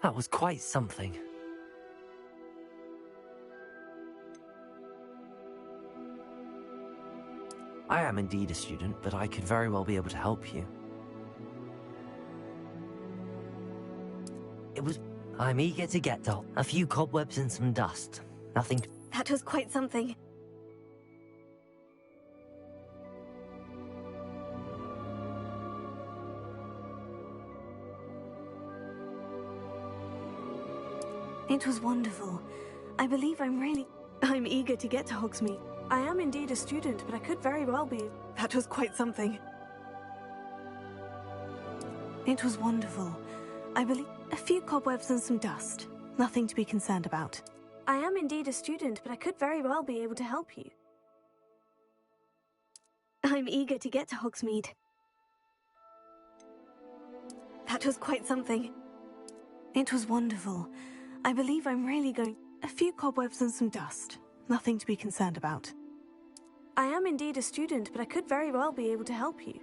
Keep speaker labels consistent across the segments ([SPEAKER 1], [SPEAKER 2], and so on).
[SPEAKER 1] That was quite something. I am indeed a student, but I could very well be able to help you. I'm eager to get to a few cobwebs and some dust. Nothing.
[SPEAKER 2] That was quite something. It was wonderful. I believe I'm eager to get to Hogsmeade. I am indeed a student, but I could very well be. That was quite something. It was wonderful. I believe a few cobwebs and some dust. Nothing to be concerned about. I am indeed a student, but I could very well be able to help you. I'm eager to get to Hogsmeade. That was quite something. It was wonderful. I believe I'm really going... A few cobwebs and some dust. Nothing to be concerned about. I am indeed a student, but I could very well be able to help you.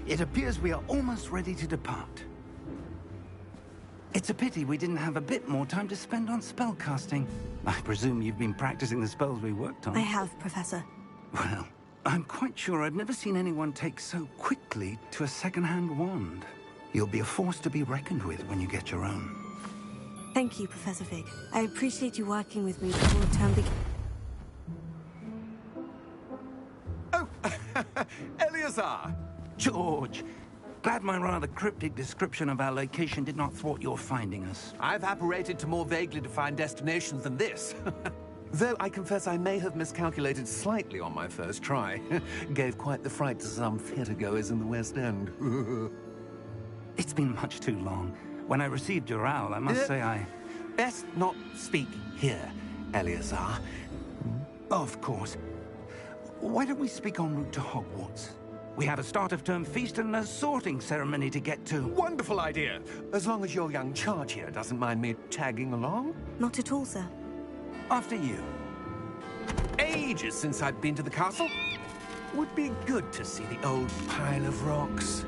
[SPEAKER 3] It appears we are almost ready to depart. It's a pity we didn't have a bit more time to spend on spellcasting. I presume you've been practicing the spells we worked on.
[SPEAKER 2] I have, Professor.
[SPEAKER 3] Well, I'm quite sure I've never seen anyone take so quickly to a second-hand wand. You'll be a force to be reckoned with when you get your own.
[SPEAKER 2] Thank you, Professor Fig. I appreciate you working with me before the term begins.
[SPEAKER 4] Oh, Eleazar!
[SPEAKER 3] George, glad my rather cryptic description of our location did not thwart your finding us.
[SPEAKER 4] I've apparated to more vaguely defined destinations than this. Though I confess I may have miscalculated slightly on my first try. Gave quite the fright to some theatergoers in the West End.
[SPEAKER 3] It's been much too long. When I received your owl, I must say I...
[SPEAKER 4] Best not speak here, Eleazar.
[SPEAKER 3] Of course. Why don't we speak en route to Hogwarts? We have a start-of-term feast and a sorting ceremony to get to.
[SPEAKER 4] Wonderful idea! As long as your young charge here doesn't mind me tagging along.
[SPEAKER 2] Not at all, sir.
[SPEAKER 3] After you.
[SPEAKER 4] Ages since I've been to the castle. Would be good to see the old pile of rocks.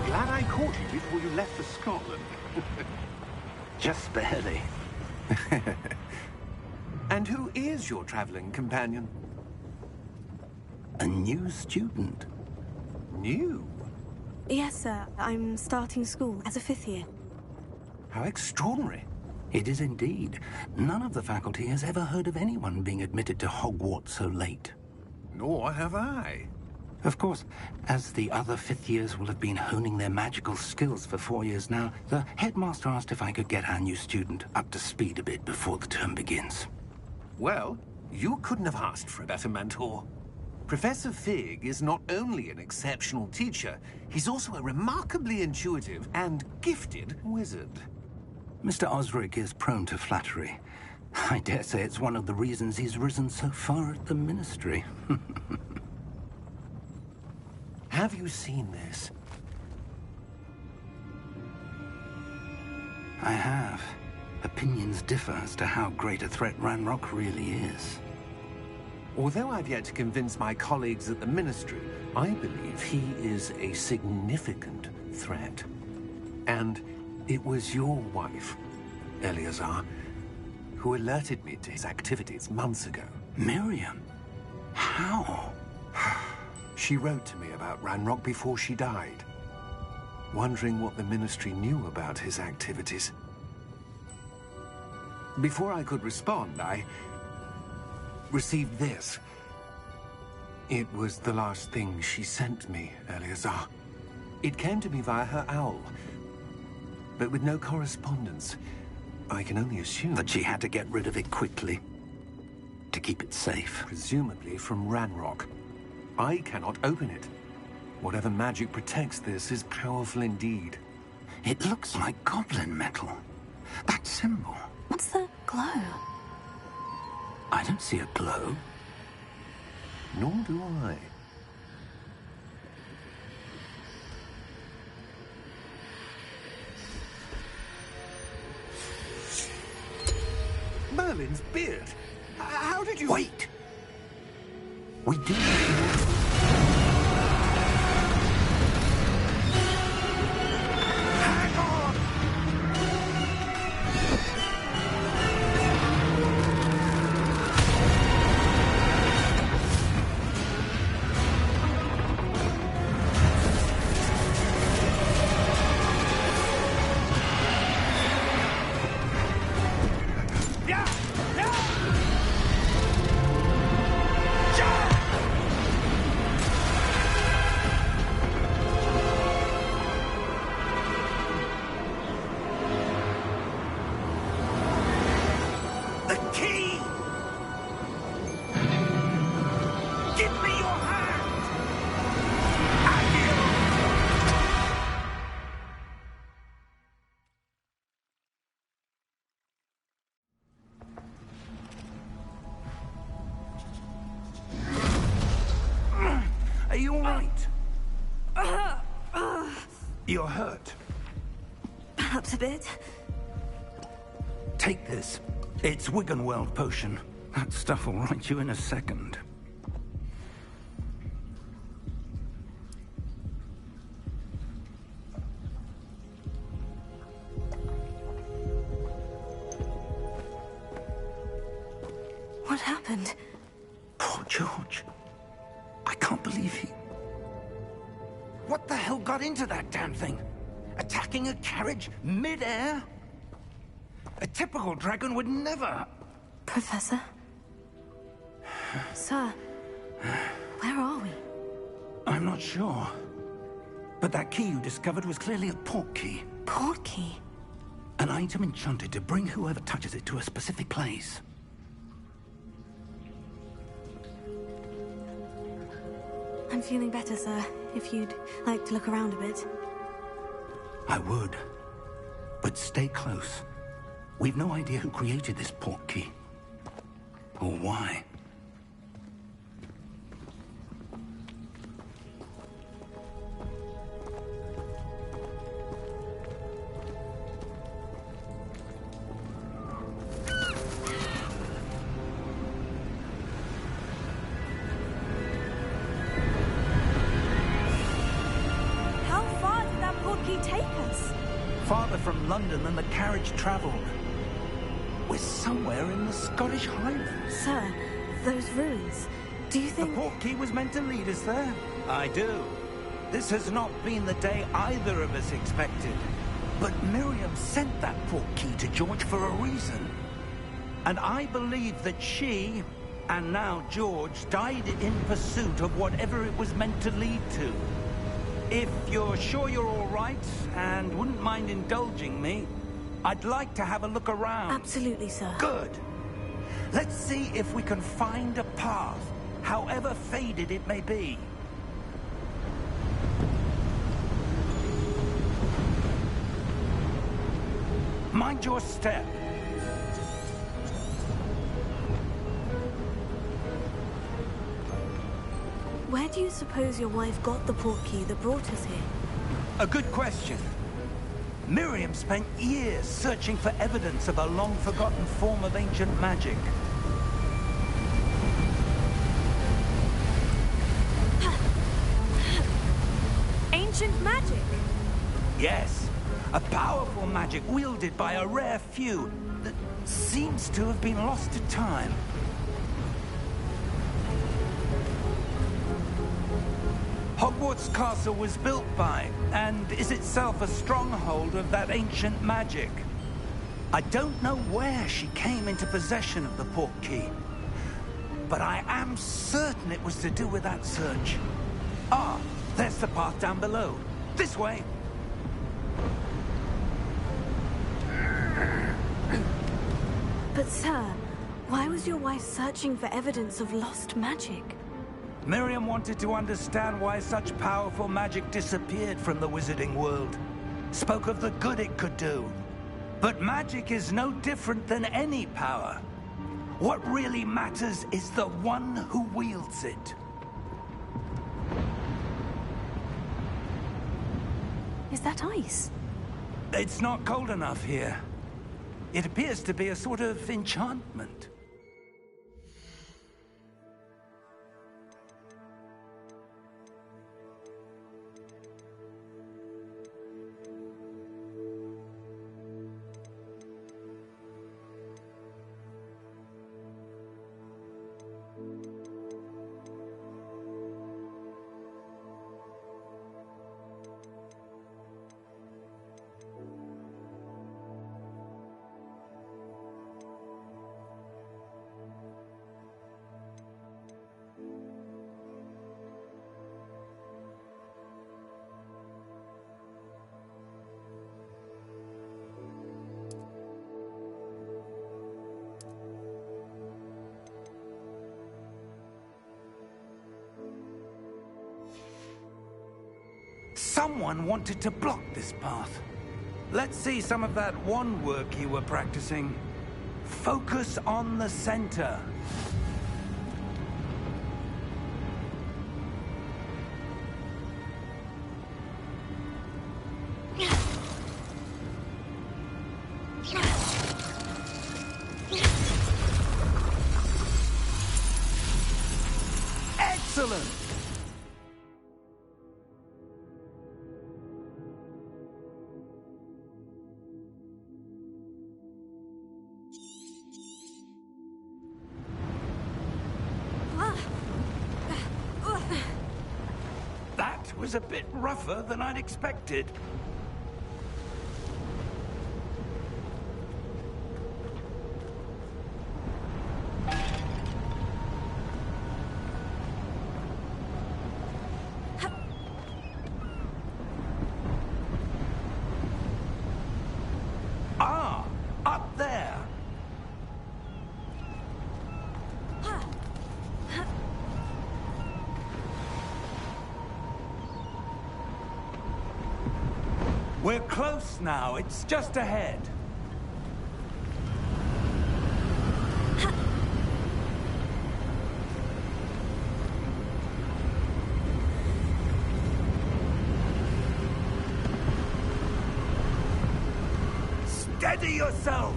[SPEAKER 4] Glad I caught you before you left for Scotland.
[SPEAKER 3] Just barely.
[SPEAKER 4] And who is your traveling companion?
[SPEAKER 3] A new student.
[SPEAKER 4] New?
[SPEAKER 2] Yes, sir. I'm starting school as a 5th year.
[SPEAKER 4] How extraordinary.
[SPEAKER 3] It is indeed. None of the faculty has ever heard of anyone being admitted to Hogwarts so late.
[SPEAKER 4] Nor have I.
[SPEAKER 3] Of course, as the other 5th years will have been honing their magical skills for 4 years now, the headmaster asked if I could get our new student up to speed a bit before the term begins.
[SPEAKER 4] Well, you couldn't have asked for a better mentor. Professor Fig is not only an exceptional teacher, he's also a remarkably intuitive and gifted wizard.
[SPEAKER 3] Mr. Osric is prone to flattery. I dare say it's one of the reasons he's risen so far at the Ministry.
[SPEAKER 4] Have you seen this?
[SPEAKER 3] I have. Opinions differ as to how great a threat Ranrock really is.
[SPEAKER 4] Although I've yet to convince my colleagues at the Ministry, I believe he is a significant threat. And it was your wife, Eleazar, who alerted me to his activities months ago.
[SPEAKER 3] Miriam? How?
[SPEAKER 4] She wrote to me about Ranrock before she died, wondering what the Ministry knew about his activities. Before I could respond, I received this. It was the last thing she sent me, Eleazar. It came to me via her owl, but with no correspondence. I can only assume
[SPEAKER 3] That she had to get rid of it quickly, to keep it safe.
[SPEAKER 4] presumably from Ranrock. I cannot open it. Whatever magic protects this is powerful indeed.
[SPEAKER 3] It looks like goblin metal. That symbol.
[SPEAKER 2] What's the glow?
[SPEAKER 3] I don't see a glow.
[SPEAKER 4] Nor do I. Merlin's beard. How did you...
[SPEAKER 3] Wait! We do...
[SPEAKER 4] Hang on!
[SPEAKER 3] Give me your hand! Are you all right? You're hurt.
[SPEAKER 2] Perhaps a bit.
[SPEAKER 3] Take this. It's Wiggenweld potion. That stuff will right you in a second.
[SPEAKER 2] What happened?
[SPEAKER 3] Poor George. I can't believe he... What the hell got into that damn thing? Attacking a carriage mid-air? A typical dragon would never...
[SPEAKER 2] Professor? Sir, where are we?
[SPEAKER 3] I'm not sure. But that key you discovered was clearly a port key.
[SPEAKER 2] Port key?
[SPEAKER 3] An item enchanted to bring whoever touches it to a specific place.
[SPEAKER 2] I'm feeling better, sir. If you'd like to look around a bit.
[SPEAKER 3] I would. But stay close. We've no idea who created this port key. Or why.
[SPEAKER 2] How far did that port key take us?
[SPEAKER 3] Farther from London than the carriage travelled. We're somewhere in the Scottish Highlands.
[SPEAKER 2] Sir, those ruins. Do you
[SPEAKER 3] The
[SPEAKER 2] think...
[SPEAKER 3] port key was meant to lead us there? I do. This has not been the day either of us expected. But Miriam sent that port key to George for a reason. And I believe that she, and now George, died in pursuit of whatever it was meant to lead to. If you're sure you're all right, and wouldn't mind indulging me, I'd like to have a look around.
[SPEAKER 2] Absolutely, sir.
[SPEAKER 3] Good. Let's see if we can find a path, however faded it may be. Mind your step.
[SPEAKER 2] Where do you suppose your wife got the port key that brought us here?
[SPEAKER 3] A good question. Miriam spent years searching for evidence of a long-forgotten form of ancient magic.
[SPEAKER 2] Ancient magic?
[SPEAKER 3] Yes, a powerful magic wielded by a rare few that seems to have been lost to time. Hogwarts Castle was built by, and is itself a stronghold of that ancient magic. I don't know where she came into possession of the port key, but I am certain it was to do with that search. Ah, there's the path down below. This way.
[SPEAKER 2] But sir, why was your wife searching for evidence of lost magic?
[SPEAKER 3] Miriam wanted to understand why such powerful magic disappeared from the wizarding world. Spoke of the good it could do. But magic is no different than any power. What really matters is the one who wields it.
[SPEAKER 2] Is that ice?
[SPEAKER 3] It's not cold enough here. It appears to be a sort of enchantment. Someone wanted to block this path. Let's see some of that wand work you were practicing. Focus on the center. Excellent! That was a bit rougher than I'd expected. Ah, up there. We're close now. It's just ahead. Steady yourself!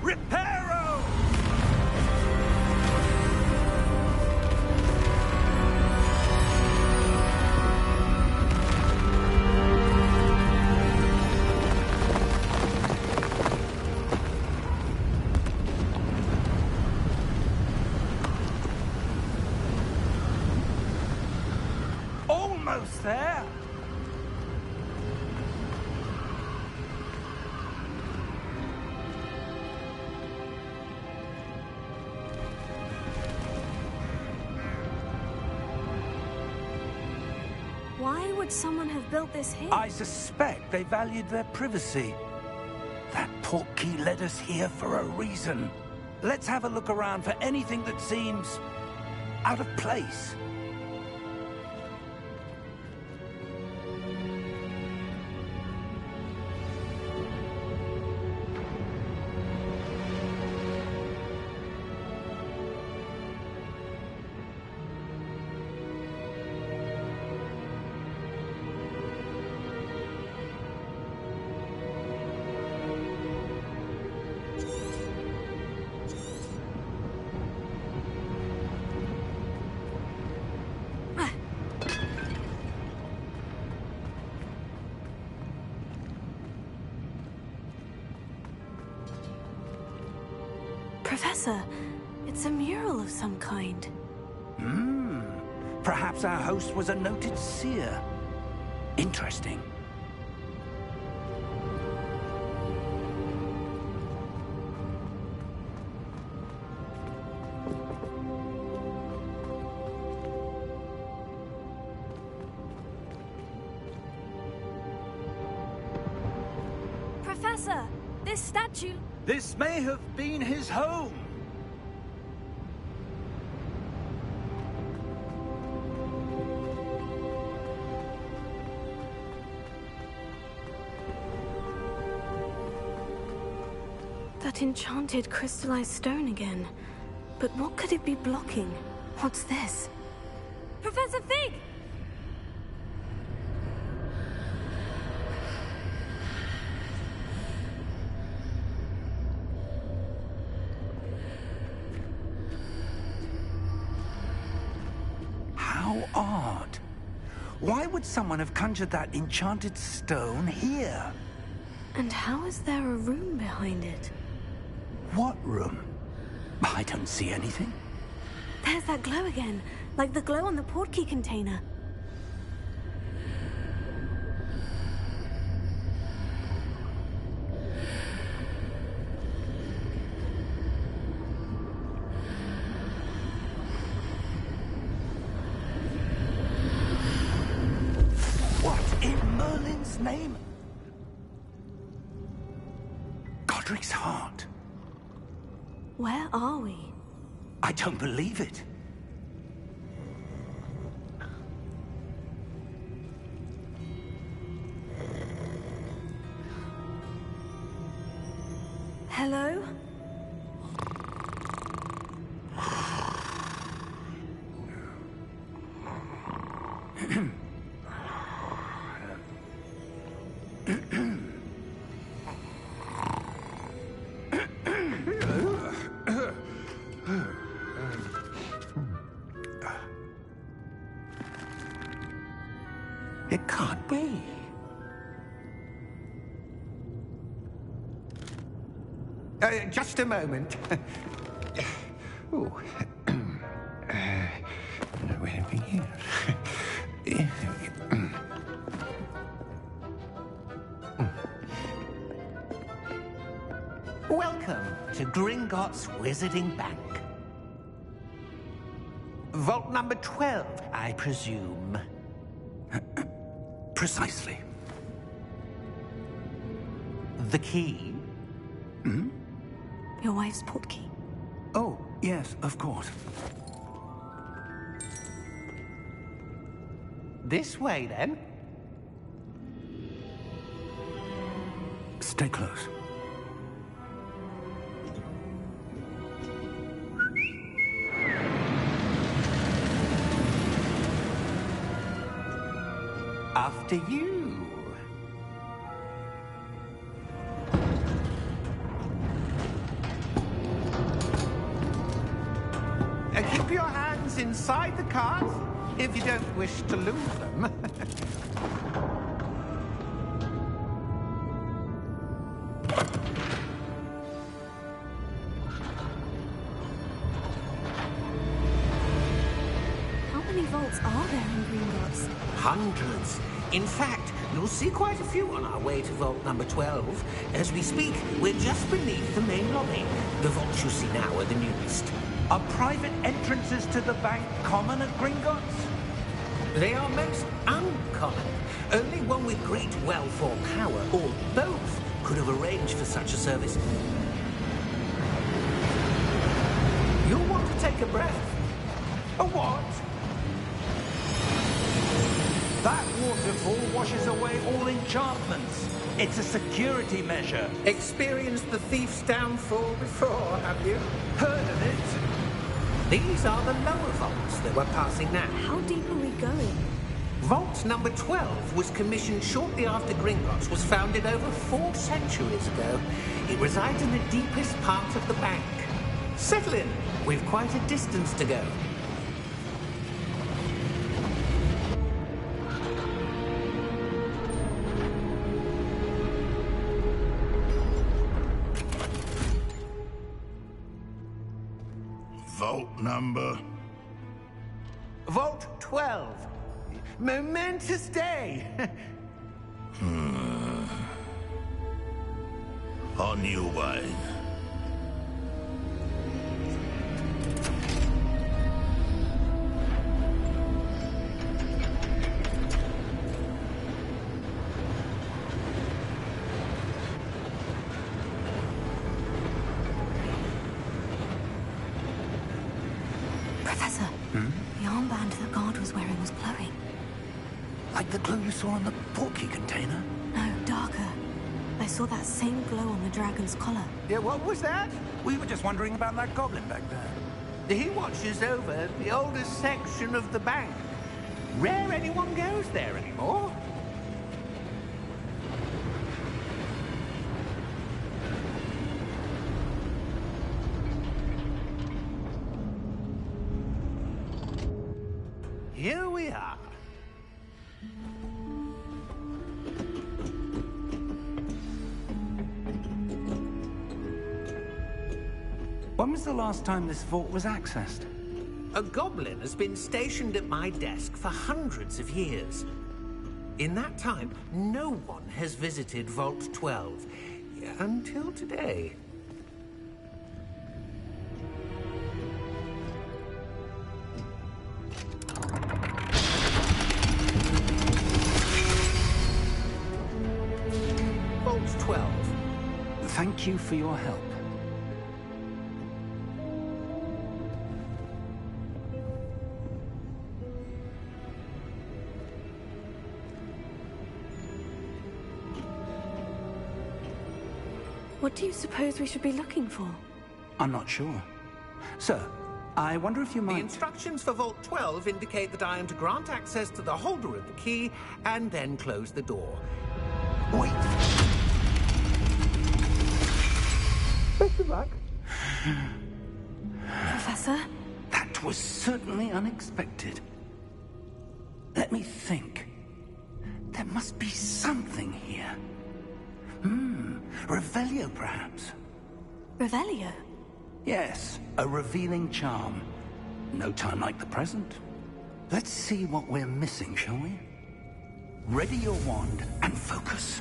[SPEAKER 3] Reparo! Almost there!
[SPEAKER 2] Why would someone have built this here?
[SPEAKER 3] I suspect they valued their privacy. That portkey led us here for a reason. Let's have a look around for anything that seems out of place.
[SPEAKER 2] Professor, it's a mural of some kind.
[SPEAKER 3] Perhaps our host was a noted seer. Interesting.
[SPEAKER 2] Professor, this statue...
[SPEAKER 3] This may have been his home.
[SPEAKER 2] That enchanted crystallized stone again. But what could it be blocking? What's this? Professor Fig!
[SPEAKER 3] How odd. Why would someone have conjured that enchanted stone here?
[SPEAKER 2] And how is there a room behind it?
[SPEAKER 3] What room? I don't see anything.
[SPEAKER 2] There's that glow again, like the glow on the portkey container.
[SPEAKER 3] What in Merlin's name? Godric's heart.
[SPEAKER 2] Where are we?
[SPEAKER 3] I don't believe it. It can't be. Just a moment. Ooh. Anything here? Welcome to Gringotts Wizarding Bank. Vault number 12, I presume.
[SPEAKER 4] Precisely.
[SPEAKER 3] The key?
[SPEAKER 4] Hmm?
[SPEAKER 2] Your wife's portkey.
[SPEAKER 4] Oh, yes, of course.
[SPEAKER 3] This way, then.
[SPEAKER 4] Stay close.
[SPEAKER 3] After you. Keep your hands inside the cart if you don't wish to lose them.
[SPEAKER 2] How many vaults are there in Gringotts?
[SPEAKER 3] Hundreds. In fact, you'll see quite a few on our way to vault number 12. As we speak, we're just beneath the main lobby. The vaults you see now are the newest.
[SPEAKER 5] Are private entrances to the bank common at Gringotts?
[SPEAKER 3] They are most uncommon. Only one with great wealth or power, or both, could have arranged for such a service. You'll want to take a breath.
[SPEAKER 5] A what? That waterfall washes away all enchantments. It's a security measure.
[SPEAKER 3] Experienced the thief's downfall before, have you?
[SPEAKER 5] Heard of it?
[SPEAKER 3] These are the lower vaults that we're passing now.
[SPEAKER 2] How deep are we going?
[SPEAKER 3] Vault number 12 was commissioned shortly after Gringotts was founded over 4 centuries ago. It resides in the deepest part of the bank. Settle in. We've quite a distance to go.
[SPEAKER 6] Vault number?
[SPEAKER 3] Vault 12. Momentous day.
[SPEAKER 6] On your way.
[SPEAKER 2] Professor, the armband the guard was wearing was glowing.
[SPEAKER 5] Like the glow you saw on the portkey container?
[SPEAKER 2] No, darker. I saw that same glow on the dragon's collar.
[SPEAKER 3] Yeah, what was that?
[SPEAKER 5] We were just wondering about that goblin back there.
[SPEAKER 3] He watches over the oldest section of the bank. Rare anyone goes there anymore. Here we are.
[SPEAKER 5] When was the last time this vault was accessed?
[SPEAKER 3] A goblin has been stationed at my desk for hundreds of years. In that time, no one has visited Vault 12. Until today. Vault 12.
[SPEAKER 5] Thank you for your help.
[SPEAKER 2] What do you suppose we should be looking for?
[SPEAKER 5] I'm not sure. Sir,
[SPEAKER 3] I wonder if you
[SPEAKER 4] The
[SPEAKER 3] might...
[SPEAKER 4] instructions for Vault 12 indicate that I am to grant access to the holder of the key and then close the door.
[SPEAKER 3] Wait!
[SPEAKER 4] Best of luck.
[SPEAKER 2] Professor?
[SPEAKER 3] That was certainly unexpected. Let me think. There must be something here. Revelio, perhaps?
[SPEAKER 2] Revelio?
[SPEAKER 3] Yes, a revealing charm. No time like the present. Let's see what we're missing, shall we? Ready your wand and focus.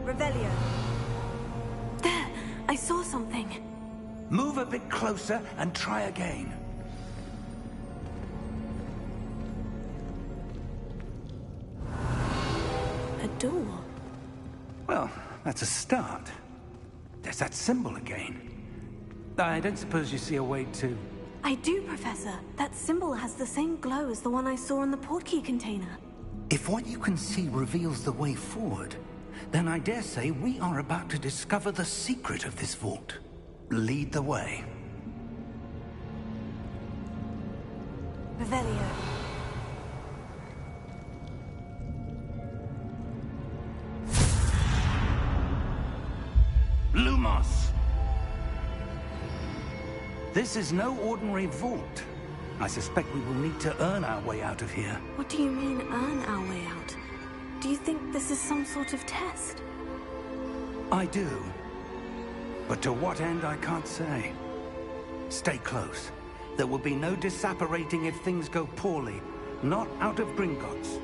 [SPEAKER 2] Revelio. There! I saw something.
[SPEAKER 3] Move a bit closer and try again.
[SPEAKER 2] A door.
[SPEAKER 3] Well, that's a start. There's that symbol again. I don't suppose you see a way to...
[SPEAKER 2] I do, Professor. That symbol has the same glow as the one I saw in the portkey container.
[SPEAKER 3] If what you can see reveals the way forward, then I dare say we are about to discover the secret of this vault. Lead the way.
[SPEAKER 2] Revelio.
[SPEAKER 3] Lumos! This is no ordinary vault. I suspect we will need to earn our way out of here.
[SPEAKER 2] What do you mean, earn our way out? Do you think this is some sort of test?
[SPEAKER 3] I do. But to what end, I can't say. Stay close. There will be no disapparating if things go poorly. Not out of Gringotts.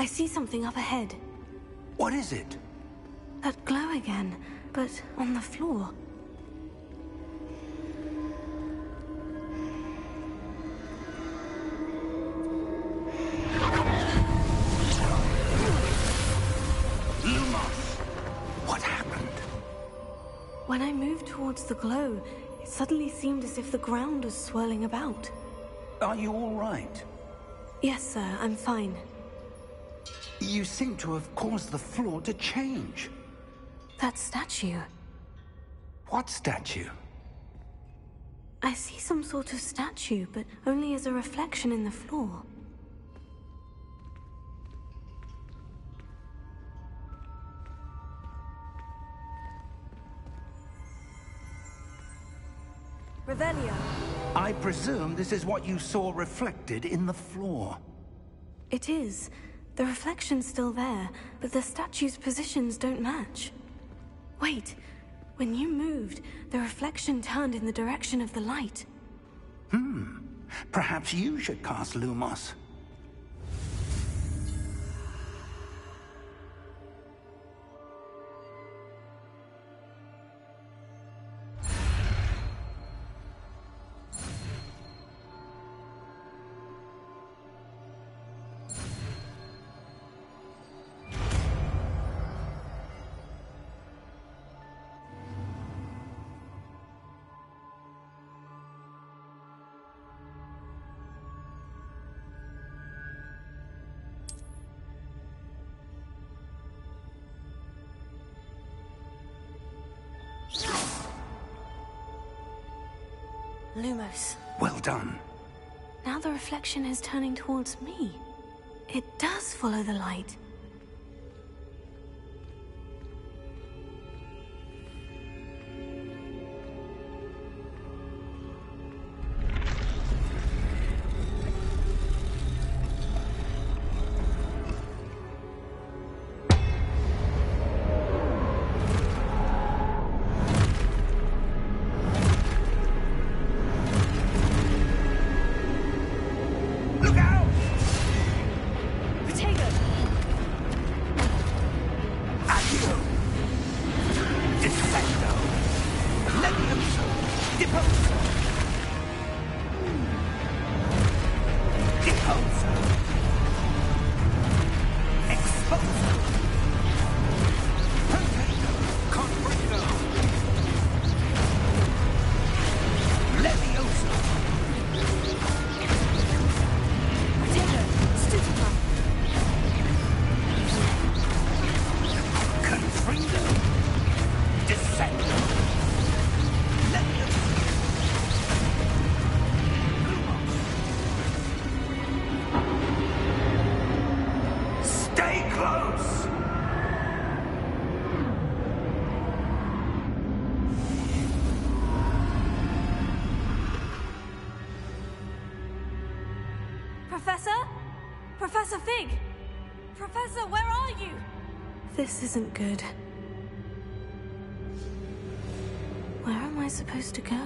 [SPEAKER 2] I see something up ahead.
[SPEAKER 3] What is it?
[SPEAKER 2] That glow again, but on the floor.
[SPEAKER 3] Lumos! What happened?
[SPEAKER 2] When I moved towards the glow, it suddenly seemed as if the ground was swirling about.
[SPEAKER 3] Are you all right?
[SPEAKER 2] Yes, sir, I'm fine.
[SPEAKER 3] You seem to have caused the floor to change.
[SPEAKER 2] That statue.
[SPEAKER 3] What statue?
[SPEAKER 2] I see some sort of statue, but only as a reflection in the floor. Revelio.
[SPEAKER 3] I presume this is what you saw reflected in the floor.
[SPEAKER 2] It is. The reflection's still there, but the statue's positions don't match. Wait. When you moved, the reflection turned in the direction of the light.
[SPEAKER 3] Perhaps you should cast Lumos.
[SPEAKER 2] Lumos.
[SPEAKER 3] Well done.
[SPEAKER 2] Now the reflection is turning towards me. It does follow the light. Professor? Professor Fig! Professor, where are you? This isn't good. Where am I supposed to go?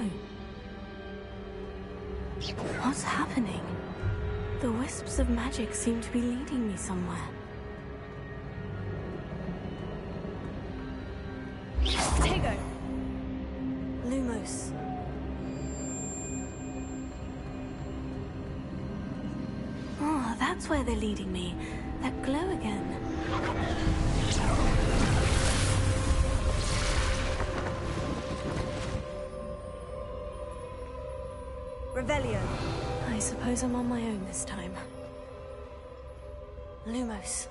[SPEAKER 2] What's happening? The wisps of magic seem to be leading me somewhere. Tego! Lumos. Oh, that's where they're leading me. That glow again. Revelio. I suppose I'm on my own this time. Lumos.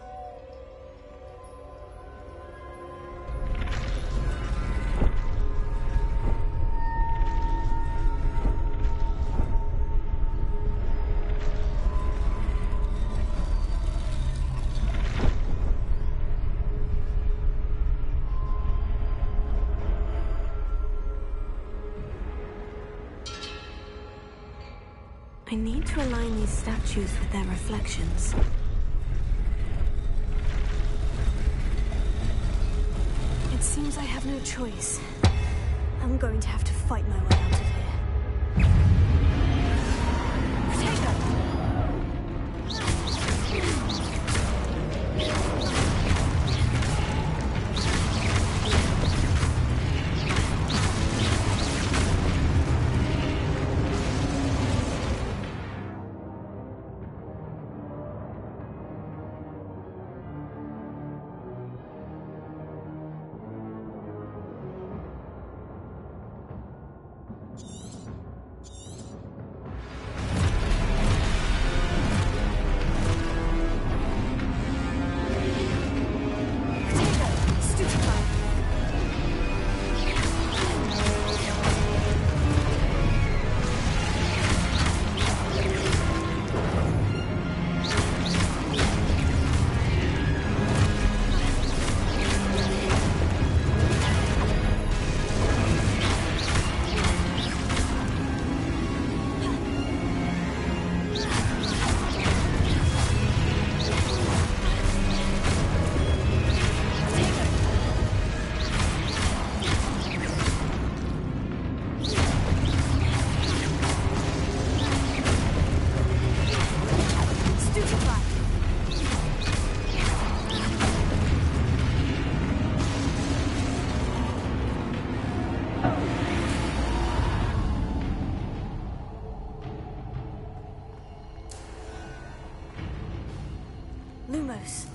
[SPEAKER 2] I need to align these statues with their reflections. It seems I have no choice. I'm going to have to fight my way out of here. Potato! Lumos.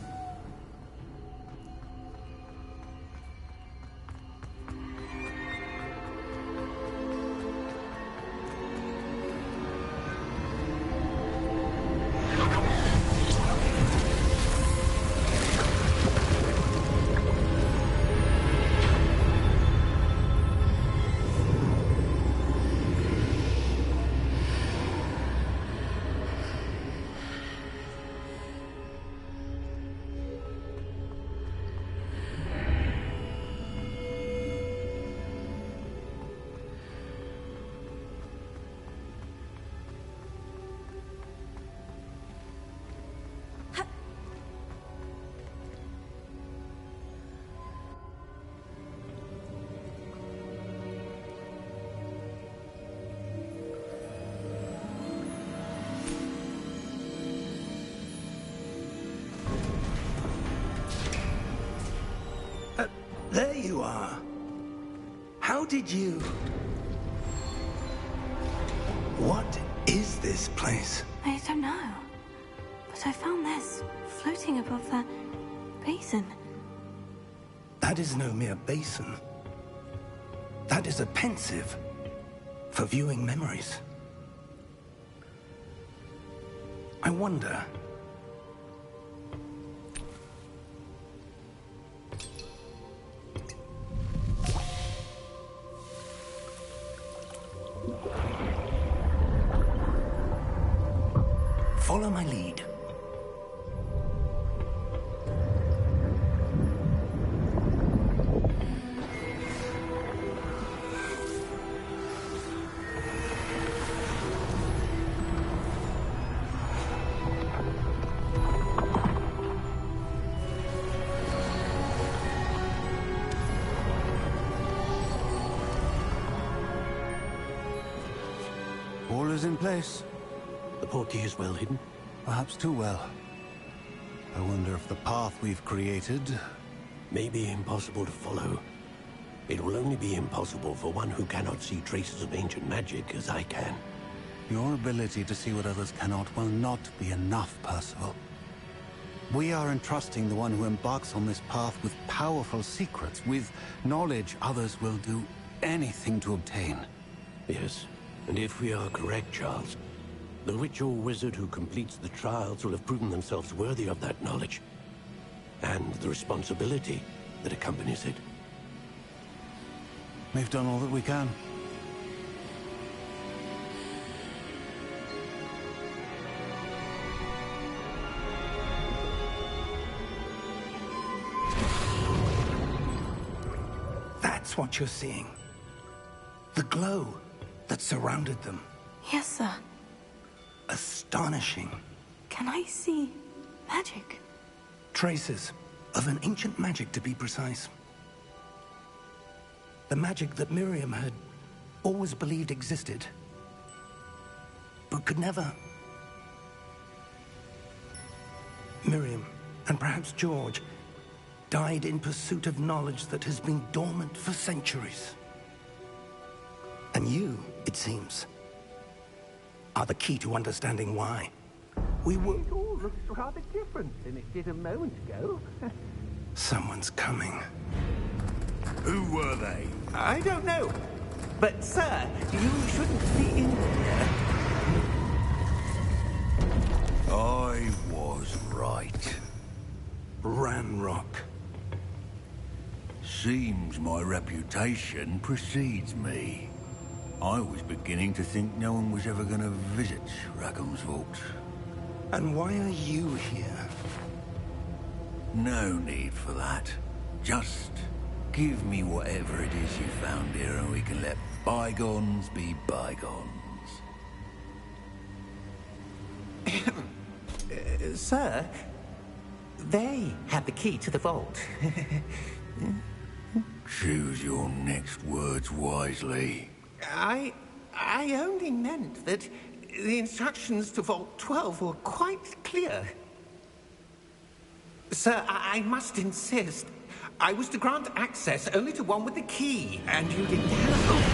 [SPEAKER 3] There you are. How did you... What is this place?
[SPEAKER 2] I don't know. But I found this floating above that basin.
[SPEAKER 3] That is no mere basin. That is a pensive for viewing memories. I wonder... Follow my lead.
[SPEAKER 7] in place.
[SPEAKER 8] The portkey is well hidden?
[SPEAKER 7] Perhaps too well. I wonder if the path we've created
[SPEAKER 8] may be impossible to follow. It will only be impossible for one who cannot see traces of ancient magic as I can.
[SPEAKER 7] Your ability to see what others cannot will not be enough, Percival. We are entrusting the one who embarks on this path with powerful secrets, with knowledge others will do anything to obtain.
[SPEAKER 8] Yes, and if we are correct, Charles, the witch or wizard who completes the trials will have proven themselves worthy of that knowledge, and the responsibility that accompanies it.
[SPEAKER 7] We've done all that we can.
[SPEAKER 3] That's what you're seeing. The glow that surrounded them.
[SPEAKER 2] Yes, sir.
[SPEAKER 3] Astonishing.
[SPEAKER 2] Can I see magic?
[SPEAKER 3] Traces of an ancient magic, to be precise. The magic that Miriam had always believed existed, but could never. Miriam, and perhaps George, died in pursuit of knowledge that has been dormant for centuries. And you, it seems, are the key to understanding why. We were...
[SPEAKER 9] It all looks rather different than it did a moment ago.
[SPEAKER 3] Someone's coming.
[SPEAKER 6] Who were they?
[SPEAKER 9] I don't know. But, sir, you shouldn't be in here.
[SPEAKER 6] I was right.
[SPEAKER 3] Ranrock.
[SPEAKER 6] Seems my reputation precedes me. I was beginning to think no one was ever going to visit Rackham's vault.
[SPEAKER 3] And why are you here?
[SPEAKER 6] No need for that. Just give me whatever it is you found here and we can let bygones be bygones.
[SPEAKER 9] Sir, they had the key to the vault.
[SPEAKER 6] Choose your next words wisely.
[SPEAKER 9] I only meant that the instructions to Vault 12 were quite clear. Sir, I must insist. I was to grant access only to one with the key, and you didn't have...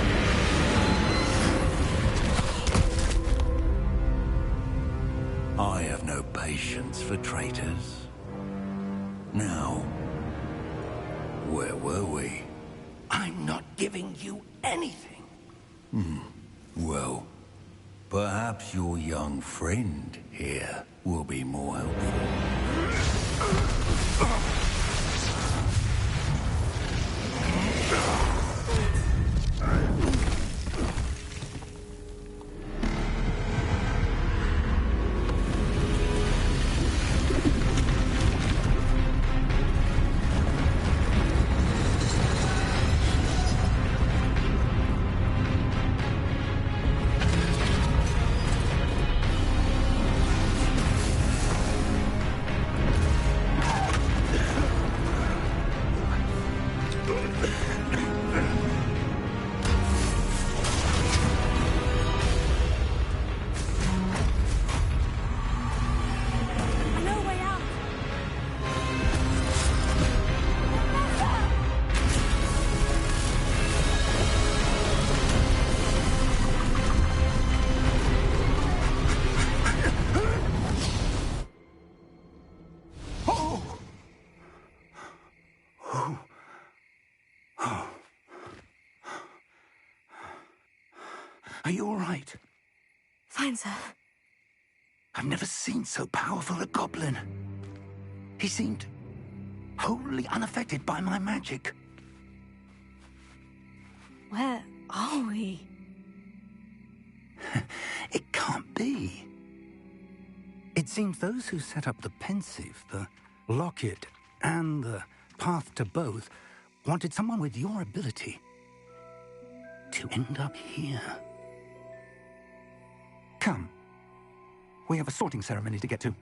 [SPEAKER 6] I have no patience for traitors. Now, where were we?
[SPEAKER 3] I'm not giving you anything.
[SPEAKER 6] Well, perhaps your young friend here will be more helpful.
[SPEAKER 3] Are you all right?
[SPEAKER 2] Fine, sir.
[SPEAKER 3] I've never seen so powerful a goblin. He seemed wholly unaffected by my magic.
[SPEAKER 2] Where are we?
[SPEAKER 3] It can't be. It seems those who set up the pensive, the locket, and the path to both wanted someone with your ability to end up here. Come. We have a sorting ceremony to get to.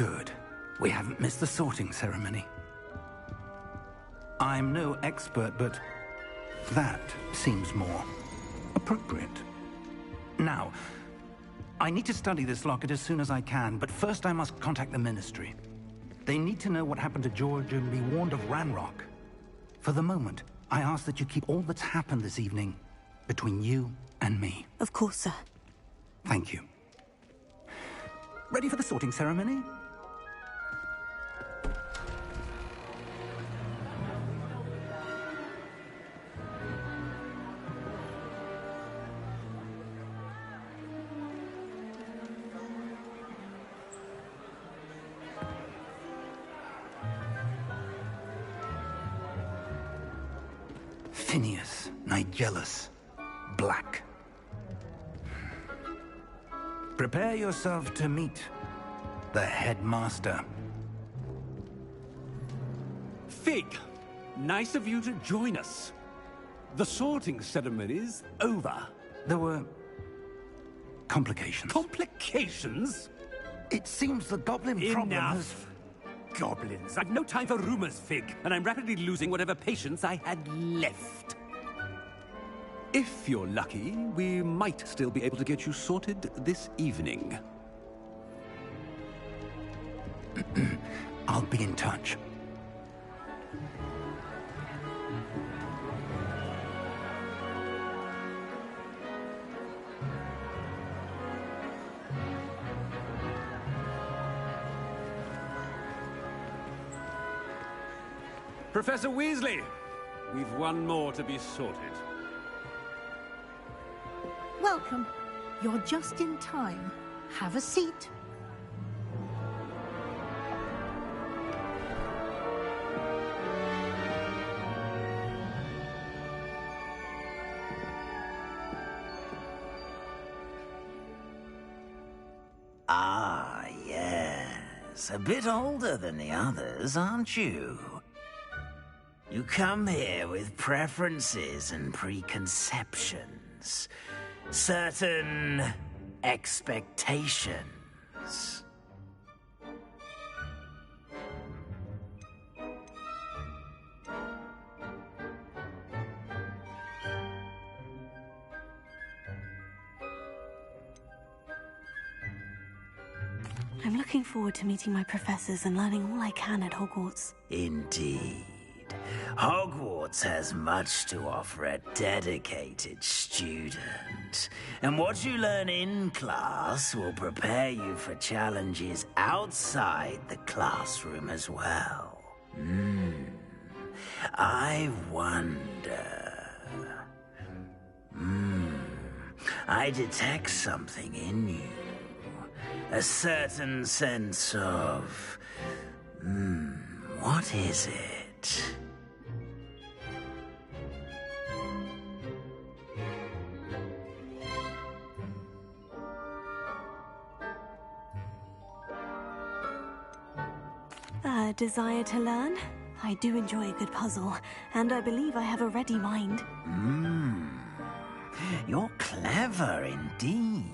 [SPEAKER 3] Good. We haven't missed the sorting ceremony. I'm no expert, but that seems more appropriate. Now, I need to study this locket as soon as I can, but first I must contact the Ministry. They need to know what happened to George and be warned of Ranrock. For the moment, I ask that you keep all that's happened this evening between you and me.
[SPEAKER 2] Of course, sir.
[SPEAKER 3] Thank you. Ready for the sorting ceremony? Phineas, Nigellus, Black. Prepare yourself to meet the headmaster.
[SPEAKER 10] Fig, nice of you to join us. The sorting ceremony's over.
[SPEAKER 3] There were complications.
[SPEAKER 10] Complications?
[SPEAKER 3] It seems the goblin problem has...
[SPEAKER 10] Enough! Goblins. I've no time for rumors, Fig, and I'm rapidly losing whatever patience I had left. If you're lucky, we might still be able to get you sorted this evening.
[SPEAKER 3] I'll be in touch.
[SPEAKER 10] Professor Weasley, we've one more to be sorted.
[SPEAKER 11] Welcome. You're just in time. Have a seat.
[SPEAKER 1] Ah, yes. A bit older than the others, aren't you? You come here with preferences and preconceptions. Certain expectations.
[SPEAKER 2] I'm looking forward to meeting my professors and learning all I can at Hogwarts.
[SPEAKER 1] Indeed. Hogwarts has much to offer a dedicated student. And what you learn in class will prepare you for challenges outside the classroom as well. I wonder... I detect something in you. A certain sense of... what is it?
[SPEAKER 2] A desire to learn? I do enjoy a good puzzle, and I believe I have a ready mind.
[SPEAKER 1] You're clever indeed.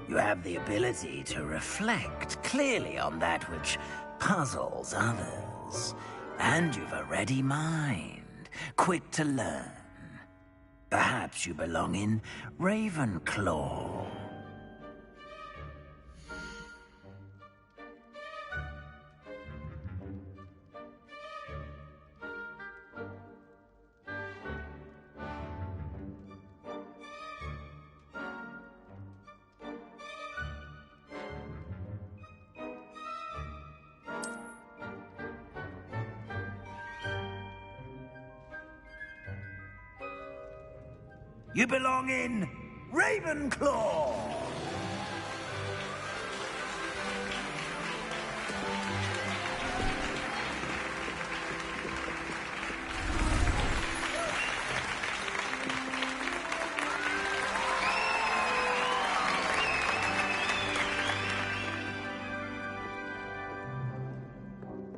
[SPEAKER 1] You have the ability to reflect clearly on that which puzzles others. And you've a ready mind, quick to learn. Perhaps you belong in Ravenclaw. You belong in Ravenclaw!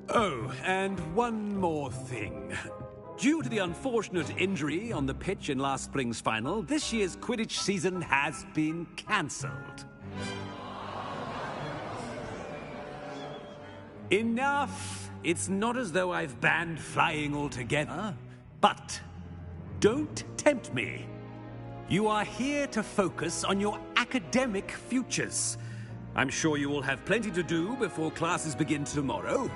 [SPEAKER 10] Oh, and one more thing. Due to the unfortunate injury on the pitch in last spring's final, this year's Quidditch season has been cancelled. Enough! It's not as though I've banned flying altogether. But don't tempt me. You are here to focus on your academic futures. I'm sure you will have plenty to do before classes begin tomorrow.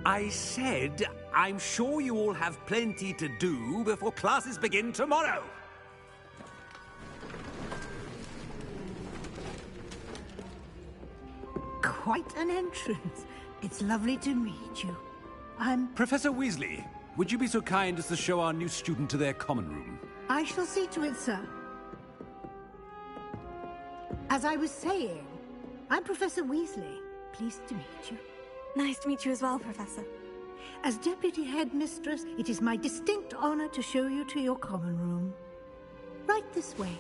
[SPEAKER 10] I said, I'm sure you all have plenty to do before classes begin tomorrow.
[SPEAKER 11] Quite an entrance. It's lovely to meet you. I'm...
[SPEAKER 10] Professor Weasley, would you be so kind as to show our new student to their common room?
[SPEAKER 11] I shall see to it, sir. As I was saying, I'm Professor Weasley. Pleased to meet you.
[SPEAKER 2] Nice to meet you as well, Professor.
[SPEAKER 11] As Deputy Headmistress, it is my distinct honor to show you to your common room. Right this way.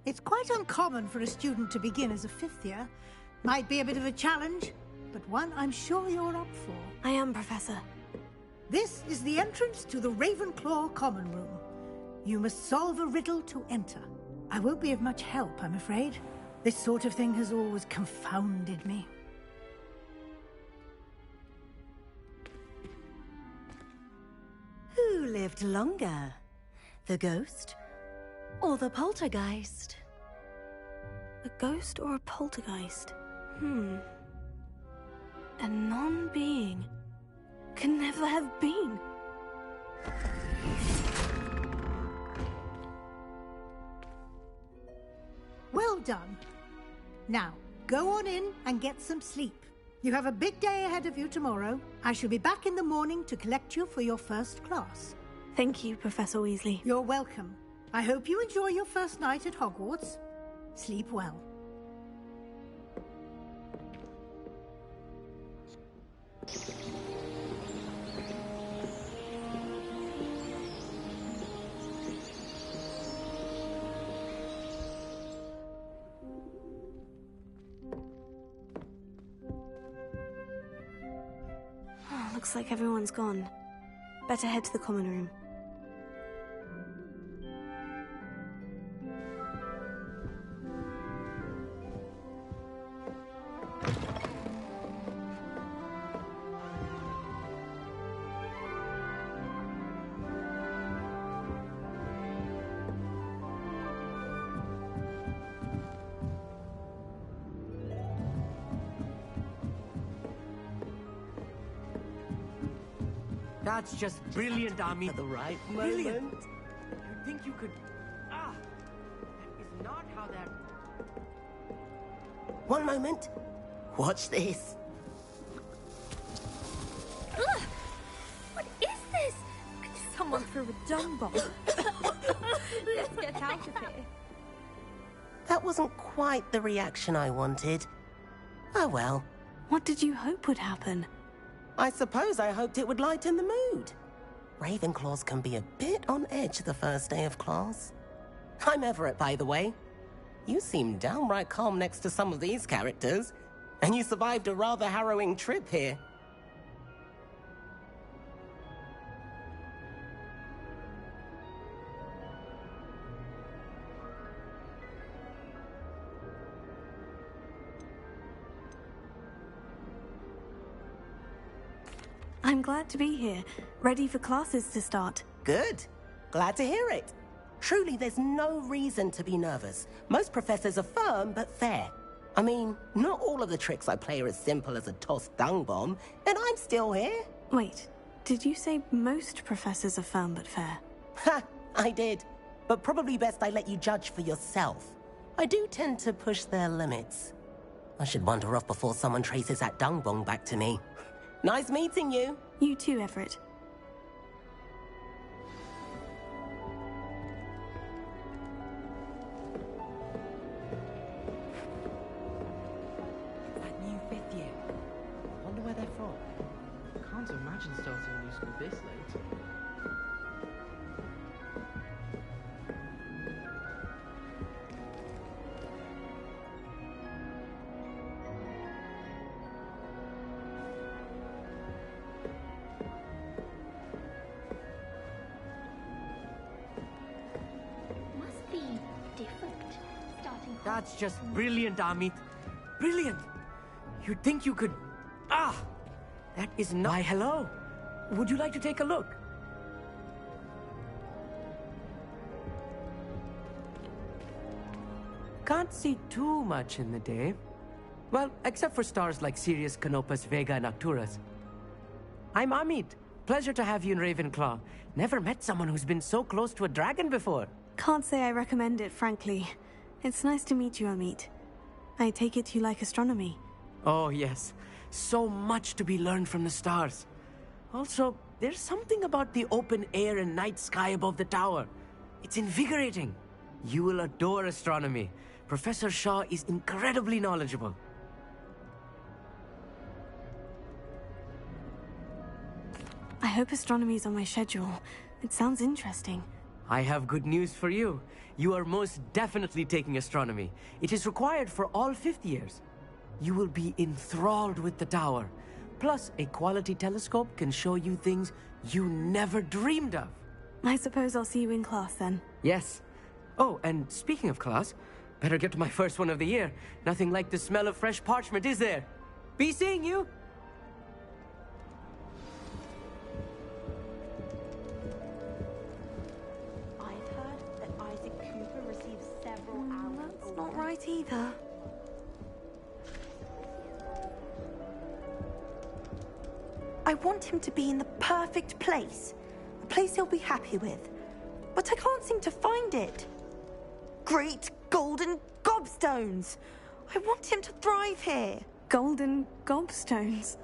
[SPEAKER 11] It's quite uncommon for a student to begin as a fifth year. Might be a bit of a challenge, but one I'm sure you're up for.
[SPEAKER 2] I am, Professor.
[SPEAKER 11] This is the entrance to the Ravenclaw common room. You must solve a riddle to enter. I won't be of much help, I'm afraid. This sort of thing has always confounded me.
[SPEAKER 12] Who lived longer? The ghost or the poltergeist?
[SPEAKER 2] A ghost or a poltergeist? A non-being can never have been.
[SPEAKER 11] Well done. Now, go on in and get some sleep. You have a big day ahead of you tomorrow. I shall be back in the morning to collect you for your first class.
[SPEAKER 2] Thank you, Professor Weasley.
[SPEAKER 11] You're welcome. I hope you enjoy your first night at Hogwarts. Sleep well.
[SPEAKER 2] Looks like everyone's gone. Better head to the common room.
[SPEAKER 13] That's just brilliant, Ami. At the right moment. Brilliant. You think you could... that is not how that...
[SPEAKER 9] One moment. Watch this.
[SPEAKER 14] Ugh! What is this? Someone threw a dung bomb. Let's get out of here.
[SPEAKER 9] That wasn't quite the reaction I wanted. Oh well.
[SPEAKER 2] What did you hope would happen?
[SPEAKER 9] I suppose I hoped it would lighten the mood. Ravenclaws can be a bit on edge the first day of class. I'm Everett, by the way. You seem downright calm next to some of these characters, and you survived a rather harrowing trip here.
[SPEAKER 2] I'm glad to be here, ready for classes to start.
[SPEAKER 9] Good. Glad to hear it. Truly, there's no reason to be nervous. Most professors are firm but fair. I mean, not all of the tricks I play are as simple as a tossed dung bomb, and I'm still here.
[SPEAKER 2] Wait, did you say most professors are firm but fair?
[SPEAKER 9] Ha! I did. But probably best I let you judge for yourself. I do tend to push their limits. I should wander off before someone traces that dung bomb back to me. Nice meeting you.
[SPEAKER 2] You too, Everett.
[SPEAKER 13] That new fifth year. I wonder where they're from. Can't imagine starting a new school this late. That's just brilliant, Amit. Brilliant. You'd think you could... Ah! That is not... Why, hello. Would you like to take a look? Can't see too much in the day. Well, except for stars like Sirius, Canopus, Vega, and Arcturus. I'm Amit. Pleasure to have you in Ravenclaw. Never met someone who's been so close to a dragon before.
[SPEAKER 2] Can't say I recommend it, frankly. It's nice to meet you, Amit. I take it you like astronomy.
[SPEAKER 13] Oh, yes. So much to be learned from the stars. Also, there's something about the open air and night sky above the tower. It's invigorating. You will adore astronomy. Professor Shaw is incredibly knowledgeable.
[SPEAKER 2] I hope astronomy's on my schedule. It sounds interesting.
[SPEAKER 13] I have good news for you. You are most definitely taking astronomy. It is required for all fifth years. You will be enthralled with the tower. Plus, a quality telescope can show you things you never dreamed of.
[SPEAKER 2] I suppose I'll see you in class then.
[SPEAKER 13] Yes. Oh, and speaking of class, better get to my first one of the year. Nothing like the smell of fresh parchment, is there? Be seeing you!
[SPEAKER 12] I've heard that Isaac Cooper received several hours.
[SPEAKER 2] That's not right either.
[SPEAKER 15] I want him to be in the perfect place. A place he'll be happy with. But I can't seem to find it. Great golden gobstones! I want him to thrive here.
[SPEAKER 2] Golden gobstones?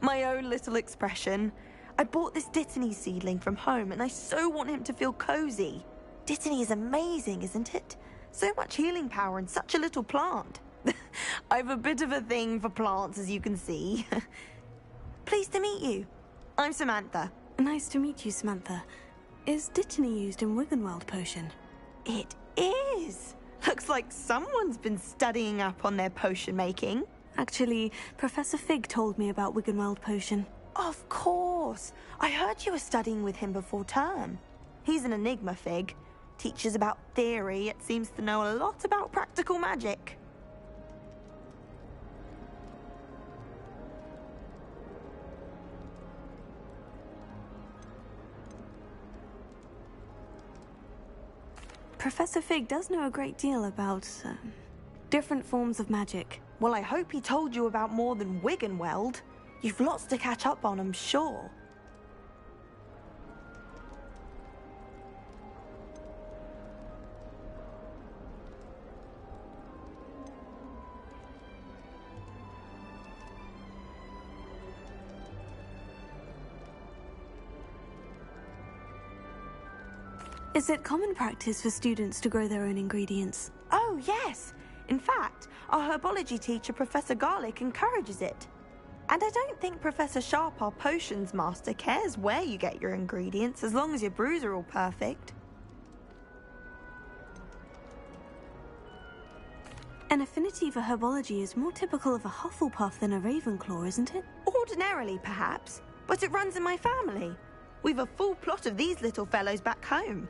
[SPEAKER 15] My own little expression. I bought this Dittany seedling from home and I so want him to feel cozy. Dittany is amazing, isn't it? So much healing power in such a little plant. I've a bit of a thing for plants, as you can see. Pleased to meet you. I'm Samantha.
[SPEAKER 2] Nice to meet you, Samantha. Is Dittany used in Wiggenweld potion?
[SPEAKER 15] It is. Looks like someone's been studying up on their potion making.
[SPEAKER 2] Actually, Professor Fig told me about Wiggenweld potion.
[SPEAKER 15] Of course. I heard you were studying with him before term. He's an enigma, Fig. Teaches about theory, yet seems to know a lot about practical magic.
[SPEAKER 2] Professor Fig does know a great deal about different forms of magic.
[SPEAKER 15] Well, I hope he told you about more than Wiggenweld. You've lots to catch up on, I'm sure.
[SPEAKER 2] Is it common practice for students to grow their own ingredients?
[SPEAKER 15] Oh, yes. In fact, our herbology teacher, Professor Garlick, encourages it. And I don't think Professor Sharp, our potions master, cares where you get your ingredients, as long as your brews are all perfect.
[SPEAKER 2] An affinity for herbology is more typical of a Hufflepuff than a Ravenclaw, isn't it?
[SPEAKER 15] Ordinarily, perhaps, but it runs in my family. We've a full plot of these little fellows back home.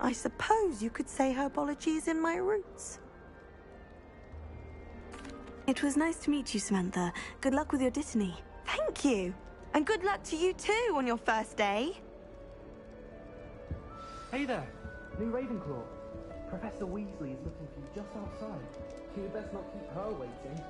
[SPEAKER 15] I suppose you could say herbology is in my roots.
[SPEAKER 2] It was nice to meet you, Samantha. Good luck with your Dittany.
[SPEAKER 15] Thank you. And good luck to you too on your first day.
[SPEAKER 16] Hey there, new Ravenclaw. Professor Weasley is looking for you just outside. You'd best not keep her waiting.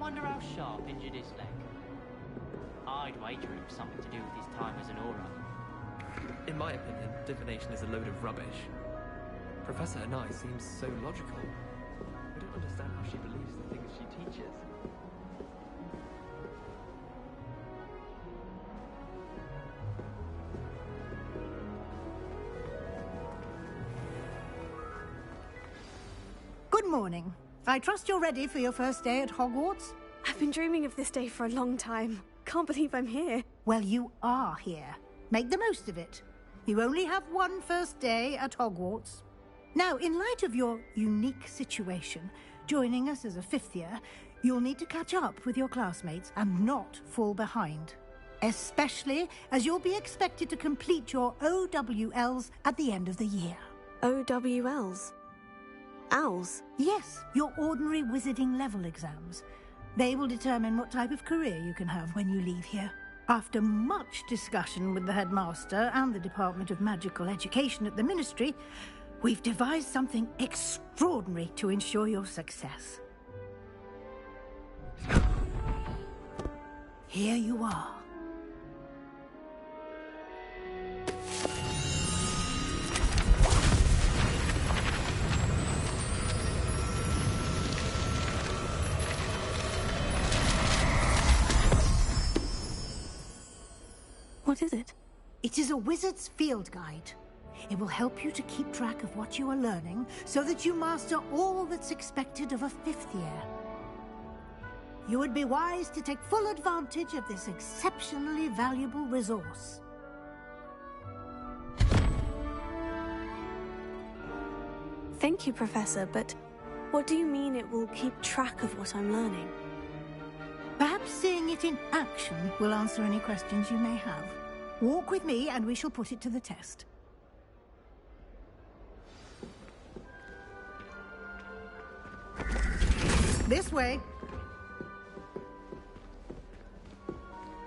[SPEAKER 17] Wonder how Sharp injured his leg. I'd wager it was something to do with his time as an aura.
[SPEAKER 16] In my opinion, divination is a load of rubbish. Professor Anai seems so logical. I don't understand how she believes the things she teaches.
[SPEAKER 11] Good morning. I trust you're ready for your first day at Hogwarts?
[SPEAKER 2] I've been dreaming of this day for a long time. Can't believe I'm here.
[SPEAKER 11] Well, you are here. Make the most of it. You only have one first day at Hogwarts. Now, in light of your unique situation, joining us as a fifth year, you'll need to catch up with your classmates and not fall behind. Especially as you'll be expected to complete your OWLs at the end of the year.
[SPEAKER 2] OWLs? Owls?
[SPEAKER 11] Yes, your ordinary wizarding level exams. They will determine what type of career you can have when you leave here. After much discussion with the headmaster and the Department of Magical Education at the Ministry, we've devised something extraordinary to ensure your success. Here you are.
[SPEAKER 2] What is it?
[SPEAKER 11] It is a wizard's field guide. It will help you to keep track of what you are learning so that you master all that's expected of a fifth year. You would be wise to take full advantage of this exceptionally valuable resource.
[SPEAKER 2] Thank you, Professor, but what do you mean it will keep track of what I'm learning?
[SPEAKER 11] Perhaps seeing it in action will answer any questions you may have. Walk with me and we shall put it to the test. This way.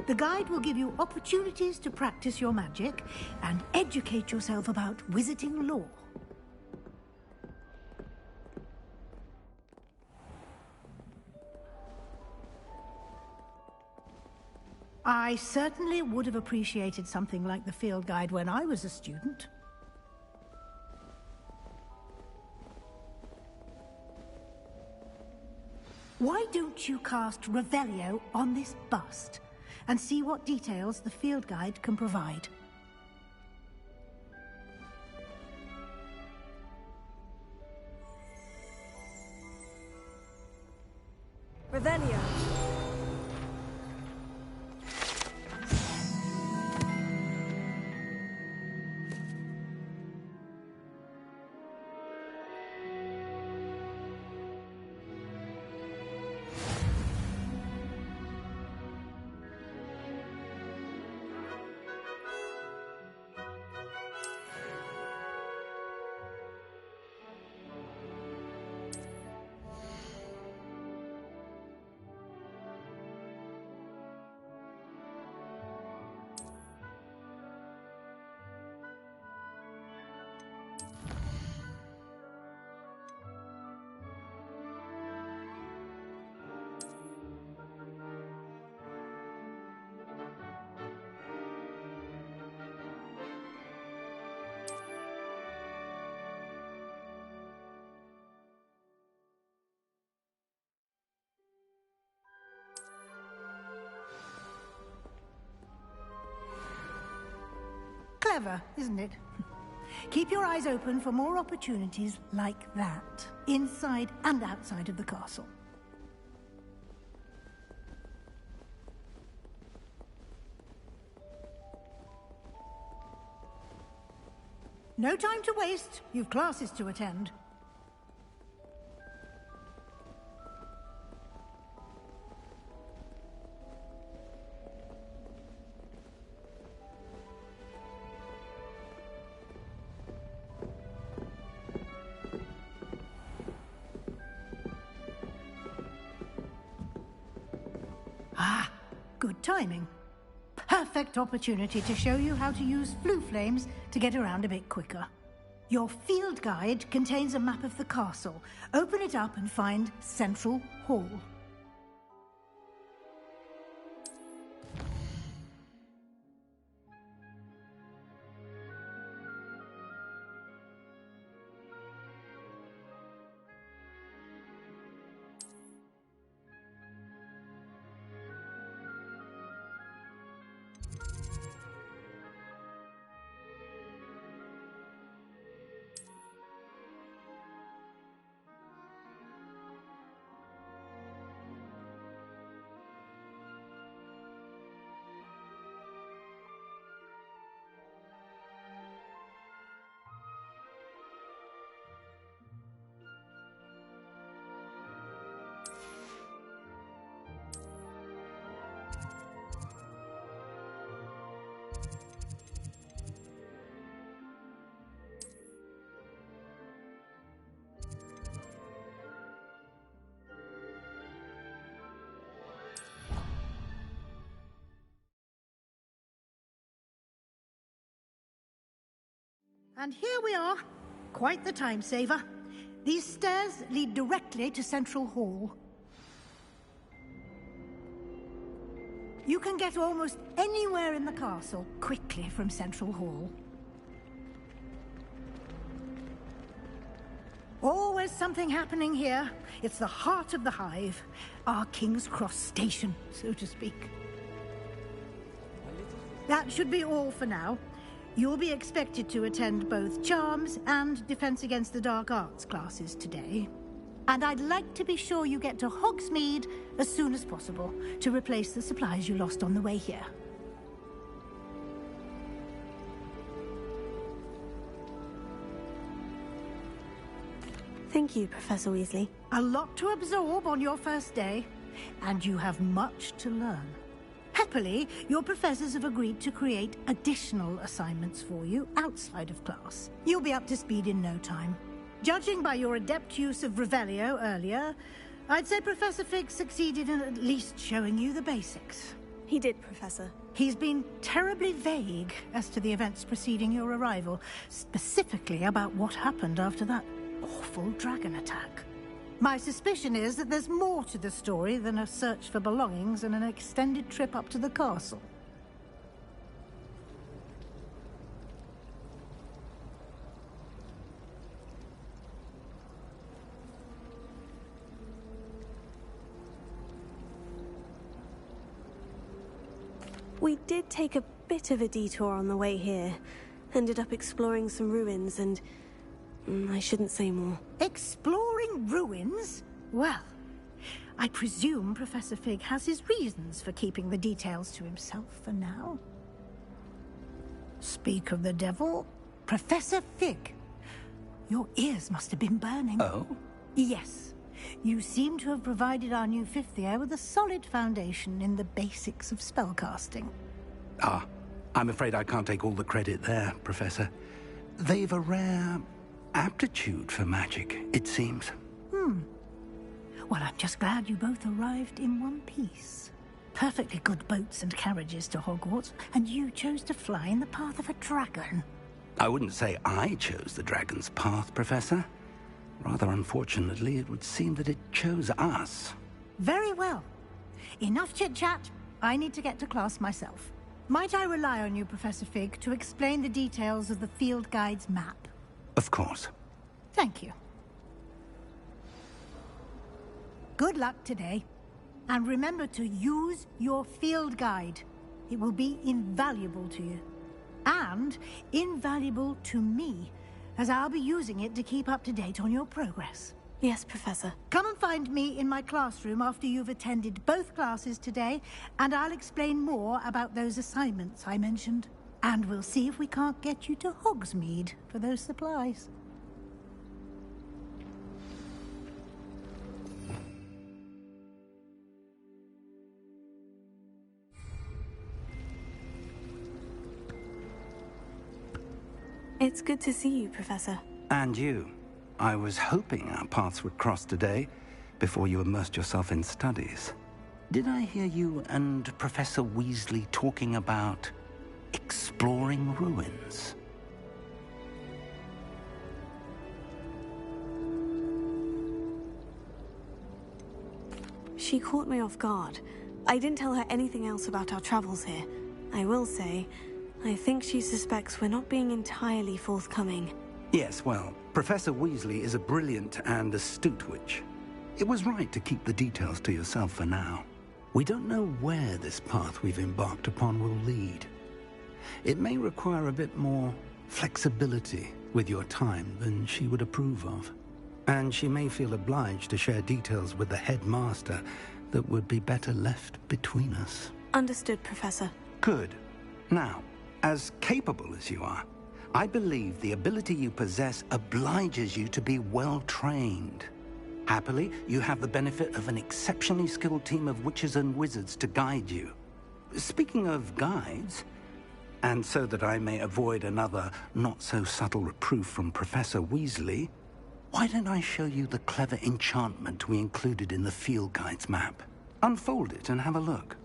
[SPEAKER 11] The guide will give you opportunities to practice your magic and educate yourself about wizarding lore. I certainly would have appreciated something like the field guide when I was a student. Why don't you cast Revelio on this bust and see what details the field guide can provide?
[SPEAKER 2] Revelio.
[SPEAKER 11] Clever, isn't it? Keep your eyes open for more opportunities like that, inside and outside of the castle. No time to waste. You've classes to attend. Ah, good timing. Perfect opportunity to show you how to use flue flames to get around a bit quicker. Your field guide contains a map of the castle. Open it up and find Central Hall. And here we are. Quite the time saver. These stairs lead directly to Central Hall. You can get almost anywhere in the castle quickly from Central Hall. Always something happening here. It's the heart of the hive. Our King's Cross station, so to speak. That should be all for now. You'll be expected to attend both Charms and Defense Against the Dark Arts classes today. And I'd like to be sure you get to Hogsmeade as soon as possible to replace the supplies you lost on the way here.
[SPEAKER 2] Thank you, Professor Weasley.
[SPEAKER 11] A lot to absorb on your first day, and you have much to learn. Happily, your professors have agreed to create additional assignments for you outside of class. You'll be up to speed in no time. Judging by your adept use of Revelio earlier, I'd say Professor Fig succeeded in at least showing you the basics.
[SPEAKER 2] He did, Professor.
[SPEAKER 11] He's been terribly vague as to the events preceding your arrival, specifically about what happened after that awful dragon attack. My suspicion is that there's more to the story than a search for belongings and an extended trip up to the castle.
[SPEAKER 2] We did take a bit of a detour on the way here. Ended up exploring some ruins and... I shouldn't say more.
[SPEAKER 11] Exploring ruins? Well, I presume Professor Fig has his reasons for keeping the details to himself for now. Speak of the devil, Professor Fig. Your ears must have been burning.
[SPEAKER 3] Oh?
[SPEAKER 11] Yes. You seem to have provided our new fifth year with a solid foundation in the basics of spellcasting.
[SPEAKER 3] Ah, I'm afraid I can't take all the credit there, Professor. They've a rare aptitude for magic, it seems.
[SPEAKER 11] Well, I'm just glad you both arrived in one piece. Perfectly good boats and carriages to Hogwarts, and you chose to fly in the path of a dragon.
[SPEAKER 3] I wouldn't say I chose the dragon's path, Professor. Rather unfortunately, it would seem that it chose us.
[SPEAKER 11] Very well. Enough chit-chat. I need to get to class myself. Might I rely on you, Professor Fig, to explain the details of the field guide's map?
[SPEAKER 3] Of course.
[SPEAKER 11] Thank you. Good luck today. And remember to use your field guide. It will be invaluable to you. And invaluable to me, as I'll be using it to keep up to date on your progress.
[SPEAKER 2] Yes, Professor.
[SPEAKER 11] Come and find me in my classroom after you've attended both classes today, and I'll explain more about those assignments I mentioned. And we'll see if we can't get you to Hogsmeade for those supplies.
[SPEAKER 2] It's good to see you, Professor.
[SPEAKER 3] And you. I was hoping our paths would cross today, before you immersed yourself in studies. Did I hear you and Professor Weasley talking about exploring ruins?
[SPEAKER 2] She caught me off guard. I didn't tell her anything else about our travels here. I will say, I think she suspects we're not being entirely forthcoming.
[SPEAKER 3] Yes, well, Professor Weasley is a brilliant and astute witch. It was right to keep the details to yourself for now. We don't know where this path we've embarked upon will lead. It may require a bit more flexibility with your time than she would approve of. And she may feel obliged to share details with the headmaster that would be better left between us.
[SPEAKER 2] Understood, Professor.
[SPEAKER 3] Good. Now, as capable as you are, I believe the ability you possess obliges you to be well-trained. Happily, you have the benefit of an exceptionally skilled team of witches and wizards to guide you. Speaking of guides, and so that I may avoid another not-so-subtle reproof from Professor Weasley, why don't I show you the clever enchantment we included in the field guide's map? Unfold it and have a look.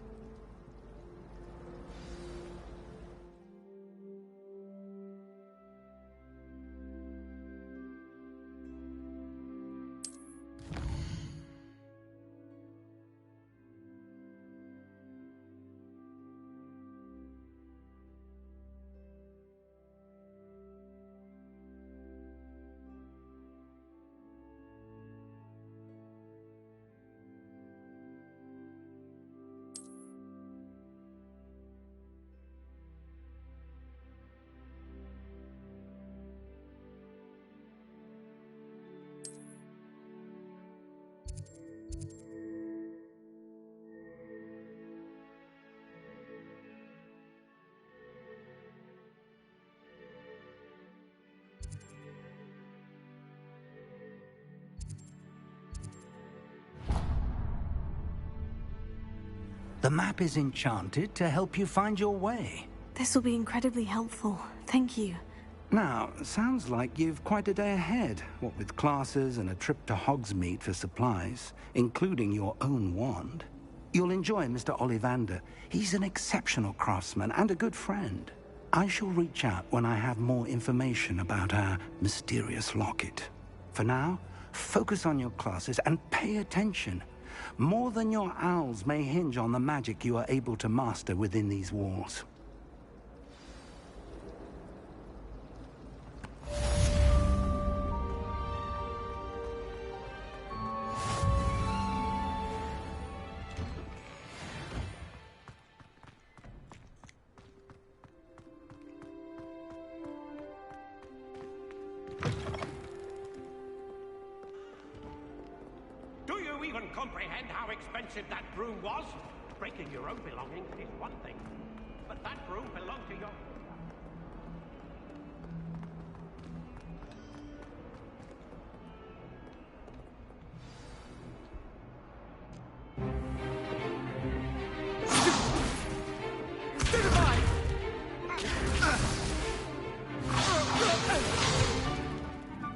[SPEAKER 3] The map is enchanted to help you find your way.
[SPEAKER 2] This will be incredibly helpful. Thank you.
[SPEAKER 3] Now, sounds like you've quite a day ahead, what with classes and a trip to Hogsmeade for supplies, including your own wand. You'll enjoy Mr. Ollivander. He's an exceptional craftsman and a good friend. I shall reach out when I have more information about our mysterious locket. For now, focus on your classes and pay attention. More than your owls may hinge on the magic you are able to master within these walls.
[SPEAKER 18] Do you even comprehend how expensive that broom was? Breaking your own belongings is one thing, but that broom belonged to your...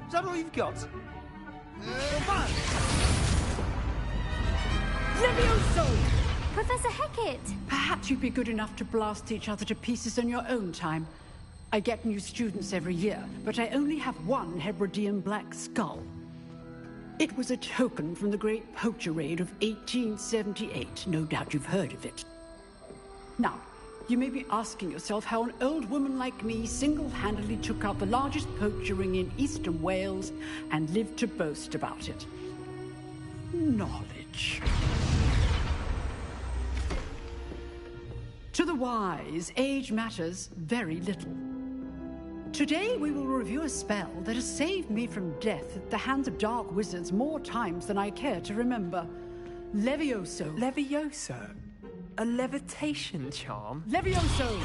[SPEAKER 10] Is that all you've got?
[SPEAKER 19] Levioso!
[SPEAKER 14] Professor Hecat!
[SPEAKER 19] Perhaps you'd be good enough to blast each other to pieces in your own time. I get new students every year, but I only have one Hebridean black skull. It was a token from the Great Poacher Raid of 1878. No doubt you've heard of it. Now, you may be asking yourself how an old woman like me single-handedly took out the largest poacher ring in eastern Wales and lived to boast about it. Knowledge. To the wise, age matters very little. Today we will review a spell that has saved me from death at the hands of dark wizards more times than I care to remember. Levioso.
[SPEAKER 16] Levioso? A levitation charm?
[SPEAKER 19] Levioso!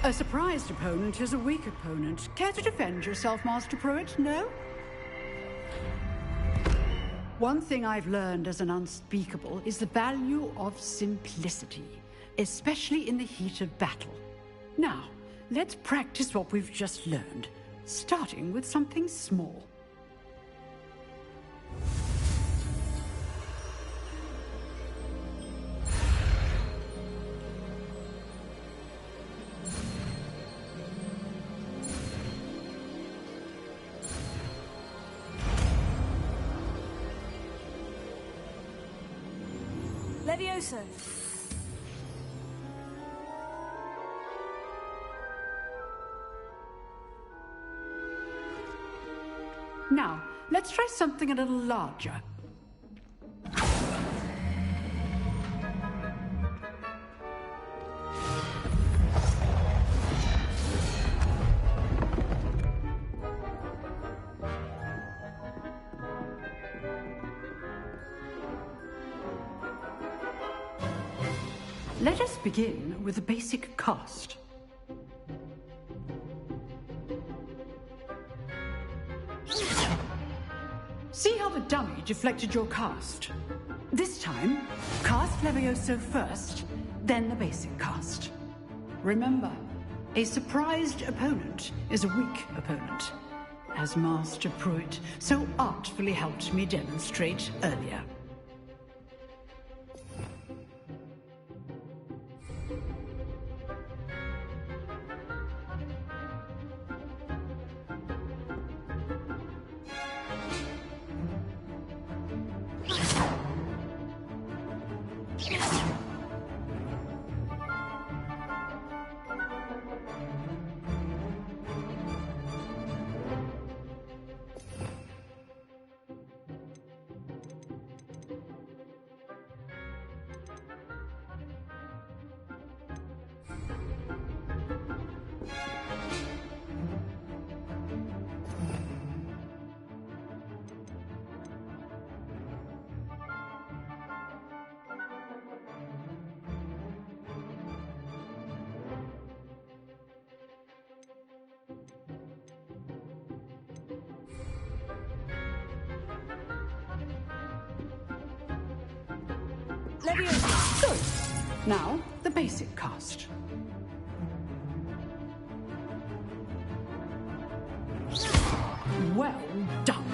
[SPEAKER 19] A surprised opponent is a weak opponent. Care to defend yourself, Master Pruitt? No? One thing I've learned as an unspeakable is the value of simplicity, especially in the heat of battle. Now, let's practice what we've just learned, starting with something small.
[SPEAKER 2] Levioso.
[SPEAKER 19] Now, let's try something a little larger. Let us begin with a basic cast. See how the dummy deflected your cast? This time, cast Levioso first, then the basic cast. Remember, a surprised opponent is a weak opponent, as Master Pruitt so artfully helped me demonstrate earlier. Leviosa. Good. Now, the basic cast. Well done.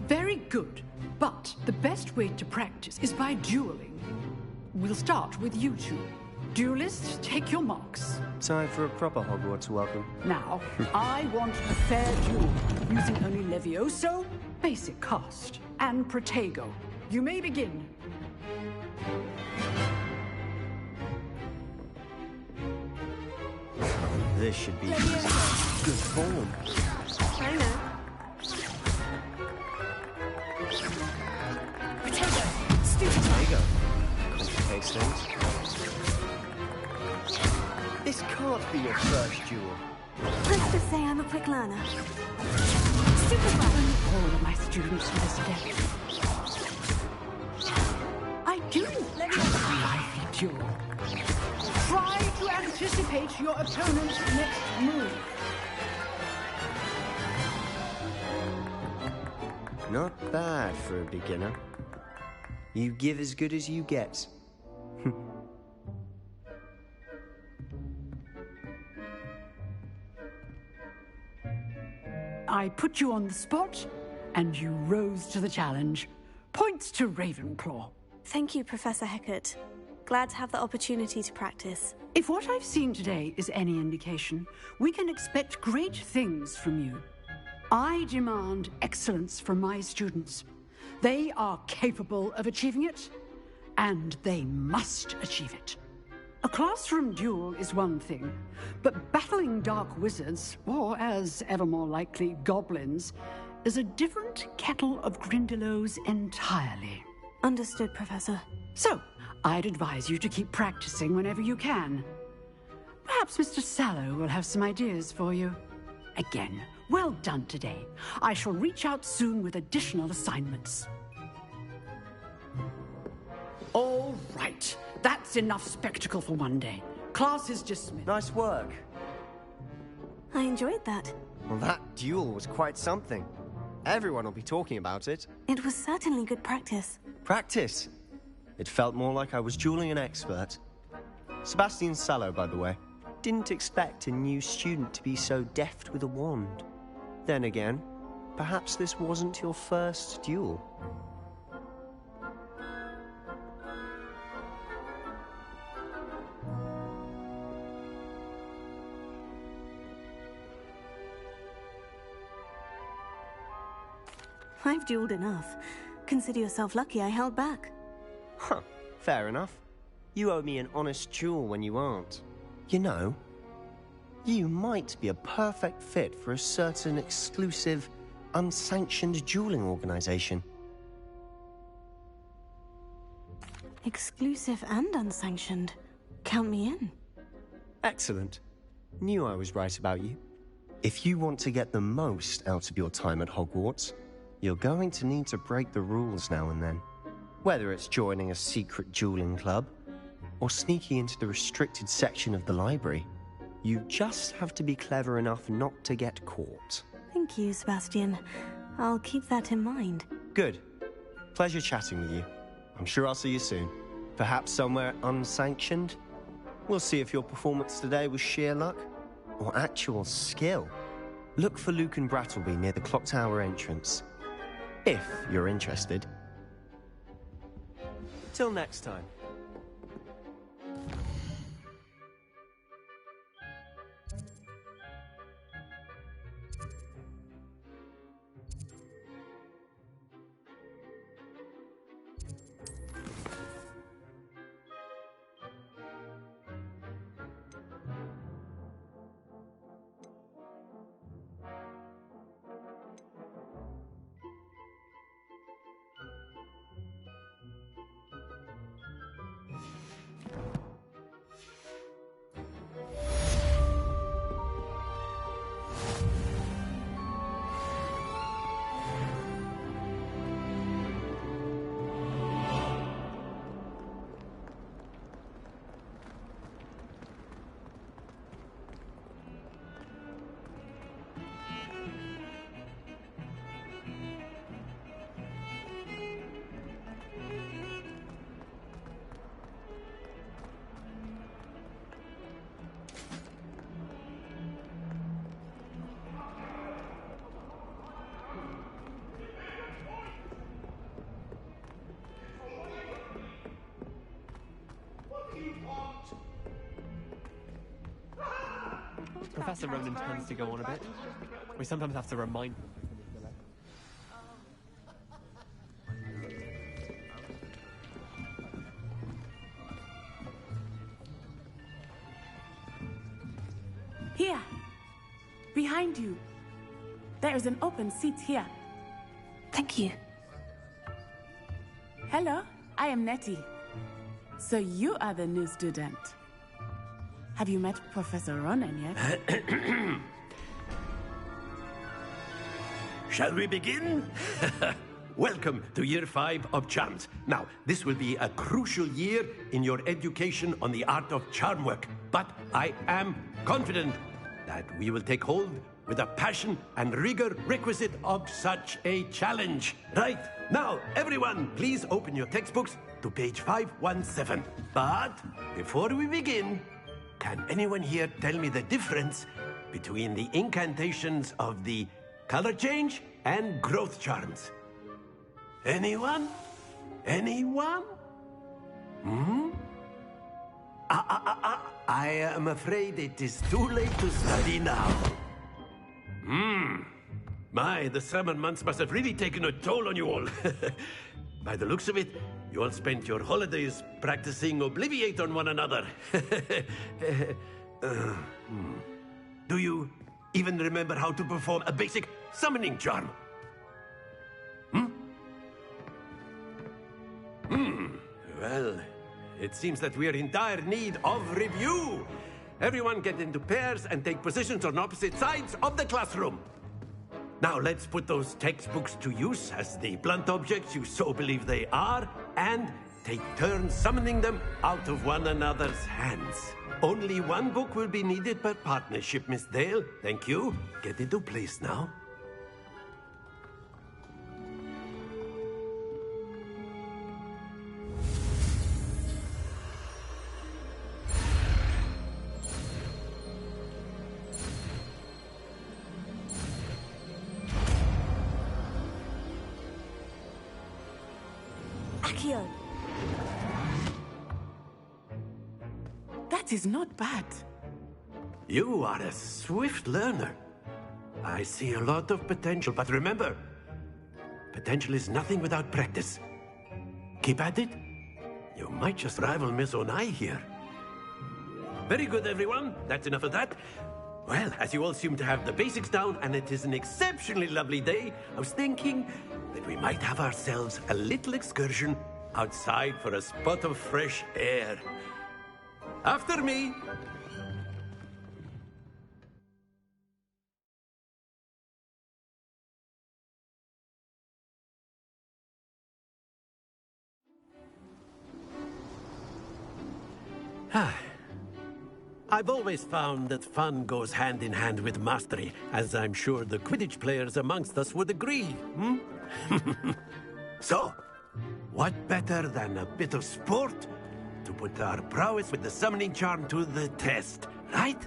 [SPEAKER 19] Very good. But the best way to practice is by dueling. We'll start with you two. Duelists, take your marks.
[SPEAKER 20] Time for a proper Hogwarts welcome.
[SPEAKER 19] Now, I want a fair duel, using only Levioso, basic cast, and Protego. You may begin.
[SPEAKER 20] This should be easy. Good form.
[SPEAKER 2] I know.
[SPEAKER 20] Protego! Stupid Protego. Complicates things. This can't be your first duel.
[SPEAKER 2] Let's just say I'm a quick learner.
[SPEAKER 19] Super all of my students to this day. I do a lively duel. Try to anticipate your opponent's next move.
[SPEAKER 20] Not bad for a beginner. You give as good as you get.
[SPEAKER 19] I put you on the spot, and you rose to the challenge. Points to Ravenclaw.
[SPEAKER 2] Thank you, Professor Hecat. Glad to have the opportunity to practice.
[SPEAKER 19] If what I've seen today is any indication, we can expect great things from you. I demand excellence from my students. They are capable of achieving it, and they must achieve it. A classroom duel is one thing, but battling dark wizards, or as ever more likely, goblins, is a different kettle of Grindylows entirely.
[SPEAKER 2] Understood, Professor.
[SPEAKER 19] So, I'd advise you to keep practicing whenever you can. Perhaps Mr. Sallow will have some ideas for you. Again, well done today. I shall reach out soon with additional assignments. All right. That's enough spectacle for one day. Class is dismissed.
[SPEAKER 20] Nice work.
[SPEAKER 2] I enjoyed that.
[SPEAKER 20] Well, that duel was quite something. Everyone will be talking about it.
[SPEAKER 2] It was certainly good practice.
[SPEAKER 20] Practice? It felt more like I was dueling an expert. Sebastian Sallow, by the way. Didn't expect a new student to be so deft with a wand. Then again, perhaps this wasn't your first duel.
[SPEAKER 2] I've dueled enough. Consider yourself lucky I held back.
[SPEAKER 20] Huh, fair enough. You owe me an honest duel when you aren't. You know, you might be a perfect fit for a certain exclusive, unsanctioned dueling organization.
[SPEAKER 2] Exclusive and unsanctioned. Count me in.
[SPEAKER 20] Excellent. Knew I was right about you. If you want to get the most out of your time at Hogwarts, you're going to need to break the rules now and then. Whether it's joining a secret dueling club, or sneaking into the restricted section of the library, you just have to be clever enough not to get caught.
[SPEAKER 2] Thank you, Sebastian. I'll keep that in mind.
[SPEAKER 20] Good. Pleasure chatting with you. I'm sure I'll see you soon. Perhaps somewhere unsanctioned? We'll see if your performance today was sheer luck, or actual skill. Look for Luke and Brattleby near the clock tower entrance. If you're interested. Till next time.
[SPEAKER 16] Professor Ronan tends to go on a bit. We sometimes have to remind him.
[SPEAKER 21] Here, behind you. There is an open seat here.
[SPEAKER 2] Thank you.
[SPEAKER 21] Hello, I am Nettie. So you are the new student. Have you met Professor Ronan yet?
[SPEAKER 8] Shall we begin? Welcome to Year 5 of Charms. Now, this will be a crucial year in your education on the art of charm work. But I am confident that we will take hold with the passion and rigor requisite of such a challenge. Right, now, everyone, please open your textbooks to page 517. But before we begin, can anyone here tell me the difference between the incantations of the color change and growth charms? Anyone? Anyone? I am afraid it is too late to study now. My, the summer months must have really taken a toll on you all. By the looks of it, you all spent your holidays practicing Obliviate on one another. Do you even remember how to perform a basic summoning charm? Well, it seems that we are in dire need of review. Everyone get into pairs and take positions on opposite sides of the classroom. Now let's put those textbooks to use as the blunt objects you so believe they are, and take turns summoning them out of one another's hands. Only one book will be needed per partnership, Miss Dale. Thank you. Get into place now.
[SPEAKER 21] That is not bad.
[SPEAKER 8] You are a swift learner. I see a lot of potential, but remember, potential is nothing without practice. Keep at it. You might just rival Miss Onai here. Very good, everyone. That's enough of that. Well, as you all seem to have the basics down, and it is an exceptionally lovely day, I was thinking that we might have ourselves a little excursion outside for a spot of fresh air. After me. I've always found that fun goes hand in hand with mastery, as I'm sure the Quidditch players amongst us would agree. So, what better than a bit of sport to put our prowess with the summoning charm to the test, right?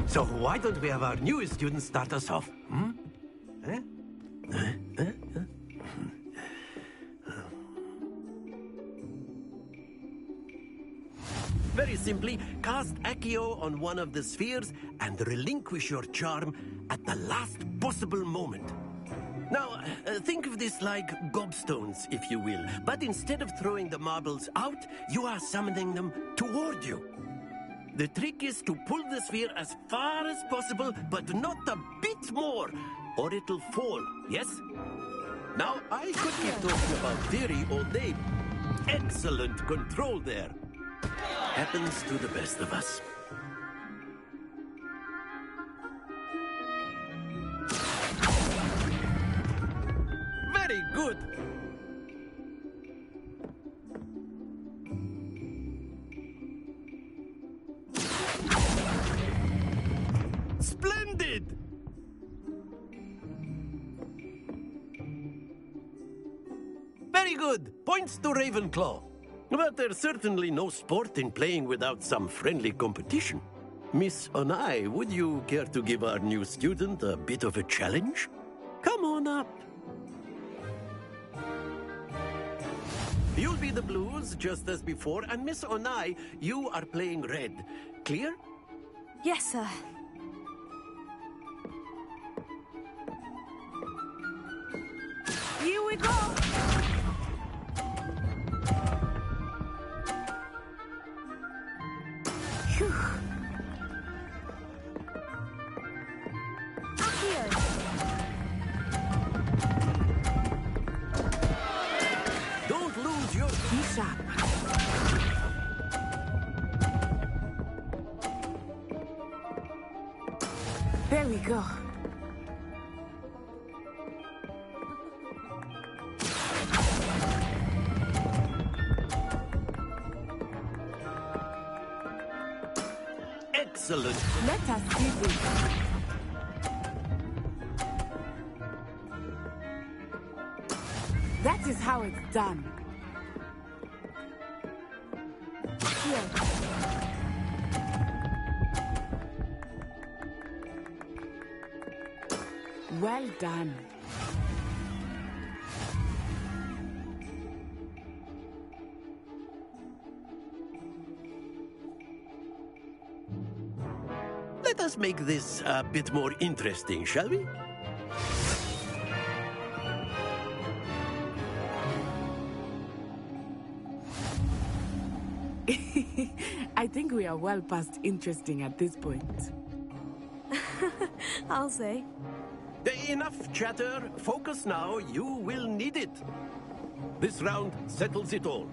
[SPEAKER 8] So why don't we have our newest student start us off? Very simply, cast Accio on one of the spheres and relinquish your charm at the last possible moment. Now, think of this like gobstones, if you will. But instead of throwing the marbles out, you are summoning them toward you. The trick is to pull the sphere as far as possible, but not a bit more, or it'll fall, yes? Now, I could keep talking about theory all day. Excellent control there. Happens to the best of us. Very good. Splendid! Very good. Points to Ravenclaw. But there's certainly no sport in playing without some friendly competition. Miss Onai, would you care to give our new student a bit of a challenge? Come on up. You'll be the blues, just as before, and Miss Onai, you are playing red. Clear?
[SPEAKER 2] Yes, sir.
[SPEAKER 21] Here we go!
[SPEAKER 2] Phew.
[SPEAKER 8] Don't lose your...
[SPEAKER 21] Be sharp. There we go.
[SPEAKER 8] Excellent.
[SPEAKER 21] Let us see this. That is how it's done. Here. Well done.
[SPEAKER 8] Let us make this a bit more interesting, shall we?
[SPEAKER 21] I think we are well past interesting at this point.
[SPEAKER 2] I'll say.
[SPEAKER 8] Enough chatter. Focus now. You will need it. This round settles it all.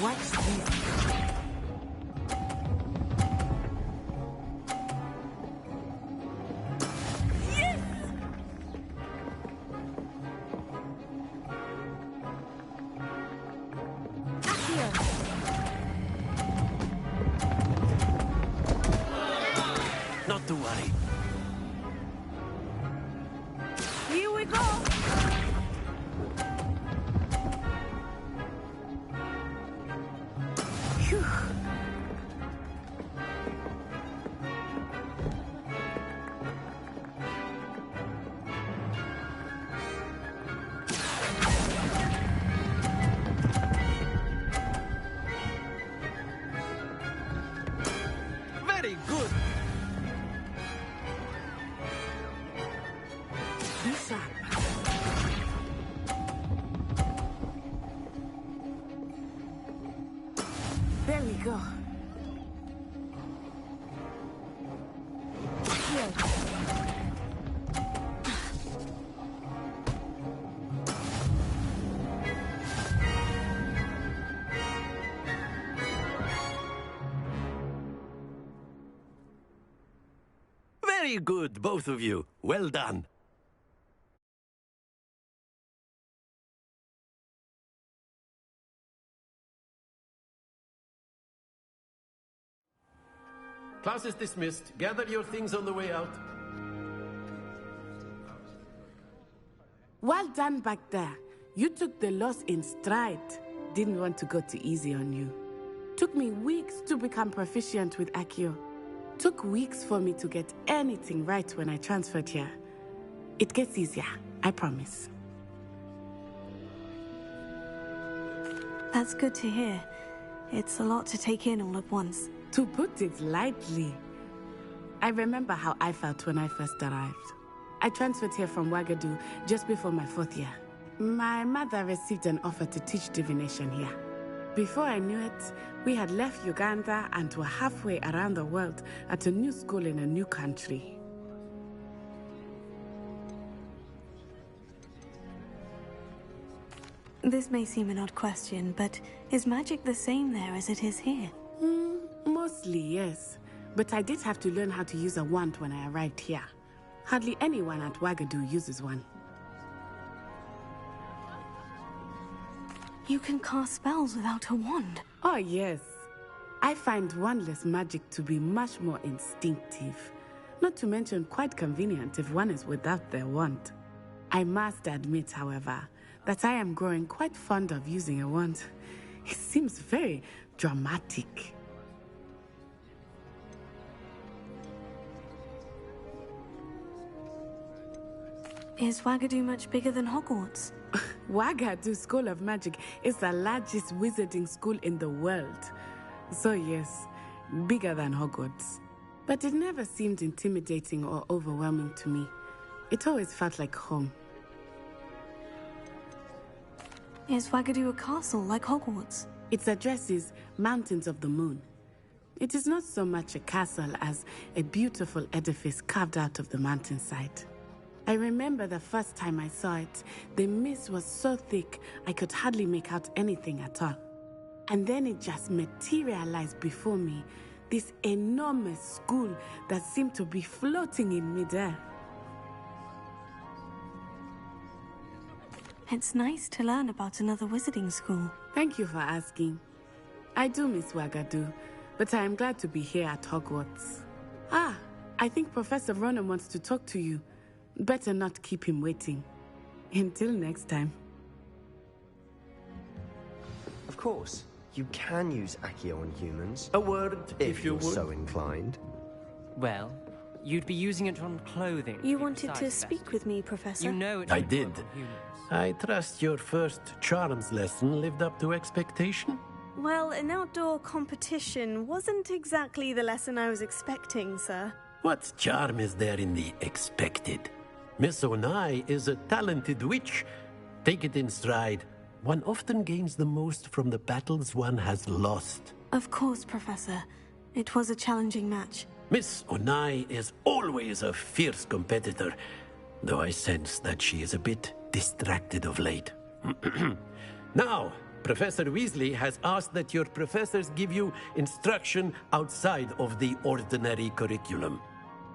[SPEAKER 21] Watch this.
[SPEAKER 8] Not to worry.
[SPEAKER 21] Here we go! Phew.
[SPEAKER 8] Very good.
[SPEAKER 21] Be sharp. There we go. Here.
[SPEAKER 8] Very good, both of you. Well done. Class is dismissed. Gather your things on the way out.
[SPEAKER 21] Well done back there. You took the loss in stride. Didn't want to go too easy on you. Took me weeks to become proficient with Accio. Took weeks for me to get anything right when I transferred here. It gets easier, I promise.
[SPEAKER 2] That's good to hear. It's a lot to take in all at once.
[SPEAKER 21] To put it lightly, I remember how I felt when I first arrived. I transferred here from Ouagadougou just before my 4th year. My mother received an offer to teach divination here. Before I knew it, we had left Uganda and were halfway around the world at a new school in a new country.
[SPEAKER 2] This may seem an odd question, but is magic the same there as it is here?
[SPEAKER 21] Mostly, yes. But I did have to learn how to use a wand when I arrived here. Hardly anyone at Ouagadougou uses one.
[SPEAKER 2] You can cast spells without a wand?
[SPEAKER 21] Oh, yes. I find wandless magic to be much more instinctive. Not to mention quite convenient if one is without their wand. I must admit, however, that I am growing quite fond of using a wand. It seems very dramatic.
[SPEAKER 2] Is Wagadu much bigger than Hogwarts?
[SPEAKER 21] Wagadu School of Magic is the largest wizarding school in the world. So yes, bigger than Hogwarts. But it never seemed intimidating or overwhelming to me. It always felt like home.
[SPEAKER 2] Is Wagadu a castle like Hogwarts?
[SPEAKER 21] Its address is Mountains of the Moon. It is not so much a castle as a beautiful edifice carved out of the mountainside. I remember the first time I saw it, the mist was so thick I could hardly make out anything at all. And then it just materialized before me, this enormous school that seemed to be floating in midair.
[SPEAKER 2] It's nice to learn about another wizarding school.
[SPEAKER 21] Thank you for asking. I do miss Wagadu, but I am glad to be here at Hogwarts. Ah, I think Professor Ronan wants to talk to you. Better not keep him waiting. Until next time.
[SPEAKER 20] Of course, you can use Accio on humans.
[SPEAKER 16] A word,
[SPEAKER 20] if you're
[SPEAKER 16] would.
[SPEAKER 20] so inclined.
[SPEAKER 5] Well, you'd be using it on clothing.
[SPEAKER 2] You wanted to speak with me, Professor?
[SPEAKER 5] You know it
[SPEAKER 8] I
[SPEAKER 5] won't
[SPEAKER 8] did.
[SPEAKER 5] work on humans.
[SPEAKER 8] I trust your first charms lesson lived up to expectation?
[SPEAKER 2] Well, an outdoor competition wasn't exactly the lesson I was expecting, sir.
[SPEAKER 8] What charm is there in the expected? Miss Onai is a talented witch. Take it in stride. One often gains the most from the battles one has lost.
[SPEAKER 2] Of course, Professor. It was a challenging match.
[SPEAKER 8] Miss Onai is always a fierce competitor, though I sense that she is a bit distracted of late. Now, Professor Weasley has asked that your professors give you instruction outside of the ordinary curriculum.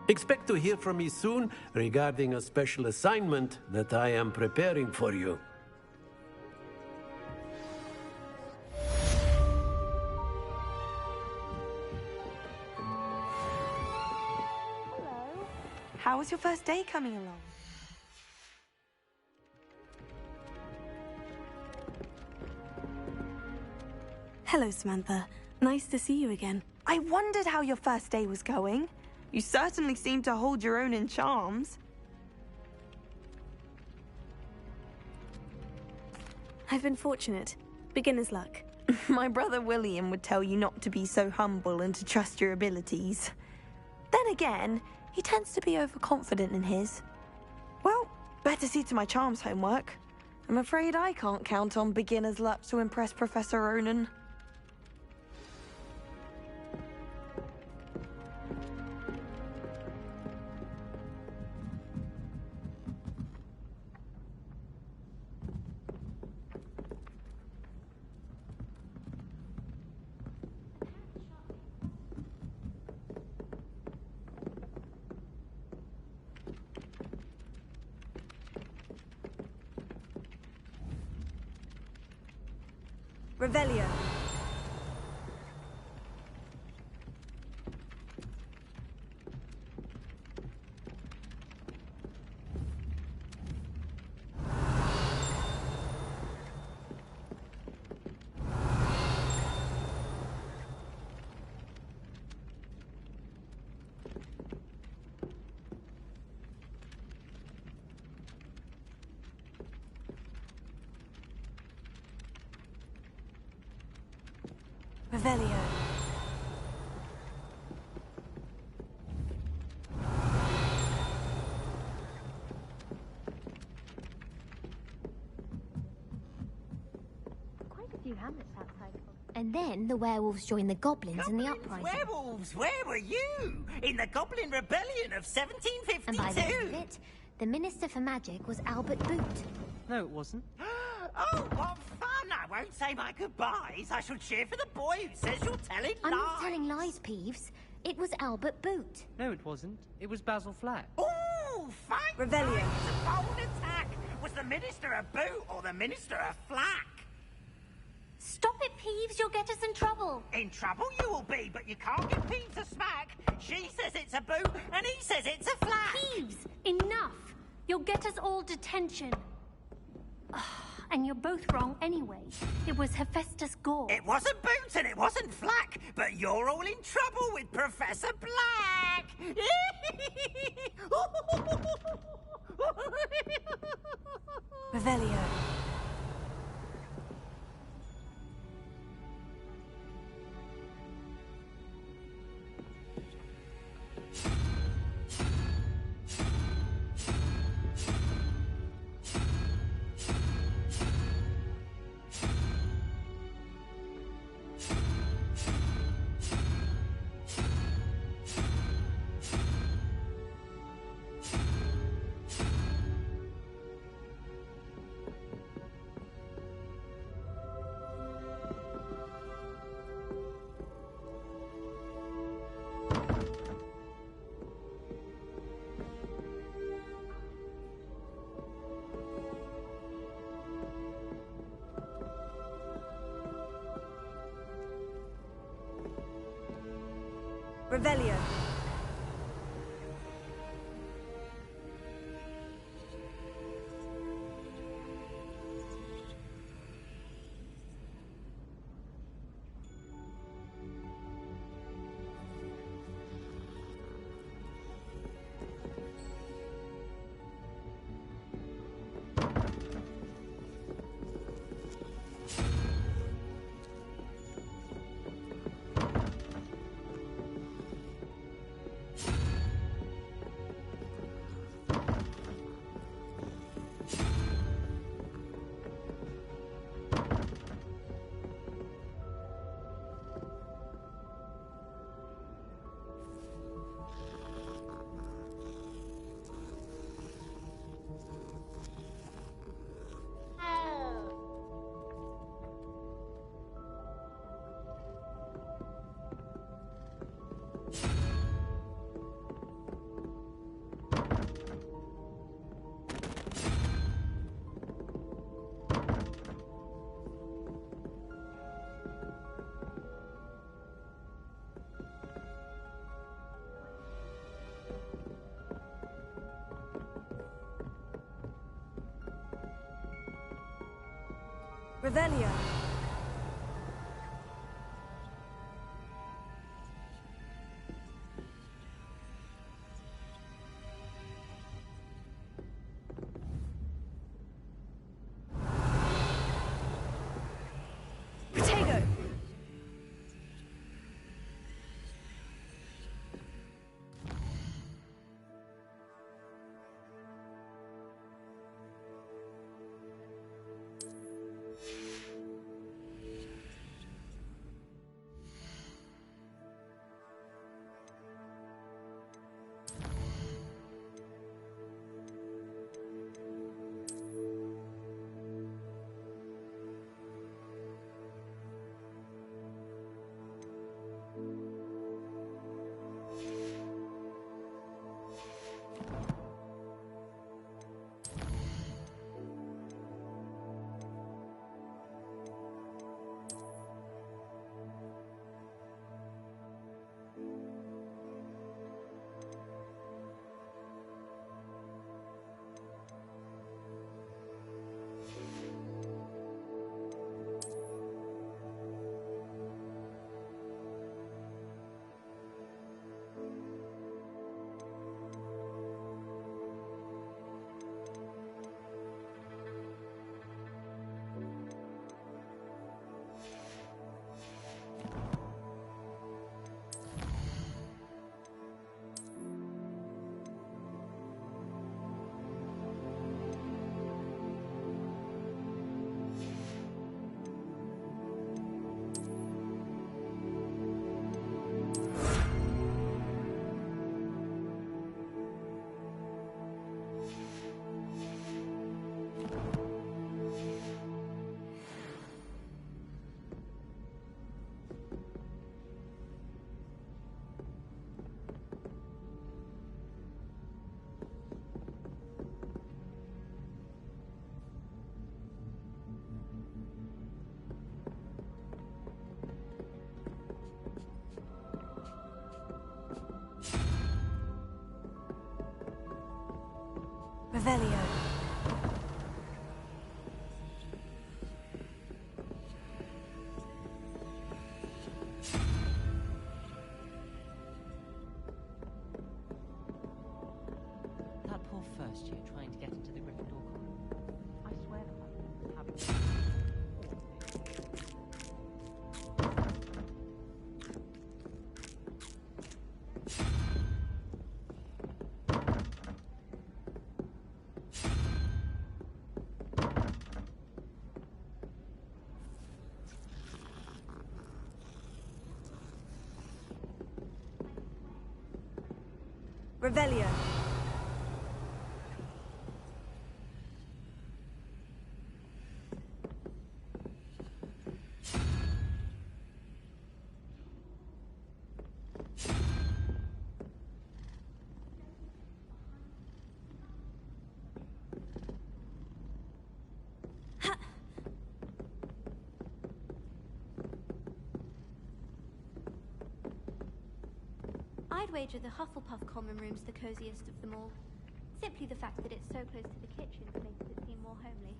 [SPEAKER 8] Expect to hear from me soon regarding a special assignment that I am preparing for you.
[SPEAKER 15] Hello. How was your first day coming along?
[SPEAKER 2] Hello, Samantha. Nice to see you again.
[SPEAKER 15] I wondered how your first day was going. You certainly seem to hold your own in charms.
[SPEAKER 2] I've been fortunate. Beginner's luck.
[SPEAKER 15] My brother William would tell you not to be so humble and to trust your abilities. Then again, he tends to be overconfident in his. Well, better see to my charms homework. I'm afraid I can't count on beginner's luck to impress Professor Ronan.
[SPEAKER 2] Revelio. Revelio.
[SPEAKER 22] Quite a few hamlets outside. And then the werewolves joined the goblins in the uprising.
[SPEAKER 1] Werewolves, where were you? In the Goblin Rebellion of 1752?
[SPEAKER 22] And by the end of it, the Minister for Magic was Albert Boot.
[SPEAKER 5] No, it wasn't.
[SPEAKER 1] Oh, what fun! I won't say my goodbyes. I shall cheer for the boy who says you're telling lies.
[SPEAKER 22] I'm not telling lies, Peeves. It was Albert Boot.
[SPEAKER 5] No, it wasn't. It was Basil Flack.
[SPEAKER 1] Oh, thank
[SPEAKER 2] Revelio.
[SPEAKER 1] God, it's a bold attack. Was the Minister a boot or the Minister a flack?
[SPEAKER 22] Stop it, Peeves. You'll get us in trouble.
[SPEAKER 1] In trouble you will be, but you can't give Peeves a smack. She says it's a boot, and he says it's a flack.
[SPEAKER 22] Peeves, enough. You'll get us all detention. And you're both wrong anyway. It was Hephaestus Gore.
[SPEAKER 1] It wasn't Boots and it wasn't Flack, but you're all in trouble with Professor Black.
[SPEAKER 2] Revelio. Revelio. Revelio. Protego. Revelio.
[SPEAKER 4] I'd wager the Hufflepuff common room's the coziest of them all. Simply the fact that it's so close to the kitchen makes it seem more homely.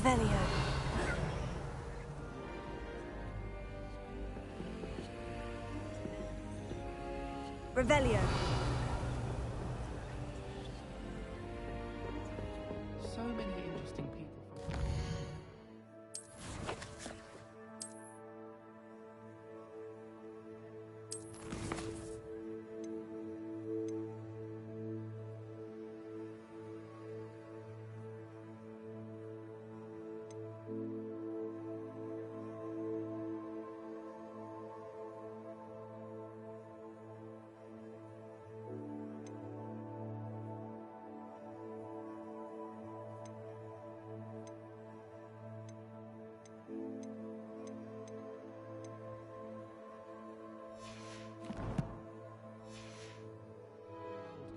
[SPEAKER 2] Revelio. Revelio.
[SPEAKER 16] So many interesting people from...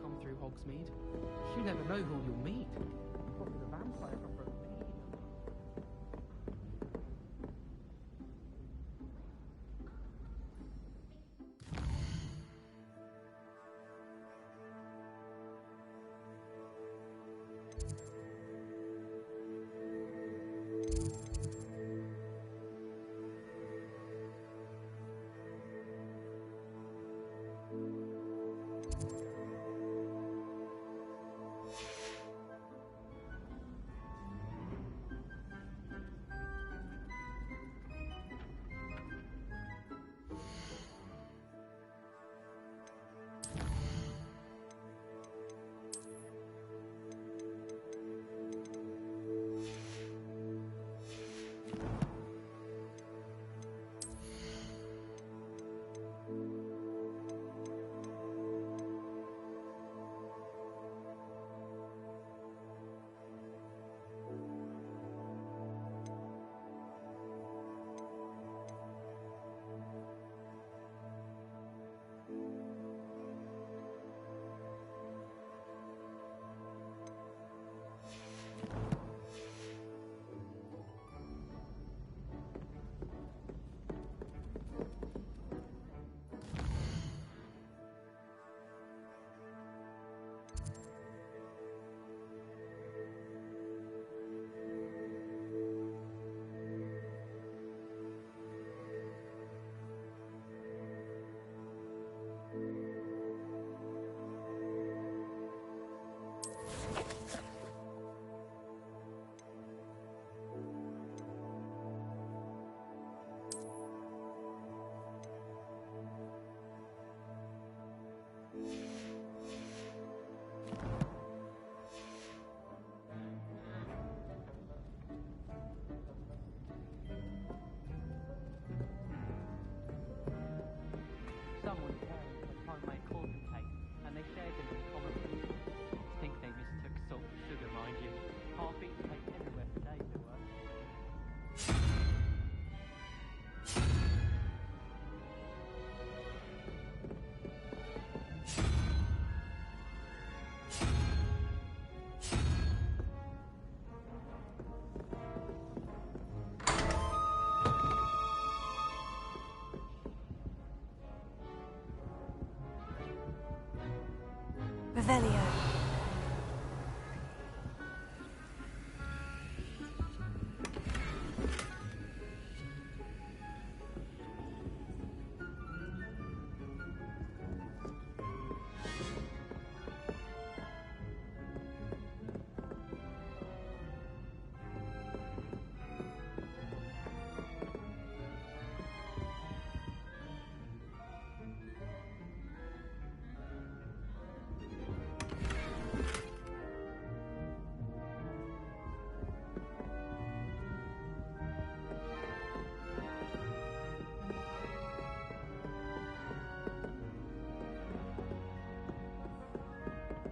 [SPEAKER 16] come through Hogsmeade. You never know who you'll meet. Probably the vampire from Brooklyn.
[SPEAKER 17] Someone's parents had homemade coffee cake, and they shared them in common room. Think they mistook salt for sugar, mind you. Half-eaten cake everywhere for days at work.
[SPEAKER 2] Revelio.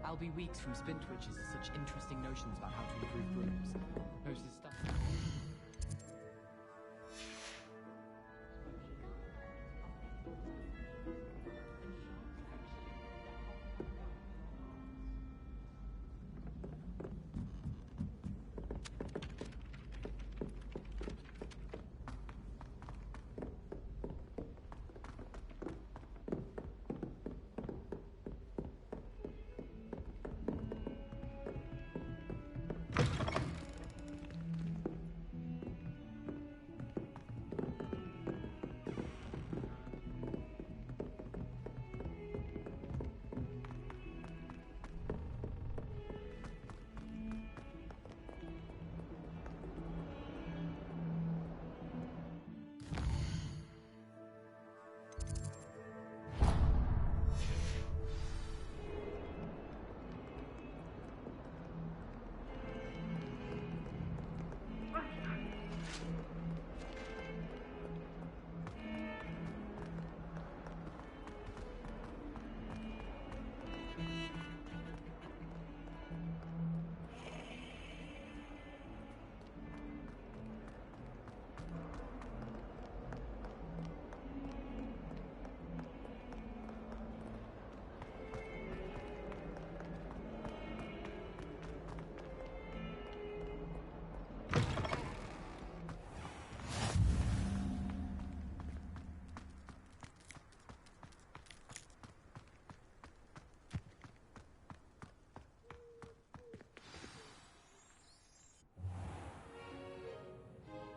[SPEAKER 6] I'll be weeks from Spintwitches with such interesting notions about how to improve brooms. Knows his stuff.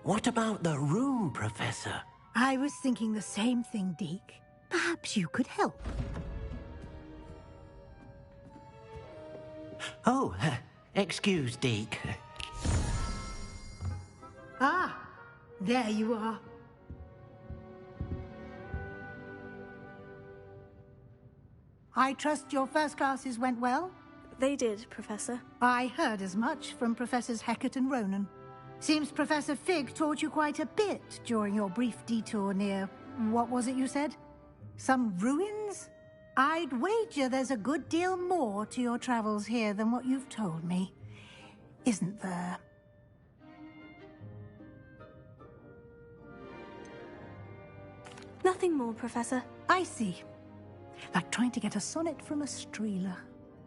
[SPEAKER 8] What about the room, Professor?
[SPEAKER 11] I was thinking the same thing, Deke. Perhaps you could help.
[SPEAKER 8] Oh, excuse, Deke.
[SPEAKER 11] Ah, there you are. I trust your first classes went well?
[SPEAKER 2] They did, Professor.
[SPEAKER 11] I heard as much from Professors Hecat and Ronan. Seems Professor Fig taught you quite a bit during your brief detour near... what was it you said? Some ruins? I'd wager there's a good deal more to your travels here than what you've told me. Isn't there?
[SPEAKER 2] Nothing more, Professor.
[SPEAKER 11] I see. Like trying to get a sonnet from a streeler.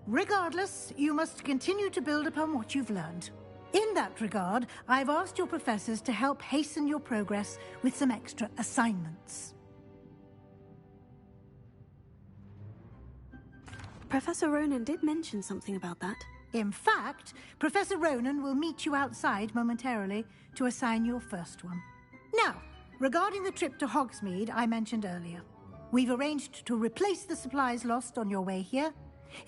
[SPEAKER 11] Regardless, you must continue to build upon what you've learned. In that regard, I've asked your professors to help hasten your progress with some extra assignments.
[SPEAKER 2] Professor Ronan did mention something about that.
[SPEAKER 11] In fact, Professor Ronan will meet you outside momentarily to assign your first one. Now, regarding the trip to Hogsmeade I mentioned earlier, we've arranged to replace the supplies lost on your way here,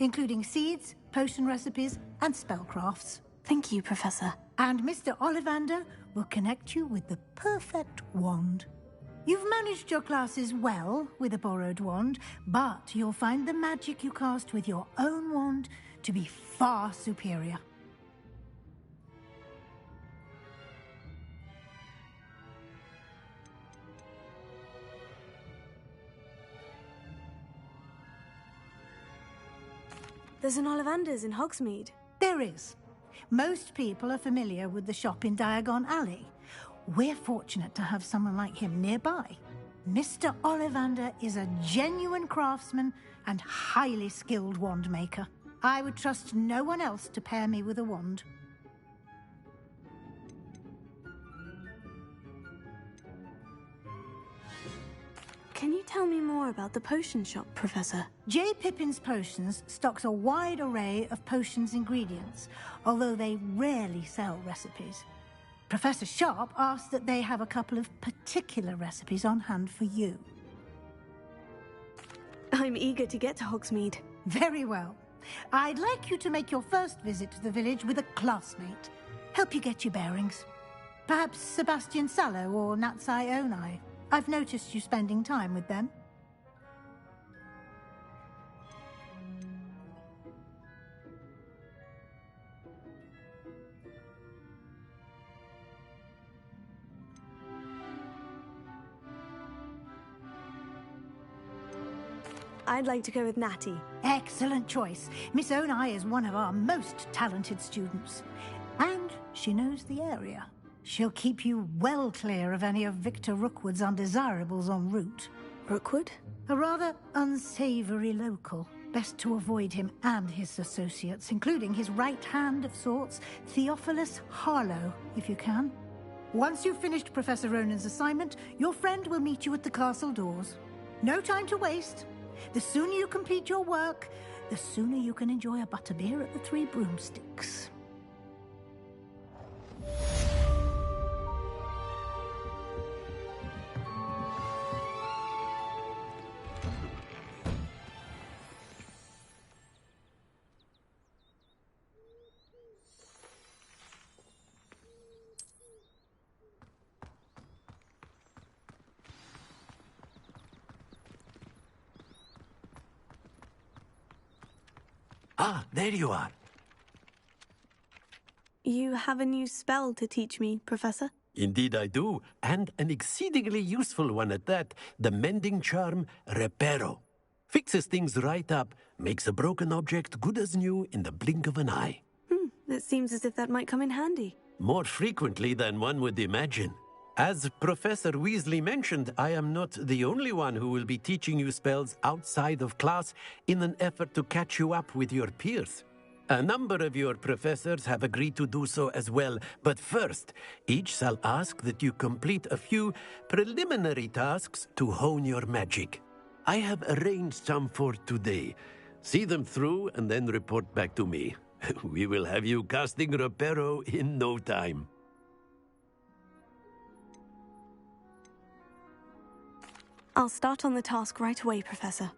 [SPEAKER 11] including seeds, potion recipes, and spellcrafts.
[SPEAKER 2] Thank you, Professor.
[SPEAKER 11] And Mr. Ollivander will connect you with the perfect wand. You've managed your classes well with a borrowed wand, but you'll find the magic you cast with your own wand to be far superior.
[SPEAKER 2] There's an Ollivander's in Hogsmeade.
[SPEAKER 11] There is. Most people are familiar with the shop in Diagon Alley. We're fortunate to have someone like him nearby. Mr. Ollivander is a genuine craftsman and highly skilled wand maker. I would trust no one else to pair me with a wand.
[SPEAKER 2] Can you tell me more about the potion shop, Professor?
[SPEAKER 11] J. Pippin's Potions stocks a wide array of potions ingredients, although they rarely sell recipes. Professor Sharp asked that they have a couple of particular recipes on hand for you.
[SPEAKER 2] I'm eager to get to Hogsmeade.
[SPEAKER 11] Very well. I'd like you to make your first visit to the village with a classmate. Help you get your bearings. Perhaps Sebastian Sallow or Natsai Onai. I've noticed you spending time with them.
[SPEAKER 2] I'd like to go with Natty.
[SPEAKER 11] Excellent choice. Miss Onai is one of our most talented students. And she knows the area. She'll keep you well clear of any of Victor Rookwood's undesirables en route.
[SPEAKER 2] Rookwood?
[SPEAKER 11] A rather unsavory local. Best to avoid him and his associates, including his right hand of sorts, Theophilus Harlow, if you can. Once you've finished Professor Ronan's assignment, your friend will meet you at the castle doors. No time to waste. The sooner you complete your work, the sooner you can enjoy a butterbeer at the Three Broomsticks.
[SPEAKER 8] Ah, there you are.
[SPEAKER 2] You have a new spell to teach me, Professor?
[SPEAKER 8] Indeed I do, and an exceedingly useful one at that, the mending charm Reparo. Fixes things right up, makes a broken object good as new in the blink of an eye.
[SPEAKER 2] It seems as if that might come in handy.
[SPEAKER 8] More frequently than one would imagine. As Professor Weasley mentioned, I am not the only one who will be teaching you spells outside of class in an effort to catch you up with your peers. A number of your professors have agreed to do so as well, but first, each shall ask that you complete a few preliminary tasks to hone your magic. I have arranged some for today. See them through and then report back to me. We will have you casting Reparo in no time.
[SPEAKER 2] I'll start on the task right away, Professor.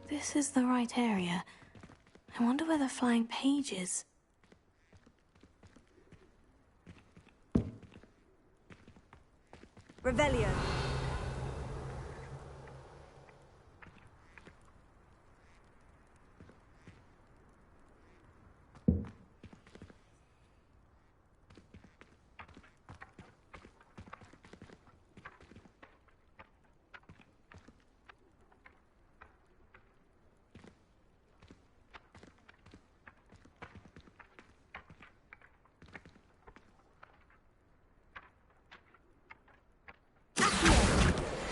[SPEAKER 2] This is the right area. I wonder where the flying page is. Revelio.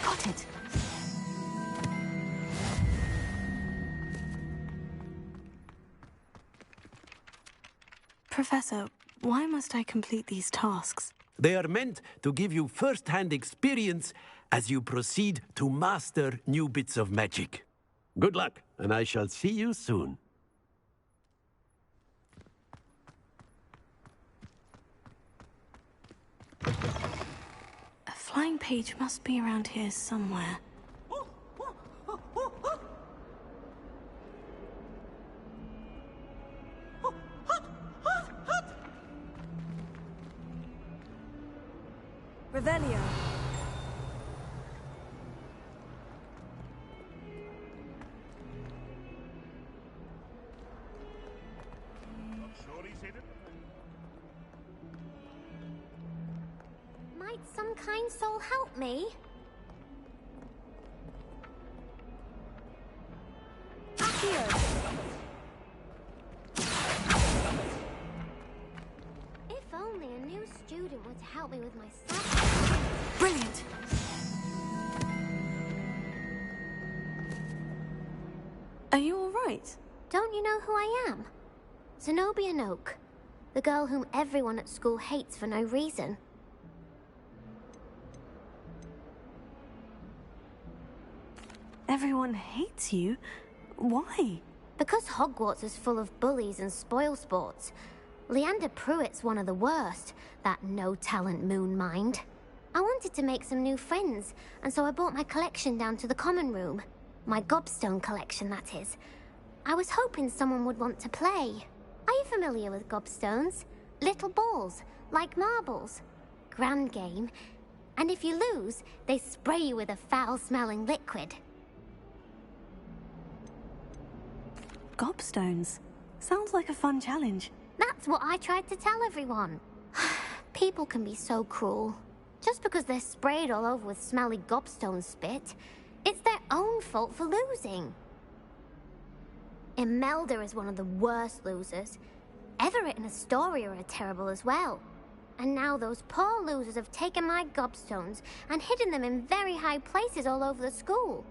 [SPEAKER 2] Got it. Professor, why must I complete these tasks?
[SPEAKER 8] They are meant to give you first-hand experience as you proceed to master new bits of magic. Good luck, and I shall see you soon.
[SPEAKER 2] A flying page must be around here somewhere. Revelio.
[SPEAKER 22] Might some kind soul help me? If only a new student were to help me with my stuff.
[SPEAKER 2] Brilliant. Are you all right?
[SPEAKER 22] Don't you know who I am? Zenobia Noak, the girl whom everyone at school hates for no reason.
[SPEAKER 2] Everyone hates you? Why?
[SPEAKER 22] Because Hogwarts is full of bullies and spoilsports. Leander Pruitt's one of the worst, that no-talent moon mind. I wanted to make some new friends, and so I brought my collection down to the common room. My gobstone collection, that is. I was hoping someone would want to play. Are you familiar with gobstones? Little balls, like marbles. Grand game. And if you lose, they spray you with a foul-smelling liquid.
[SPEAKER 2] Gobstones. Sounds like a fun challenge.
[SPEAKER 22] That's what I tried to tell everyone. People can be so cruel. Just because they're sprayed all over with smelly gobstone spit, it's their own fault for losing. Imelda is one of the worst losers. Everett and Astoria are terrible as well. And now those poor losers have taken my gobstones and hidden them in very high places all over the school.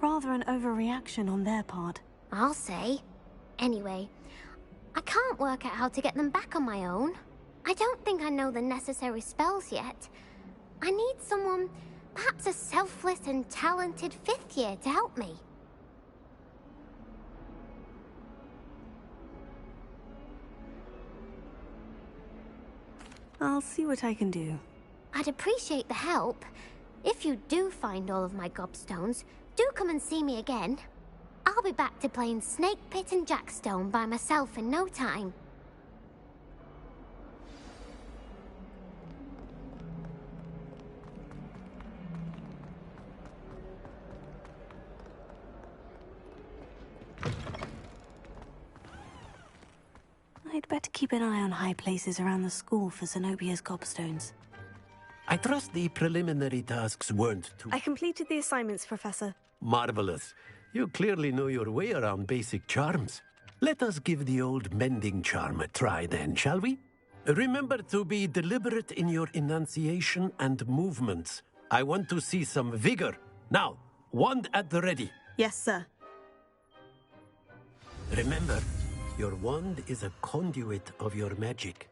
[SPEAKER 2] Rather an overreaction on their part.
[SPEAKER 22] I'll say. Anyway, I can't work out how to get them back on my own. I don't think I know the necessary spells yet. I need someone, perhaps a selfless and talented fifth year to help me.
[SPEAKER 2] I'll see what I can do.
[SPEAKER 22] I'd appreciate the help. If you do find all of my gobstones, do come and see me again. I'll be back to playing Snake Pit and Jackstone by myself in no time.
[SPEAKER 2] I'd better keep an eye on high places around the school for Zenobia's gobstones.
[SPEAKER 8] I trust the preliminary tasks weren't too...
[SPEAKER 2] I completed the assignments, Professor.
[SPEAKER 8] Marvelous. You clearly know your way around basic charms. Let us give the old mending charm a try then, shall we? Remember to be deliberate in your enunciation and movements. I want to see some vigor. Now, wand at the ready.
[SPEAKER 2] Yes, sir.
[SPEAKER 8] Remember, Your wand is a conduit of your magic.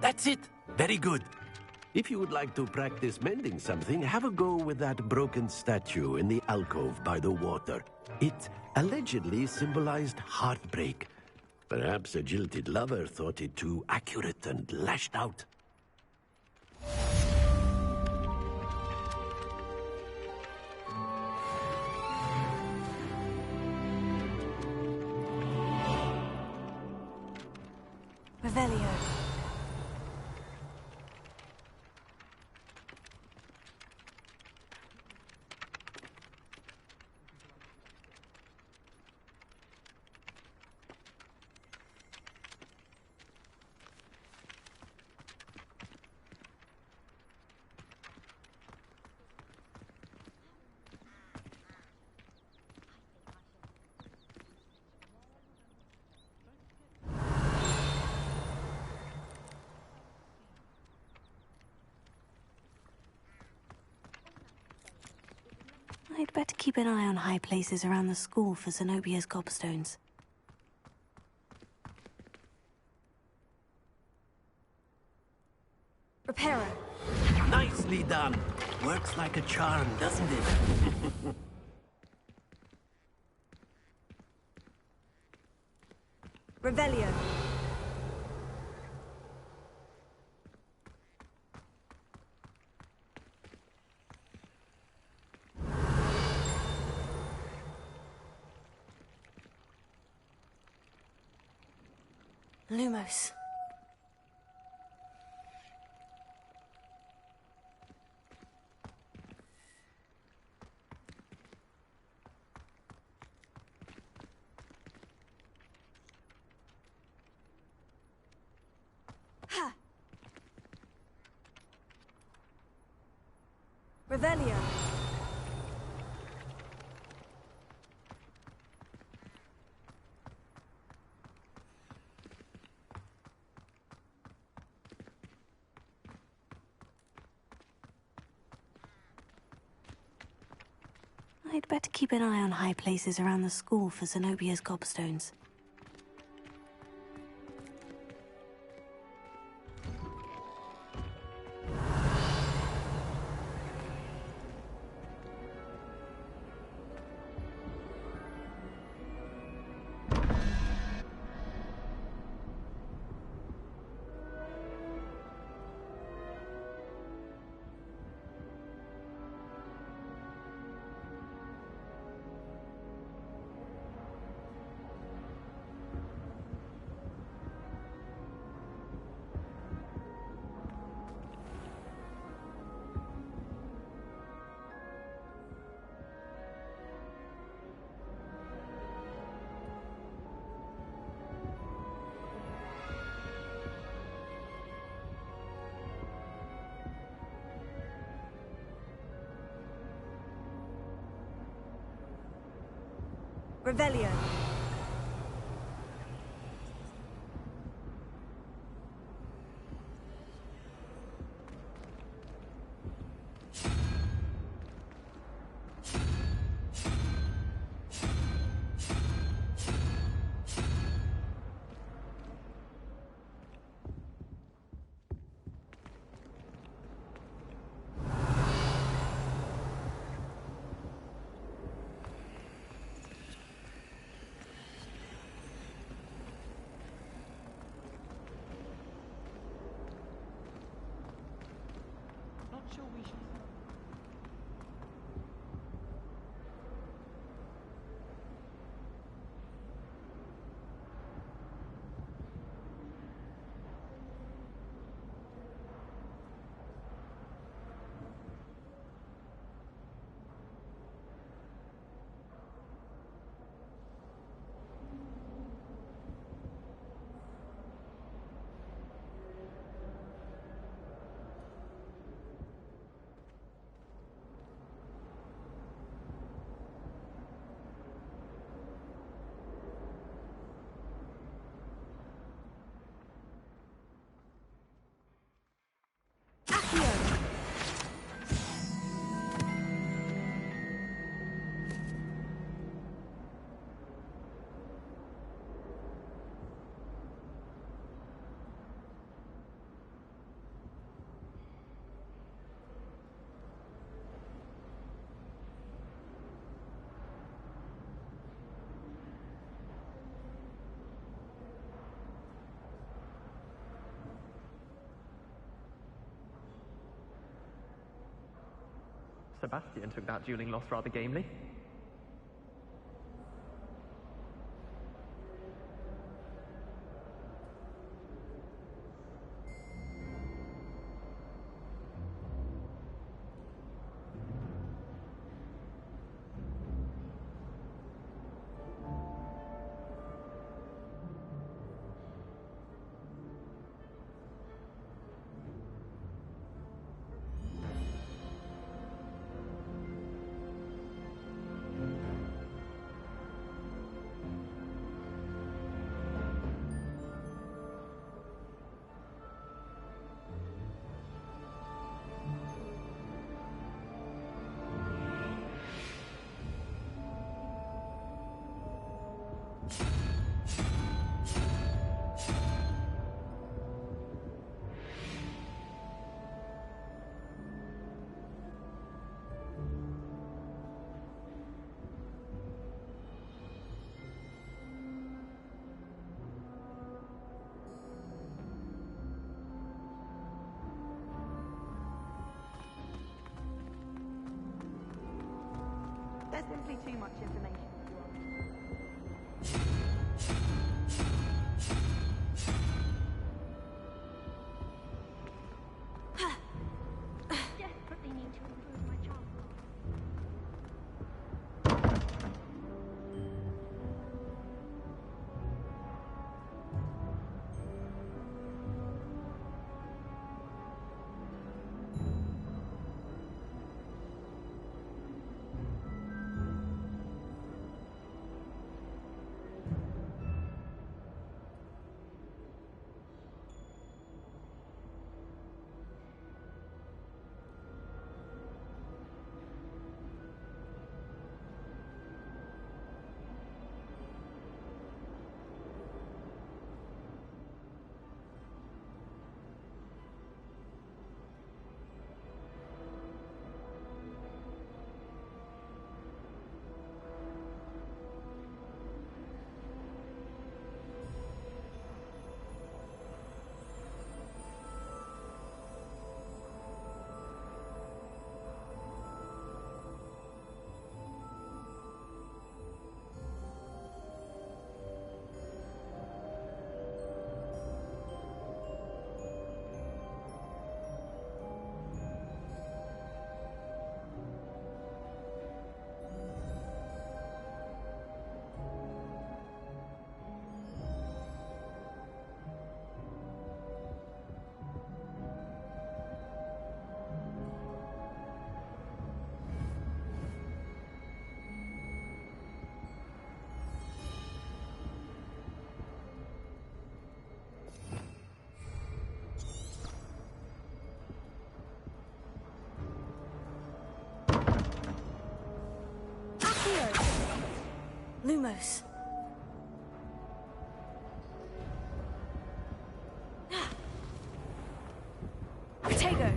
[SPEAKER 8] That's it! Very good. If you would like to practice mending something, have a go with that broken statue in the alcove by the water. It allegedly symbolized heartbreak. Perhaps a jilted lover thought it too accurate and lashed out.
[SPEAKER 2] Revelio. I'd better keep an eye on high places around the school for Zenobia's gobstones. Reparo.
[SPEAKER 8] Nicely done. Works like a charm, doesn't it?
[SPEAKER 2] Revelio. Lumos. Ha! Revelio. I'd better keep an eye on high places around the school for Zenobia's gobstones. Revelio.
[SPEAKER 16] Sebastian took that dueling loss rather gamely.
[SPEAKER 15] There's simply too much information.
[SPEAKER 4] Desperately need to improve my job.
[SPEAKER 2] Lumos. Protego.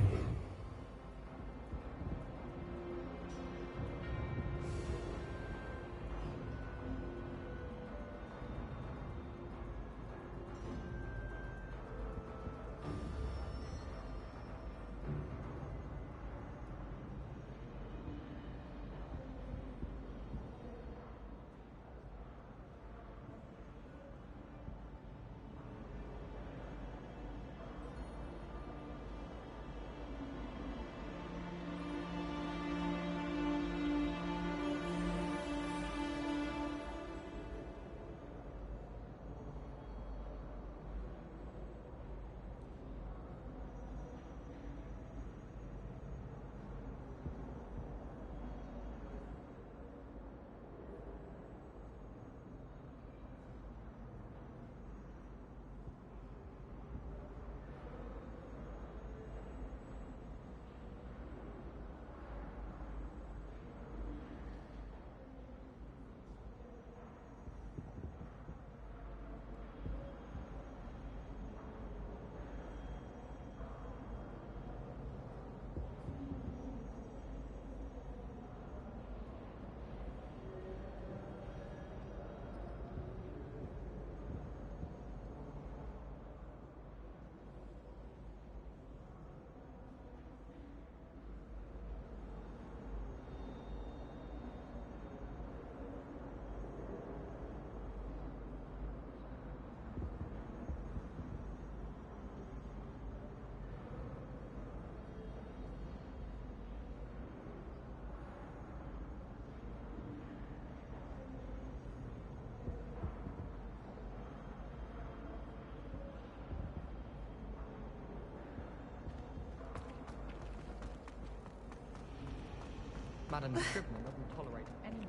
[SPEAKER 6] Madame Scrivener doesn't tolerate any...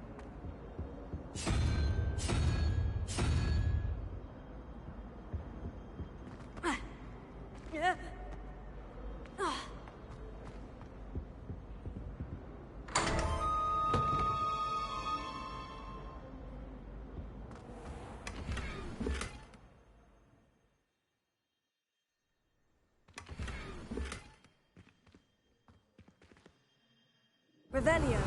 [SPEAKER 2] Revelio.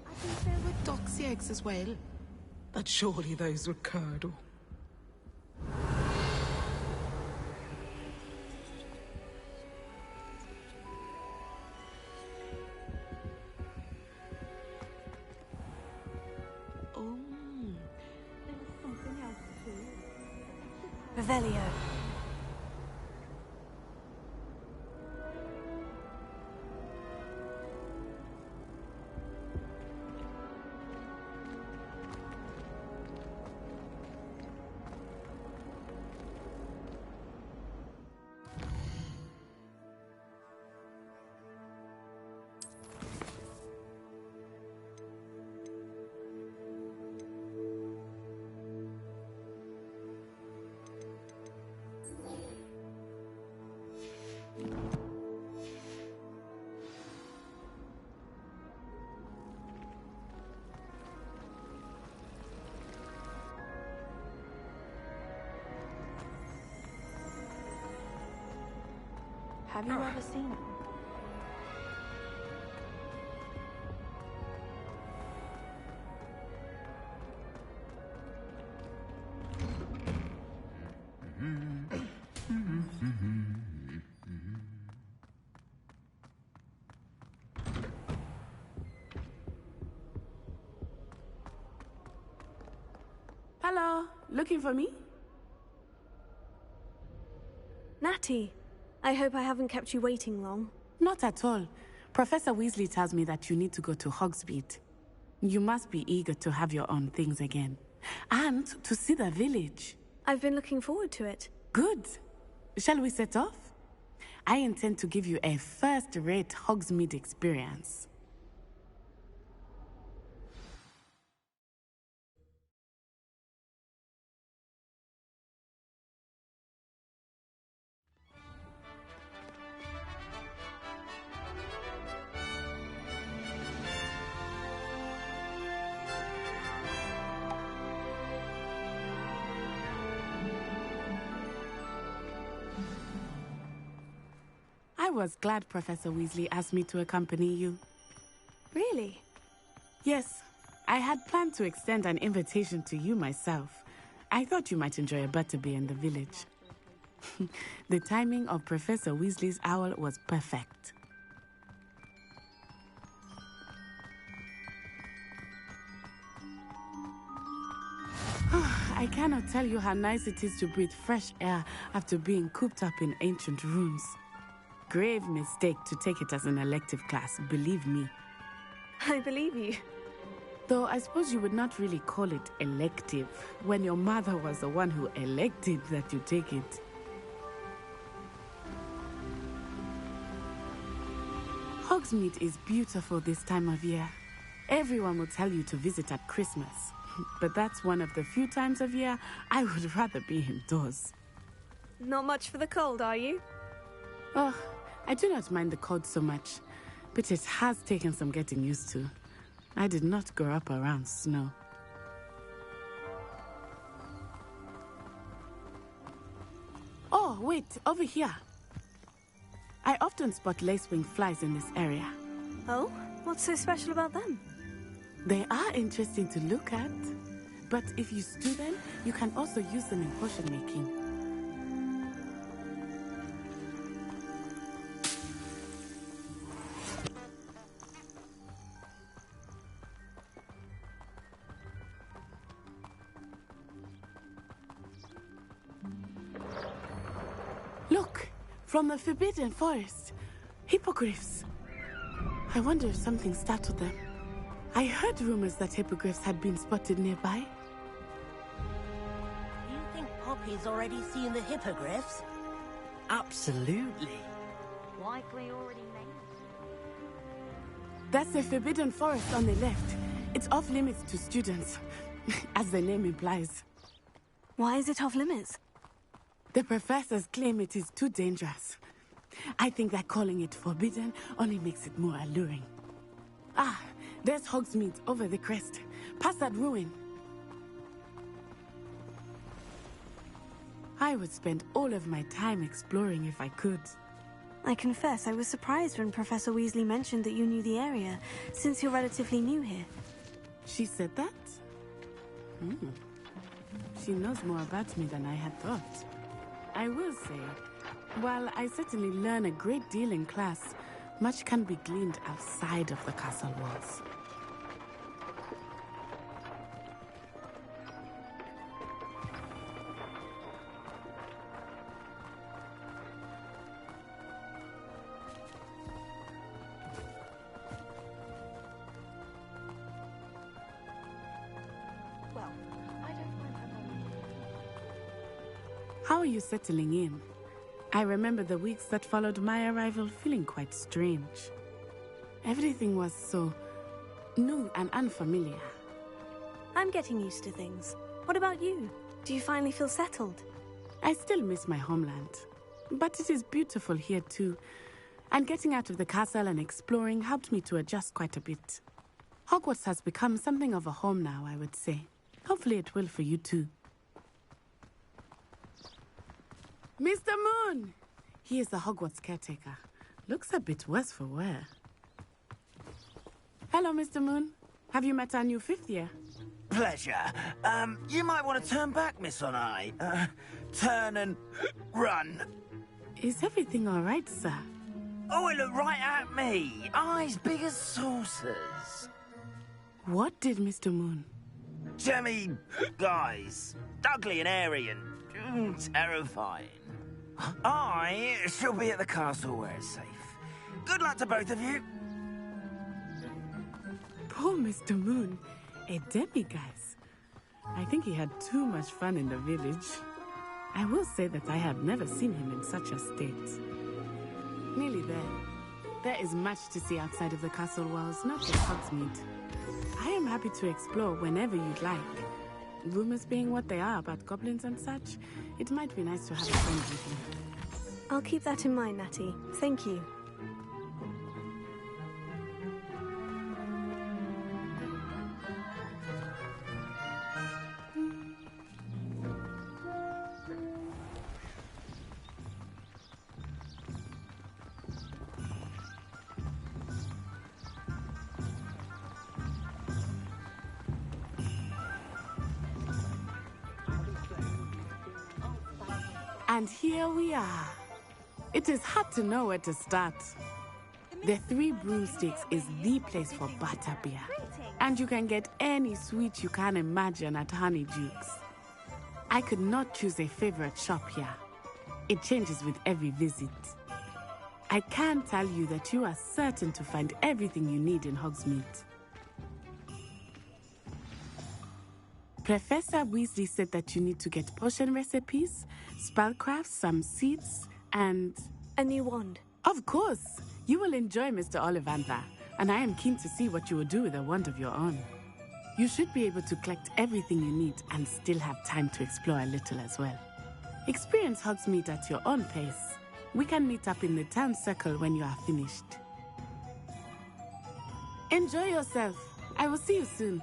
[SPEAKER 21] I think there were doxy eggs as well. But surely those were curdle.
[SPEAKER 2] Oh. There was something else too. Revelio.
[SPEAKER 15] Have you ever seen him?
[SPEAKER 21] Hello, looking for me?
[SPEAKER 2] Natty, I hope I haven't kept you waiting long.
[SPEAKER 21] Not at all. Professor Weasley tells me that you need to go to Hogsmeade. You must be eager to have your own things again. And to see the village.
[SPEAKER 2] I've been looking forward to it.
[SPEAKER 21] Good. Shall we set off? I intend to give you a first-rate Hogsmeade experience. I was glad Professor Weasley asked me to accompany you.
[SPEAKER 2] Really?
[SPEAKER 21] Yes. I had planned to extend an invitation to you myself. I thought you might enjoy a butterbeer in the village. The timing of Professor Weasley's owl was perfect. I cannot tell you how nice it is to breathe fresh air after being cooped up in ancient rooms. Grave mistake to take it as an elective class, believe me.
[SPEAKER 2] I believe you.
[SPEAKER 21] Though I suppose you would not really call it elective when your mother was the one who elected that you take it. Hogsmeade is beautiful this time of year. Everyone will tell you to visit at Christmas. But that's one of the few times of year I would rather be indoors.
[SPEAKER 2] Not much for the cold, are you?
[SPEAKER 21] Oh, I do not mind the cold so much, but it has taken some getting used to. I did not grow up around snow. Oh, wait, over here. I often spot lacewing flies in this area.
[SPEAKER 2] Oh? What's so special about them?
[SPEAKER 21] They are interesting to look at, but if you stew them, you can also use them in potion making. Look, from the Forbidden Forest, hippogriffs. I wonder if something startled them. I heard rumors that hippogriffs had been spotted nearby.
[SPEAKER 12] You think Hogwarts
[SPEAKER 7] He's already seen the hippogriffs?
[SPEAKER 5] Absolutely.
[SPEAKER 22] Likely already made.
[SPEAKER 21] That's the Forbidden Forest on the left. It's off limits to students, as the name implies.
[SPEAKER 2] Why is it off limits?
[SPEAKER 21] The professors claim it is too dangerous. I think that calling it forbidden only makes it more alluring. Ah, there's Hogsmeade over the crest. Past that ruin. I would spend all of my time exploring if I could.
[SPEAKER 2] I confess I was surprised when Professor Weasley mentioned that you knew the area, since you're relatively new here.
[SPEAKER 21] She said that? She knows more about me than I had thought. I will say, while I certainly learn a great deal in class, much can be gleaned outside of the castle walls. How are you settling in? I remember the weeks that followed my arrival feeling quite strange. Everything was so new and unfamiliar.
[SPEAKER 2] I'm getting used to things. What about you? Do you finally feel settled?
[SPEAKER 21] I still miss my homeland, but it is beautiful here too. And getting out of the castle and exploring helped me to adjust quite a bit. Hogwarts has become something of a home now, I would say. Hopefully it will for you too. Mr. Moon! He is the Hogwarts caretaker. Looks a bit worse for wear. Hello, Mr. Moon. Have you met our new fifth year?
[SPEAKER 3] Pleasure. You might want to turn back, Miss On-Eye. Turn and run.
[SPEAKER 21] Is everything all right, sir?
[SPEAKER 3] Oh, it looked right at me. Eyes big as saucers.
[SPEAKER 21] What did Mr. Moon?
[SPEAKER 3] Jemmy, guys. Ugly and airy and terrifying. I shall be at the castle where it's safe. Good luck to both of you.
[SPEAKER 21] Poor Mr. Moon. A demiguise. I think he had too much fun in the village. I will say that I have never seen him in such a state. Nearly there. There is much to see outside of the castle walls, not just Hogsmeade. I am happy to explore whenever you'd like. Rumors being what they are about goblins and such, it might be nice to have a friend with you.
[SPEAKER 2] I'll keep that in mind, Natty. Thank you.
[SPEAKER 21] And here we are. It is hard to know where to start. The Three Broomsticks is the place for butterbeer. And you can get any sweet you can imagine at Honeyduke's. I could not choose a favorite shop here. It changes with every visit. I can tell you that you are certain to find everything you need in Hogsmeade. Professor Weasley said that you need to get potion recipes, spellcrafts, some seeds, and...
[SPEAKER 2] a new wand.
[SPEAKER 21] Of course! You will enjoy Mr. Ollivander, and I am keen to see what you will do with a wand of your own. You should be able to collect everything you need and still have time to explore a little as well. Experience Hogsmeade at your own pace. We can meet up in the town circle when you are finished. Enjoy yourself. I will see you soon.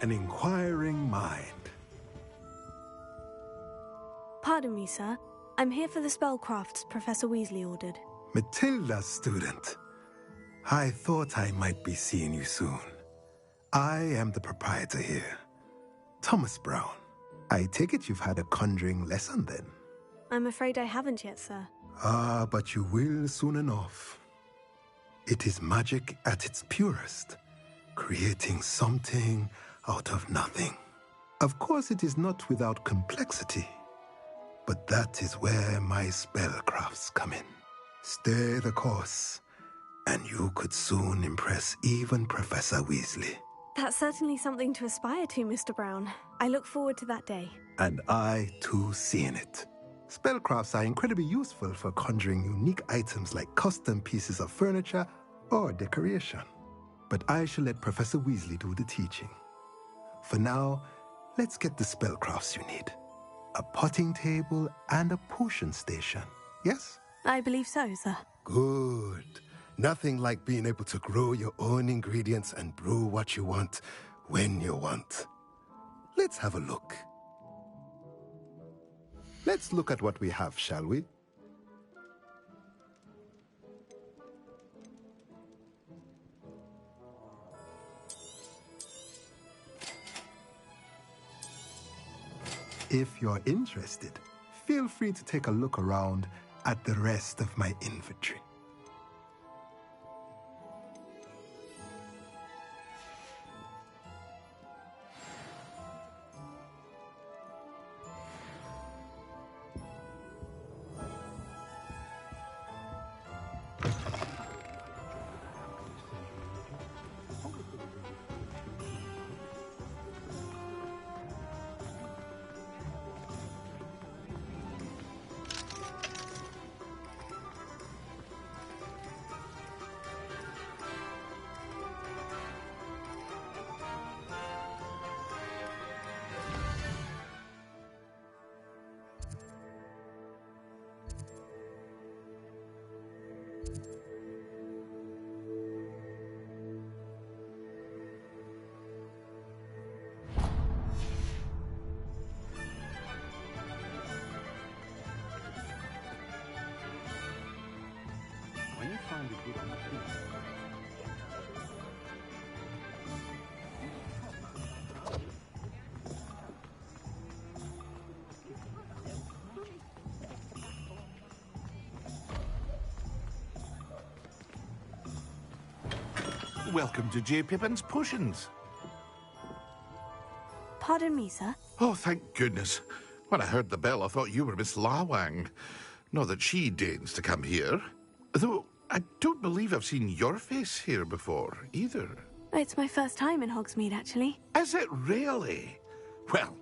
[SPEAKER 9] An inquiring mind.
[SPEAKER 2] Pardon me, sir. I'm here for the spellcrafts Professor Weasley ordered.
[SPEAKER 9] Matilda's student. I thought I might be seeing you soon. I am the proprietor here, Thomas Brown. I take it you've had a conjuring lesson then?
[SPEAKER 2] I'm afraid I haven't yet, sir.
[SPEAKER 9] Ah, but you will soon enough. It is magic at its purest, creating something out of nothing. Of course, it is not without complexity, but that is where my spellcrafts come in. Stay the course, and you could soon impress even Professor Weasley.
[SPEAKER 2] That's certainly something to aspire to, Mr. Brown. I look forward to that day.
[SPEAKER 9] And I, too, seeing it. Spellcrafts are incredibly useful for conjuring unique items like custom pieces of furniture or decoration. But I shall let Professor Weasley do the teaching. For now, let's get the spellcrafts you need. A potting table and a potion station, yes?
[SPEAKER 2] I believe so, sir.
[SPEAKER 9] Good. Nothing like being able to grow your own ingredients and brew what you want when you want. Let's have a look. Let's look at what we have, shall we? If you're interested, feel free to take a look around at the rest of my inventory.
[SPEAKER 10] When you find a good
[SPEAKER 13] Welcome to J. Pippin's Potions.
[SPEAKER 2] Pardon me, sir.
[SPEAKER 13] Oh, thank goodness. When I heard the bell, I thought you were Miss Lawang. Not that she deigns to come here. Though, I don't believe I've seen your face here before, either.
[SPEAKER 2] It's my first time in Hogsmeade, actually.
[SPEAKER 13] Is it really? Well,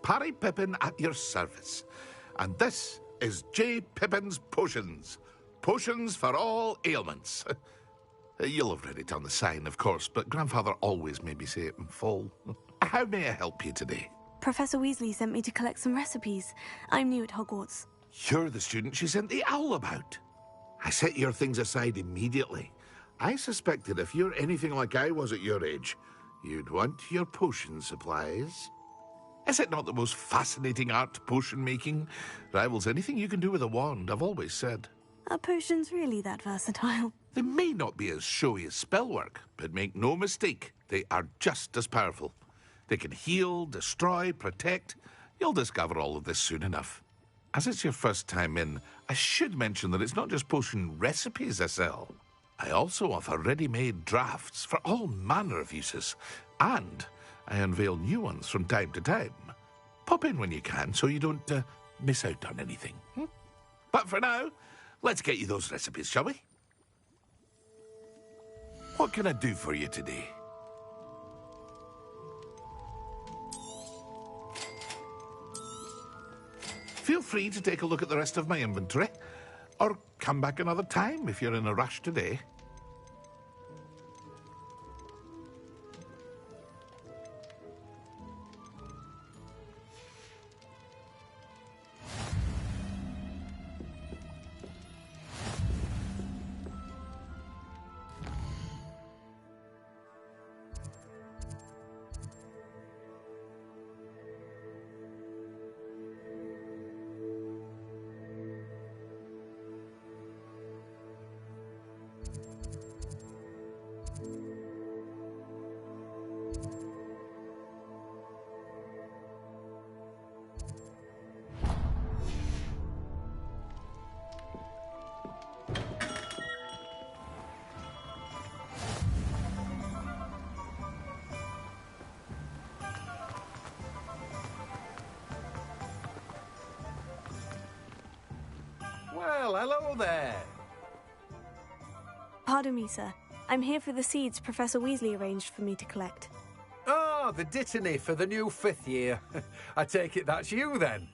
[SPEAKER 13] Parry Pippin at your service. And this is J. Pippin's Potions. Potions for all ailments. You'll have read it on the sign, of course, but Grandfather always made me say it in full. How may I help you today?
[SPEAKER 2] Professor Weasley sent me to collect some recipes. I'm new at Hogwarts.
[SPEAKER 13] You're the student she sent the owl about. I set your things aside immediately. I suspected if you're anything like I was at your age, you'd want your potion supplies. Is it not the most fascinating art, potion making? Rivals anything you can do with a wand, I've always said.
[SPEAKER 2] Are potions really that versatile?
[SPEAKER 13] They may not be as showy as spellwork, but make no mistake, they are just as powerful. They can heal, destroy, protect. You'll discover all of this soon enough. As it's your first time in, I should mention that it's not just potion recipes I sell. I also offer ready-made drafts for all manner of uses, and I unveil new ones from time to time. Pop in when you can so you don't miss out on anything. But for now, let's get you those recipes, shall we? What can I do for you today? Feel free to take a look at the rest of my inventory, or come back another time if you're in a rush today.
[SPEAKER 14] there.
[SPEAKER 2] Pardon me, sir. I'm here for the seeds Professor Weasley arranged for me to collect.
[SPEAKER 14] Ah, the dittany for the new 5th year. I take it that's you, then.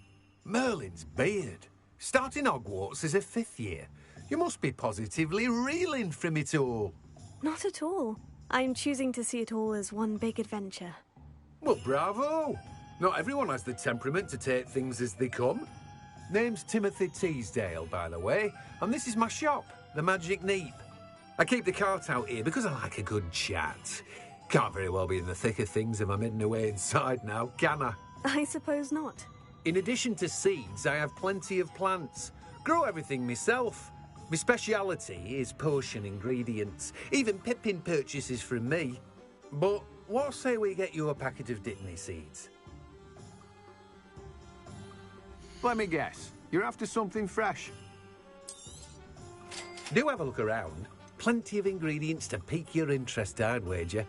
[SPEAKER 14] Merlin's beard. Starting Hogwarts as a 5th year. You must be positively reeling from it all.
[SPEAKER 2] Not at all. I'm choosing to see it all as one big adventure.
[SPEAKER 14] Well, bravo. Not everyone has the temperament to take things as they come. Name's Timothy Teasdale, by the way, and this is my shop, the Magic Neep. I keep the cart out here because I like a good chat. Can't very well be in the thick of things if I'm hidden away inside now, can I?
[SPEAKER 2] I suppose not.
[SPEAKER 14] In addition to seeds, I have plenty of plants. Grow everything myself. My speciality is potion ingredients. Even Pippin purchases from me. But what say we get you a packet of dittany seeds?
[SPEAKER 10] Let me guess. You're after something fresh.
[SPEAKER 14] Do have a look around. Plenty of ingredients to pique your interest, I'd wager.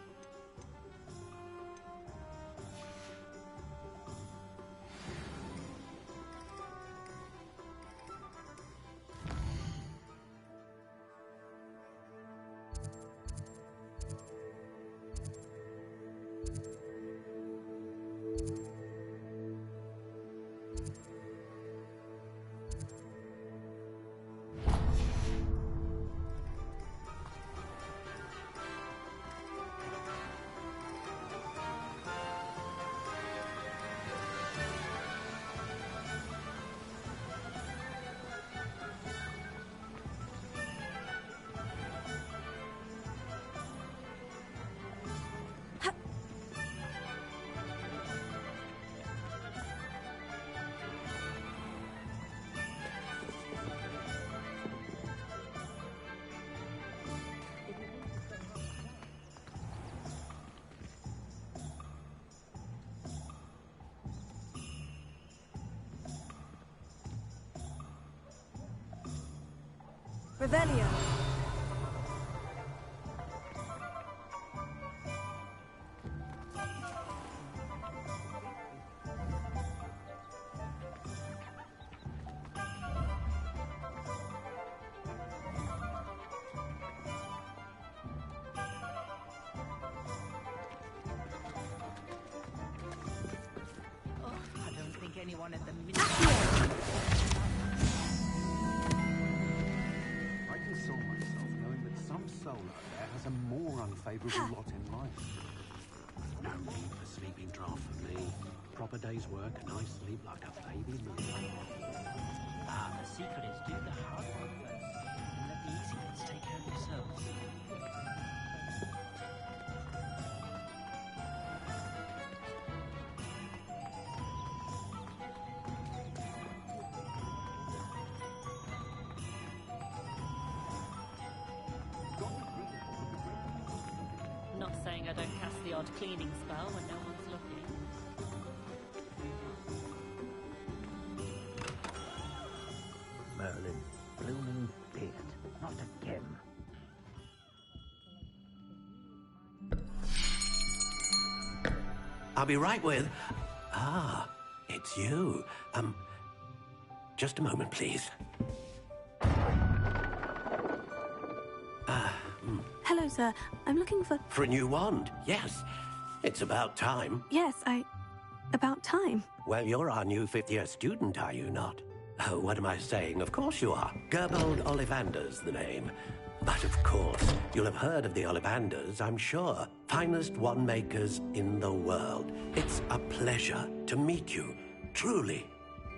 [SPEAKER 2] Revelio.
[SPEAKER 18] I don't think anyone at the
[SPEAKER 10] Console myself knowing that some soul out there has a more unfavourable lot in life.
[SPEAKER 8] No need for sleeping draft for me. Proper day's work and I sleep like a baby moon.
[SPEAKER 18] The secret is do the hard work first, and let the easy bits take care of themselves.
[SPEAKER 23] Not saying I don't cast the odd cleaning spell when no one's looking.
[SPEAKER 3] Merlin, blooming beard, not again.
[SPEAKER 8] I'll be right with... Ah, it's you. Just a moment, please.
[SPEAKER 2] Hello, sir. I'm looking for...
[SPEAKER 8] For a new wand, yes. It's about time.
[SPEAKER 2] Yes, about time.
[SPEAKER 8] Well, you're our new 5th-year student, are you not? Oh, what am I saying? Of course you are. Gerbold Ollivander's the name. But of course, you'll have heard of the Ollivanders, I'm sure. Finest wand makers in the world. It's a pleasure to meet you, truly.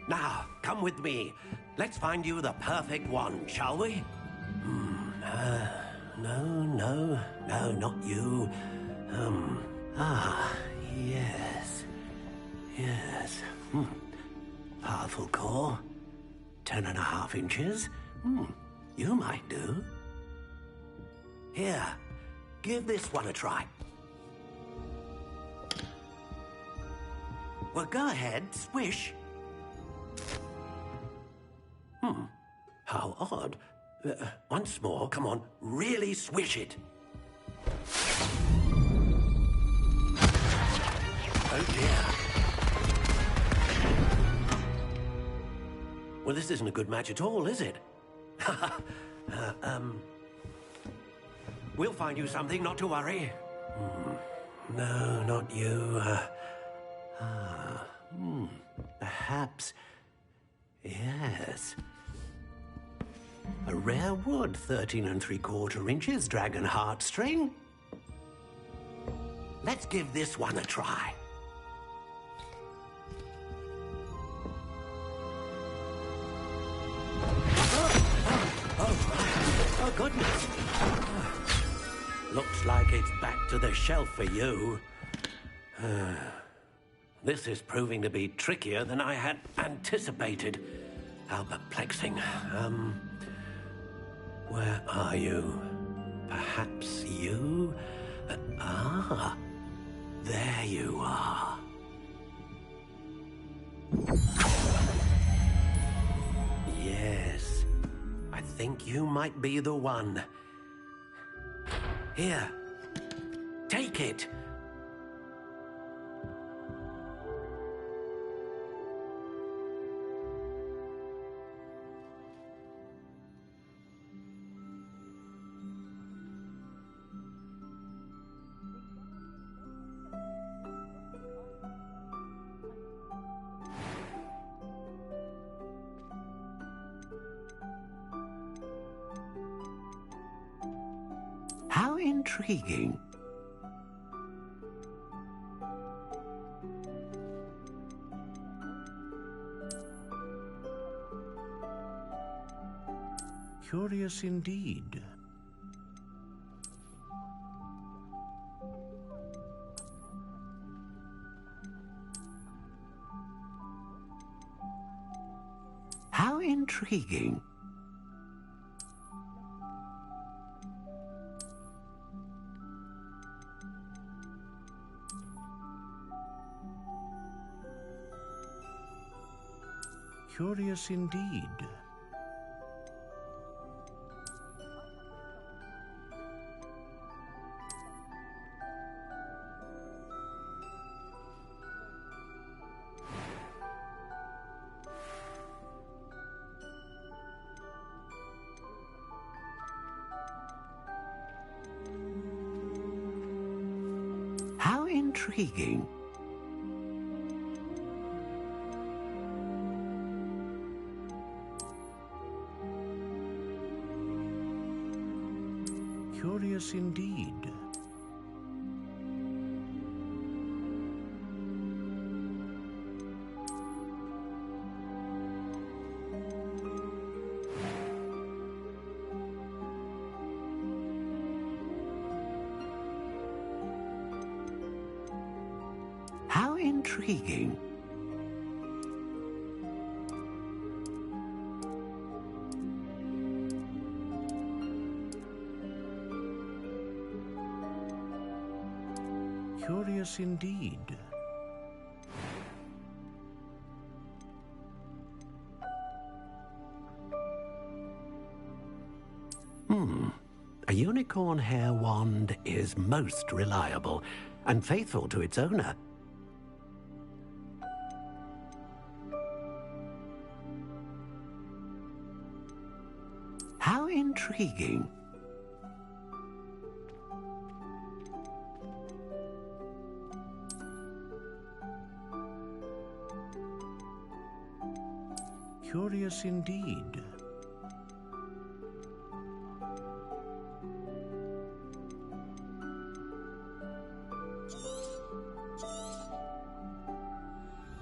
[SPEAKER 8] Now, come with me. Let's find you the perfect wand, shall we? No, not you. Yes. Powerful core. 10.5 inches. You might do. Here, give this one a try. Well, go ahead, swish. How odd. Once more, come on, really swish it. Oh dear. Well, this isn't a good match at all, is it? We'll find you something, not to worry. No, not you. Perhaps. Yes. A rare wood, 13 3/4 inches, dragon heartstring. Let's give this one a try. Oh, goodness. Looks like it's back to the shelf for you. This is proving to be trickier than I had anticipated. How perplexing. Where are you? Perhaps you? There you are. Yes, I think you might be the one. Here, take it. How intriguing. Curious indeed. How intriguing. Curious indeed. How intriguing. Curious indeed. How intriguing. Curious indeed. A unicorn hair wand is most reliable and faithful to its owner. How intriguing. Curious indeed.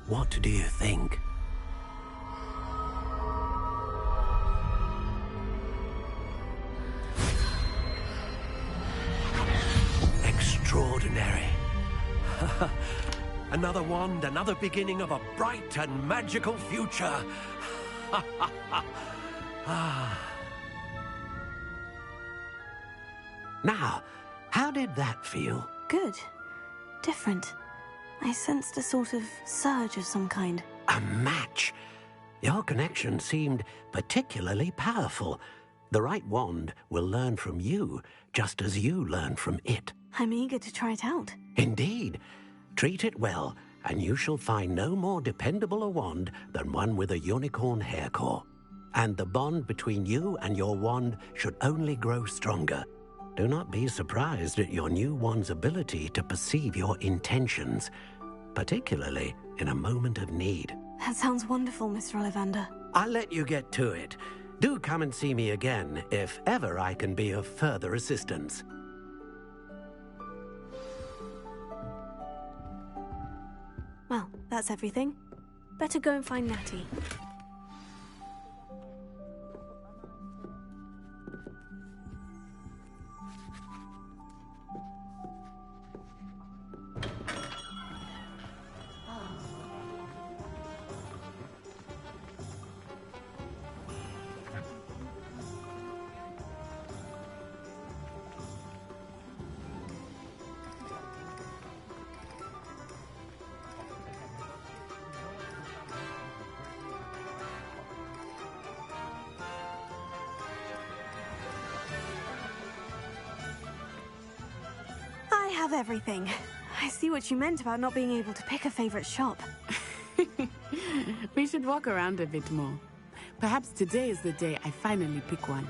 [SPEAKER 8] What do you think? Extraordinary. Another wand, another beginning of a bright and magical future. Now, how did that feel?
[SPEAKER 2] Good. Different. I sensed a sort of surge of some kind.
[SPEAKER 8] A match. Your connection seemed particularly powerful. The right wand will learn from you, just as you learn from it.
[SPEAKER 2] I'm eager to try it out.
[SPEAKER 8] Indeed. Treat it well, and you shall find no more dependable a wand than one with a unicorn hair core. and the bond between you and your wand should only grow stronger. Do not be surprised at your new wand's ability to perceive your intentions, particularly in a moment of need.
[SPEAKER 2] That sounds wonderful, Mr. Ollivander.
[SPEAKER 8] I'll let you get to it. Do come and see me again if ever I can be of further assistance.
[SPEAKER 2] Well, that's everything. Better go and find Natty. I have everything. I see what you meant about not being able to pick a favorite shop.
[SPEAKER 21] We should walk around a bit more. Perhaps today is the day I finally pick one.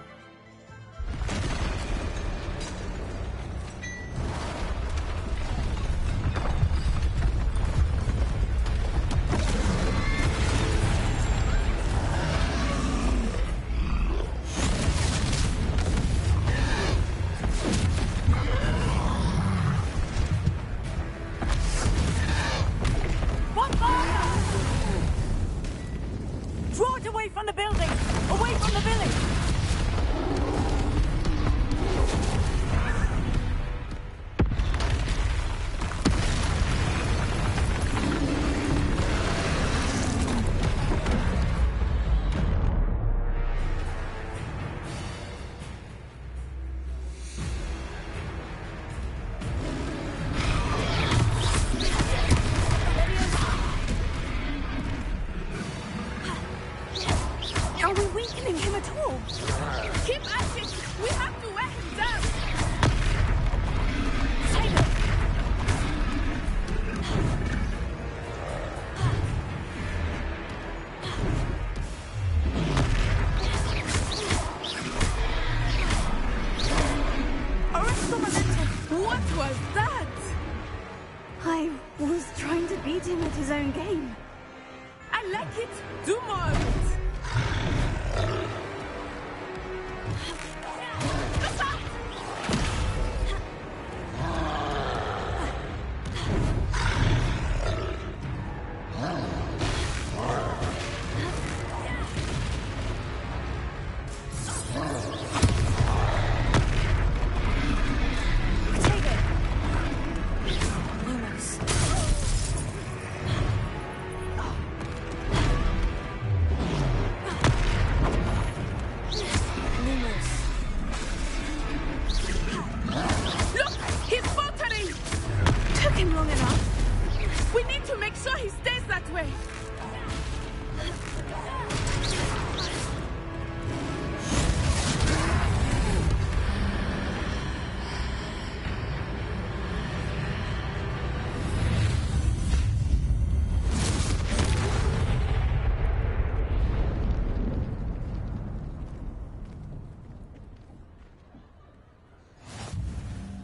[SPEAKER 1] Draw it away from the building! Away from the village!
[SPEAKER 2] Are we weakening him at all?
[SPEAKER 21] Keep at it! We have to wear him down! What was that?
[SPEAKER 2] I was trying to beat him at his own game.
[SPEAKER 21] I like it! Do more of it!
[SPEAKER 2] Long enough.
[SPEAKER 21] We need to make sure he stays that way.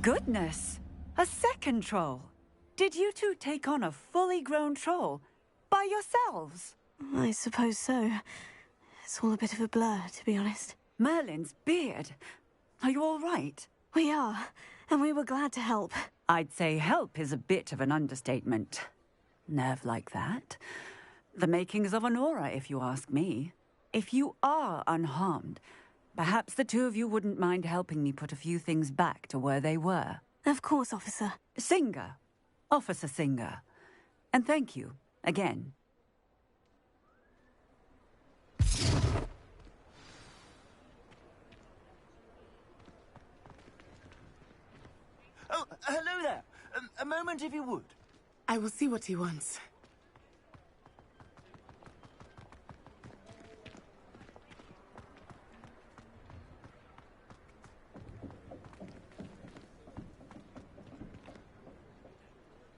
[SPEAKER 1] Goodness! A second troll! Did you two take on a fully grown troll by yourselves?
[SPEAKER 2] I suppose so. It's all a bit of a blur, to be honest.
[SPEAKER 1] Merlin's beard. Are you all right?
[SPEAKER 2] We are, and we were glad to help.
[SPEAKER 1] I'd say help is a bit of an understatement. Nerve like that. The makings of an aura, if you ask me. If you are unharmed, perhaps the two of you wouldn't mind helping me put a few things back to where they were.
[SPEAKER 2] Of course, officer.
[SPEAKER 1] Singer. Officer Singer. And thank you, again.
[SPEAKER 19] Oh, hello there. A moment if you would.
[SPEAKER 21] I will see what he wants.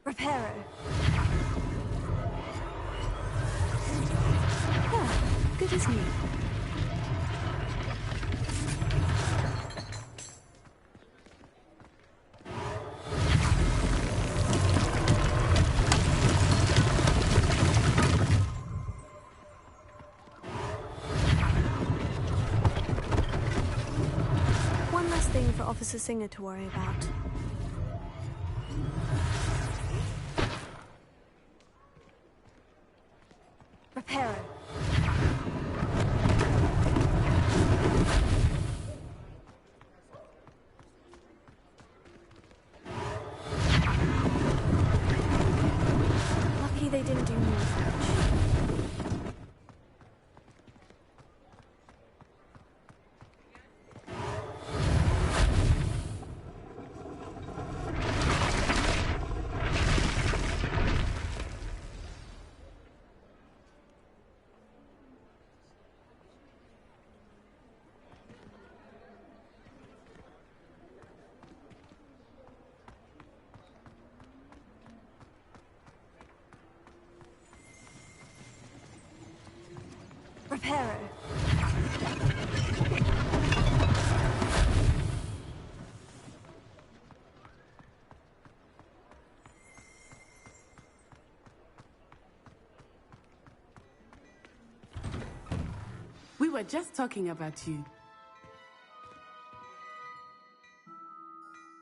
[SPEAKER 2] Reparo. Oh, good as new. nothing for Officer Singer to worry about. Reparo. Lucky they didn't do more damage. Reparo.
[SPEAKER 21] We were just talking about you.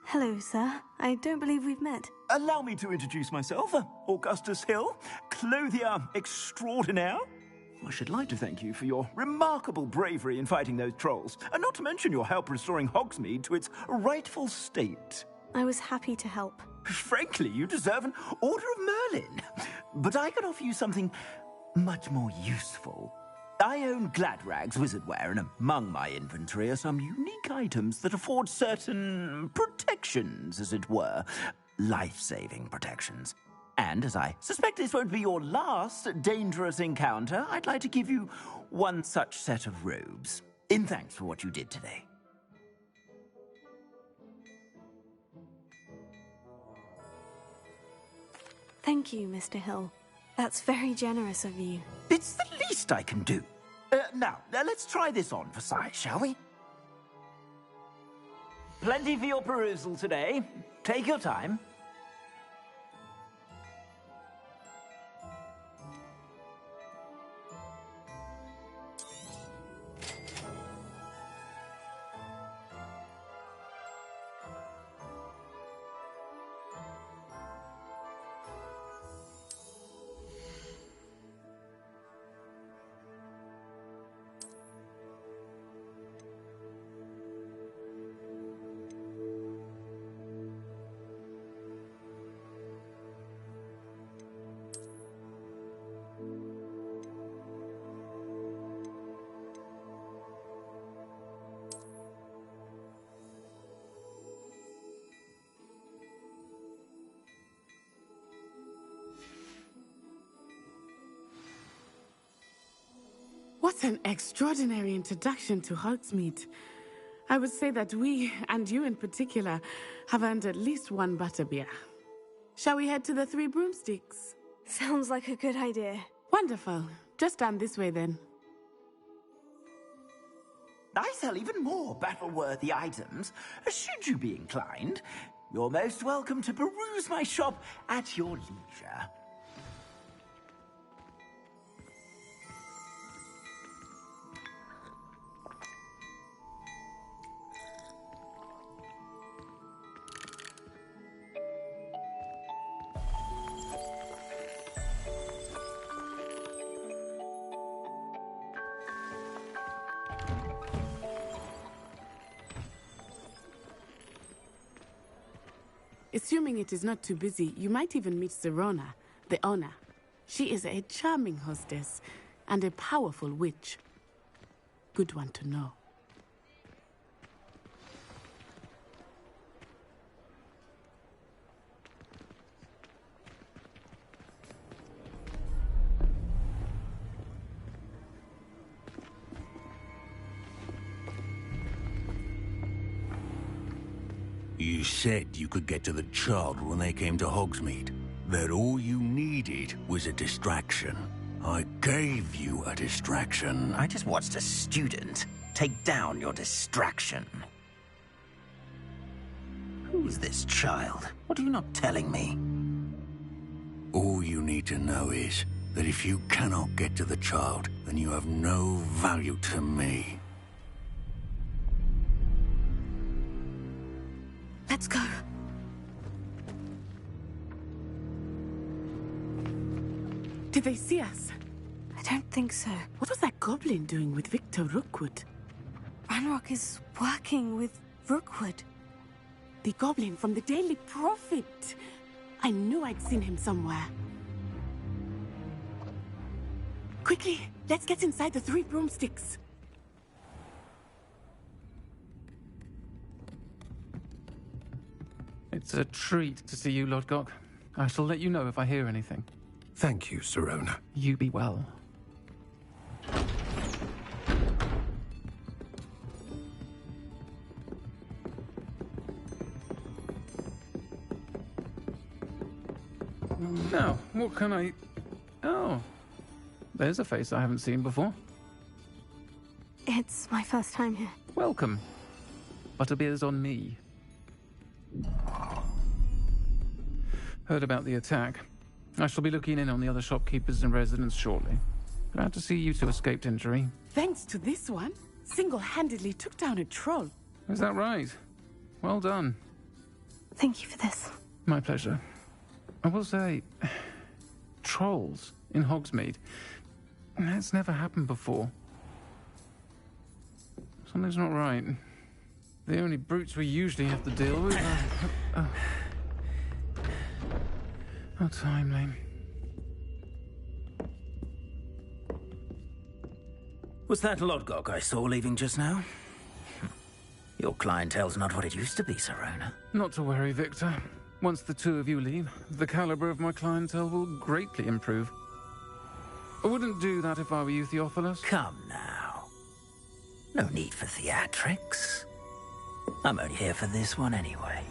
[SPEAKER 2] Hello, sir. I don't believe we've met.
[SPEAKER 19] Allow me to introduce myself. Augustus Hill, clothier extraordinaire. I should like to thank you for your remarkable bravery in fighting those trolls, and not to mention your help restoring Hogsmeade to its rightful state.
[SPEAKER 2] I was happy to help.
[SPEAKER 19] Frankly, you deserve an Order of Merlin. But I can offer you something much more useful. I own Gladrag's wizardware, and among my inventory are some unique items that afford certain protections, as it were. Life-saving protections. And as I suspect this won't be your last dangerous encounter, I'd like to give you one such set of robes, in thanks for what you did today.
[SPEAKER 2] Thank you, Mr. Hill. That's very generous of you.
[SPEAKER 19] It's the least I can do. Now, let's try this on for size, shall we? Plenty for your perusal today. Take your time.
[SPEAKER 21] What an extraordinary introduction to Hogsmeade. I would say that we, and you in particular, have earned at least one butterbeer. Shall we head to the Three Broomsticks?
[SPEAKER 2] Sounds like a good idea.
[SPEAKER 21] Wonderful. Just down this way then.
[SPEAKER 19] I sell even more battle-worthy items, should you be inclined. You're most welcome to peruse my shop at your leisure.
[SPEAKER 21] Assuming it is not too busy, you might even meet Serona, the owner. She is a charming hostess and a powerful witch. Good one to know.
[SPEAKER 8] You said you could get to the child when they came to Hogsmeade. That all you needed was a distraction. I gave you a distraction.
[SPEAKER 19] I just watched a student take down your distraction. Who's this child? What are you not telling me?
[SPEAKER 8] All you need to know is that if you cannot get to the child, then you have no value to me.
[SPEAKER 2] Let's go.
[SPEAKER 21] Did they see us?
[SPEAKER 2] I don't think so.
[SPEAKER 21] What was that goblin doing with Victor Rookwood?
[SPEAKER 2] Ranrock is working with Rookwood.
[SPEAKER 21] The goblin from the Daily Prophet. I knew I'd seen him somewhere. Quickly, let's get inside the 3 broomsticks.
[SPEAKER 11] It's a treat to see you, Lodgok. I shall let you know if I hear anything.
[SPEAKER 9] Thank you, Sirona.
[SPEAKER 11] You be well. Now, what can I... Oh, there's a face I haven't seen before.
[SPEAKER 2] It's my first time here.
[SPEAKER 11] Welcome. Butterbeer's on me. Heard about the attack. I shall be looking in on the other shopkeepers and residents shortly. Glad to see you two escaped injury.
[SPEAKER 21] Thanks to this one, single-handedly took down a troll.
[SPEAKER 11] Is that right? Well done.
[SPEAKER 2] Thank you for this.
[SPEAKER 11] My pleasure. I will say, trolls in Hogsmeade. That's never happened before. Something's not right. The only brutes we usually have to deal with are... How timely.
[SPEAKER 19] Was that Lodgok I saw leaving just now? Your clientele's not what it used to be, Sirona.
[SPEAKER 11] Not to worry, Victor. Once the 2 of you leave, the caliber of my clientele will greatly improve. I wouldn't do that if I were you, Theophilus.
[SPEAKER 19] Come now. No need for theatrics. I'm only here for this one anyway.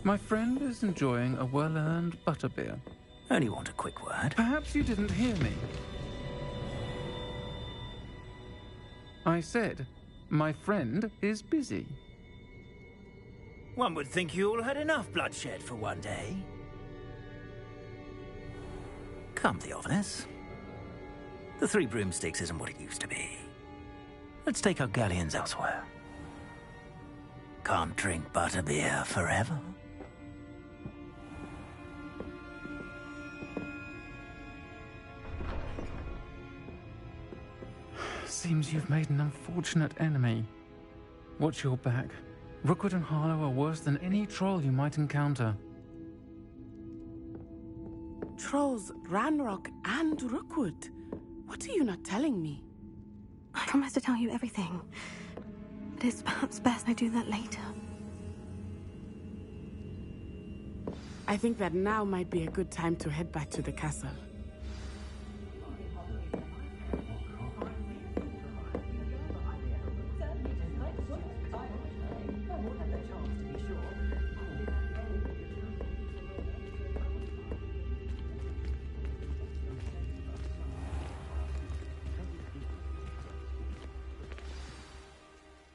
[SPEAKER 11] My friend is enjoying a well-earned butterbeer.
[SPEAKER 19] Only want a quick word.
[SPEAKER 11] Perhaps you didn't hear me. I said, my friend is busy.
[SPEAKER 19] One would think you all had enough bloodshed for one day. Come, Theophilus. The 3 broomsticks isn't what it used to be. Let's take our galleons elsewhere. Can't drink butterbeer forever.
[SPEAKER 11] Seems you've made an unfortunate enemy. Watch your back. Rookwood and Harlow are worse than any troll you might encounter.
[SPEAKER 21] Trolls, Ranrock, and Rookwood. What are you not telling me?
[SPEAKER 2] I promise to tell you everything. But it's perhaps best I do that later.
[SPEAKER 21] I think that now might be a good time to head back to the castle.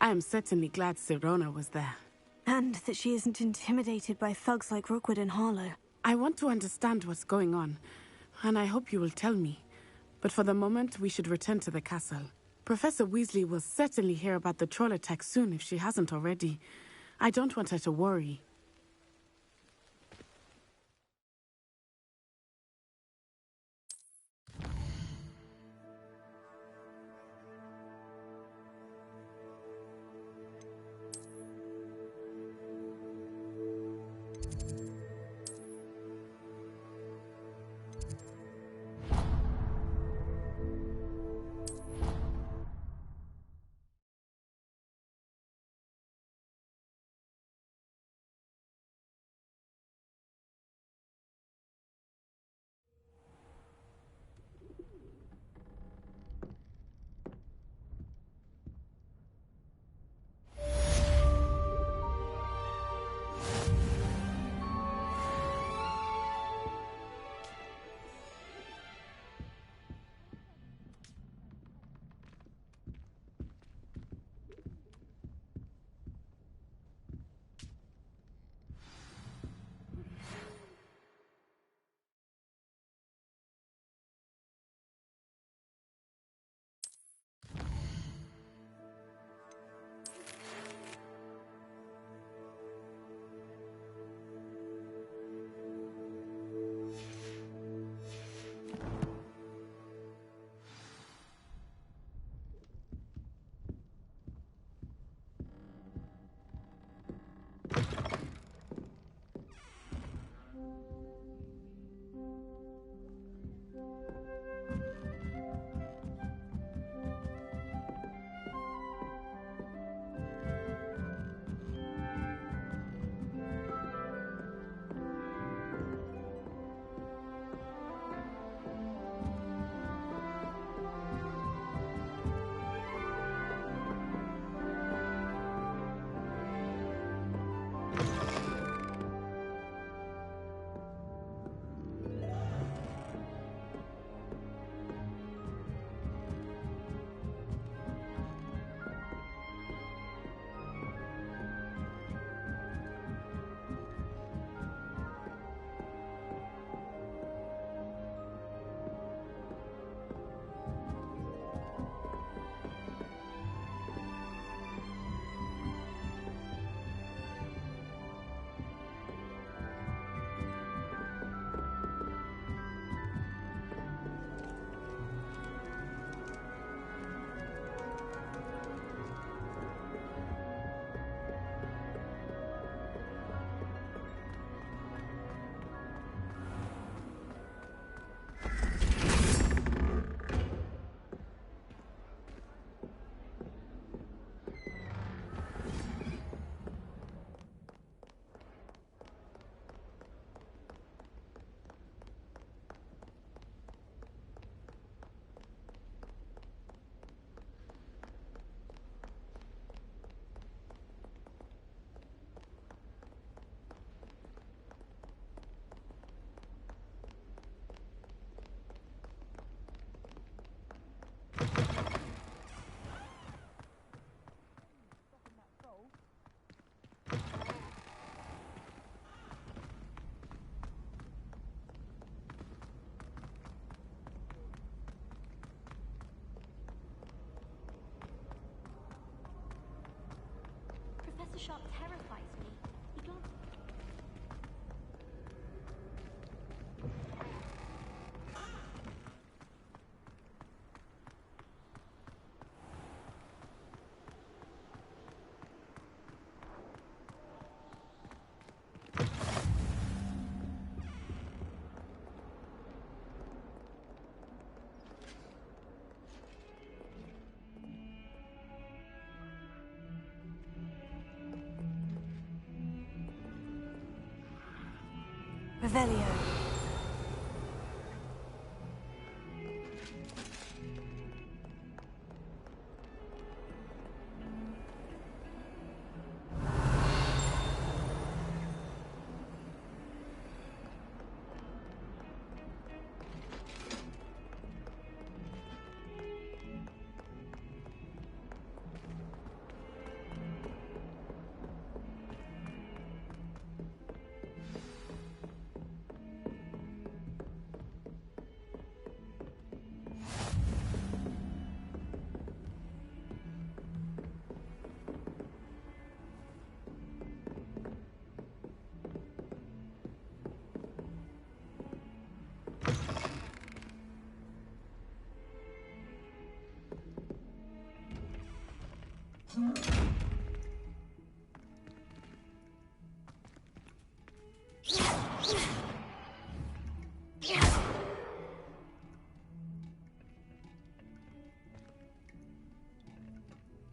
[SPEAKER 21] I am certainly glad Sirona was there.
[SPEAKER 2] And that she isn't intimidated by thugs like Rookwood and Harlow.
[SPEAKER 21] I want to understand what's going on, and I hope you will tell me. But for the moment, we should return to the castle. Professor Weasley will certainly hear about the troll attack soon if she hasn't already. I don't want her to worry.
[SPEAKER 4] Mr. Sharp terrifies me. He glanced...
[SPEAKER 2] Revelio.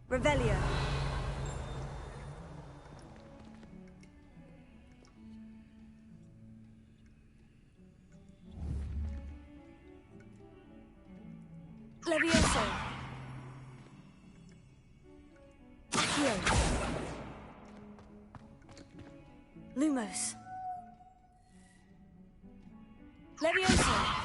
[SPEAKER 2] Revelio. Levioso. Accio. Lumos. Levioso.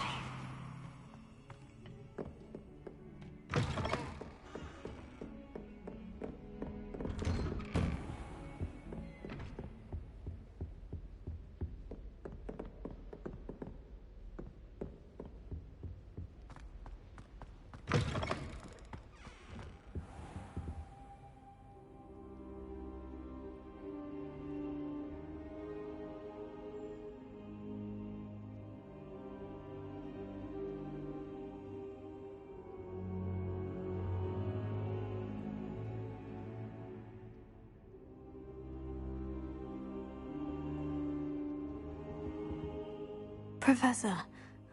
[SPEAKER 2] Professor,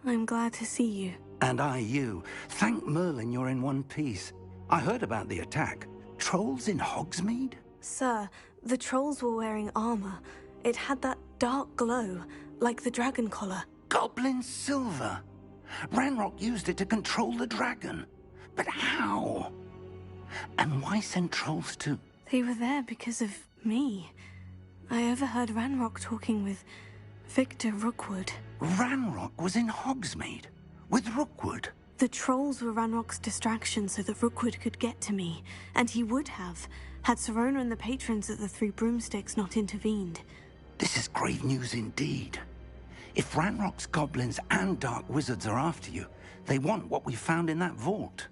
[SPEAKER 2] I'm glad to see you.
[SPEAKER 3] And I you. Thank Merlin you're in one piece. I heard about the attack. Trolls in Hogsmeade?
[SPEAKER 2] Sir, the trolls were wearing armor. It had that dark glow, like the dragon collar.
[SPEAKER 3] Goblin silver. Ranrock used it to control the dragon. But how? And why send trolls too?
[SPEAKER 2] They were there because of me. I overheard Ranrock talking with Victor Rookwood.
[SPEAKER 3] Ranrock was in Hogsmeade with Rookwood.
[SPEAKER 2] The trolls were Ranrock's distraction so that Rookwood could get to me, and he would have, had Serona and the patrons at the Three Broomsticks not intervened.
[SPEAKER 3] This is grave news indeed. If Ranrock's goblins and dark wizards are after you, they want what we found in that vault.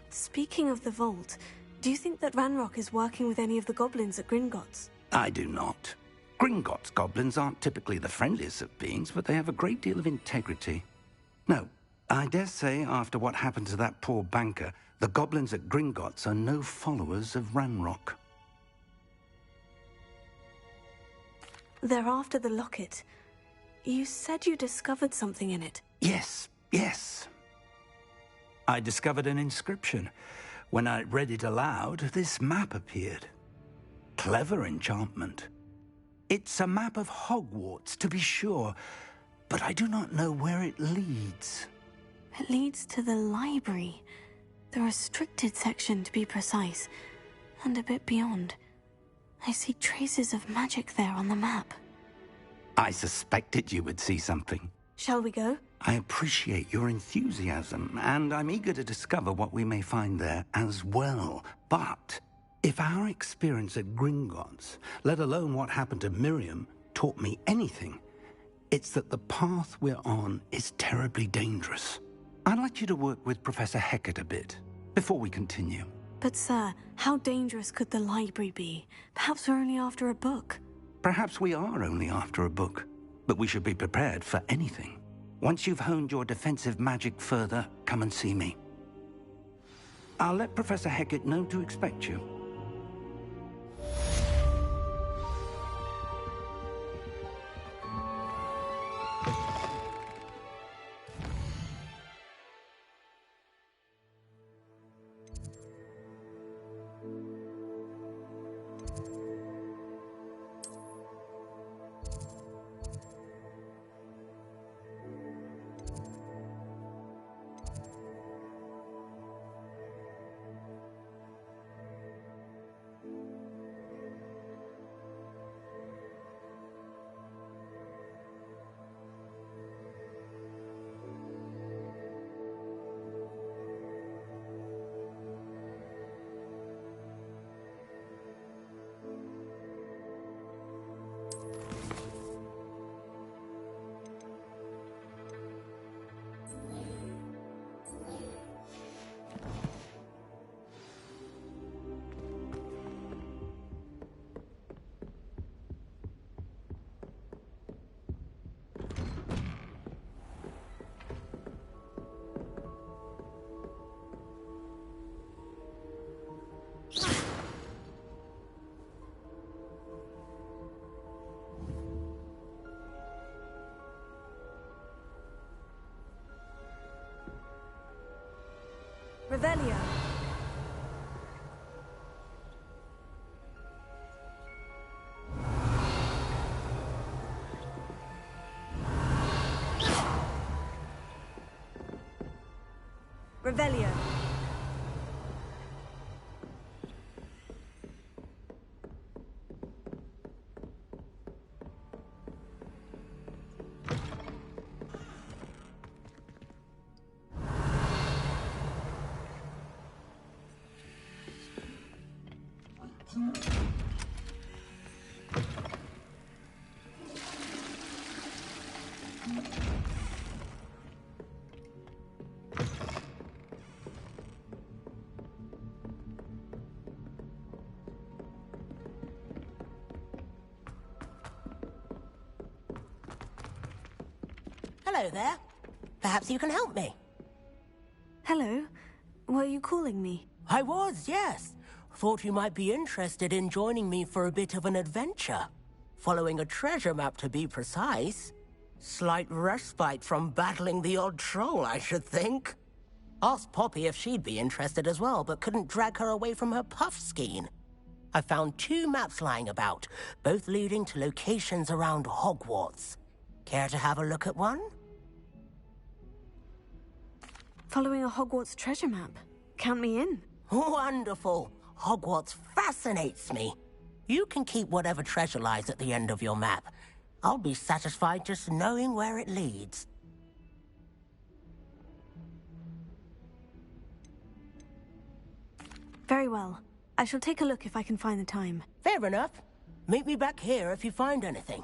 [SPEAKER 2] Speaking of the vault, do you think that Ranrock is working with any of the goblins at Gringotts?
[SPEAKER 3] I do not. Gringotts goblins aren't typically the friendliest of beings, but they have a great deal of integrity. No, I dare say after what happened to that poor banker, the goblins at Gringotts are no followers of Ranrock.
[SPEAKER 2] They're after the locket. You said you discovered something in it.
[SPEAKER 3] Yes. I discovered an inscription. When I read it aloud, this map appeared. Clever enchantment. It's a map of Hogwarts, to be sure, but I do not know where it leads.
[SPEAKER 2] It leads to the library. The restricted section, to be precise, and a bit beyond. I see traces of magic there on the map.
[SPEAKER 3] I suspected you would see something.
[SPEAKER 2] Shall we go?
[SPEAKER 3] I appreciate your enthusiasm, and I'm eager to discover what we may find there as well. But if our experience at Gringotts, let alone what happened to Miriam, taught me anything, It's that the path we're on is terribly dangerous. I'd like you to work with Professor Hecat a bit, before we continue.
[SPEAKER 2] But sir, how dangerous could the library be? Perhaps we're only after a book.
[SPEAKER 3] Perhaps we are only after a book, but we should be prepared for anything. Once you've honed your defensive magic further, come and see me. I'll let Professor Hecat know to expect you.
[SPEAKER 2] Revelio. Revelio.
[SPEAKER 7] Hello there. Perhaps you can help me.
[SPEAKER 2] Hello. Were you calling me?
[SPEAKER 7] I was, yes. Thought you might be interested in joining me for a bit of an adventure. Following a treasure map, to be precise. Slight respite from battling the odd troll, I should think. Asked Poppy if she'd be interested as well, but couldn't drag her away from her puff skein. I found 2 maps lying about, both leading to locations around Hogwarts. Care to have a look at one?
[SPEAKER 2] Following a Hogwarts treasure map. Count me in.
[SPEAKER 7] Wonderful. Hogwarts fascinates me. You can keep whatever treasure lies at the end of your map. I'll be satisfied just knowing where it leads.
[SPEAKER 2] Very well. I shall take a look if I can find the time.
[SPEAKER 7] Fair enough. Meet me back here if you find anything.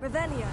[SPEAKER 2] Revelio.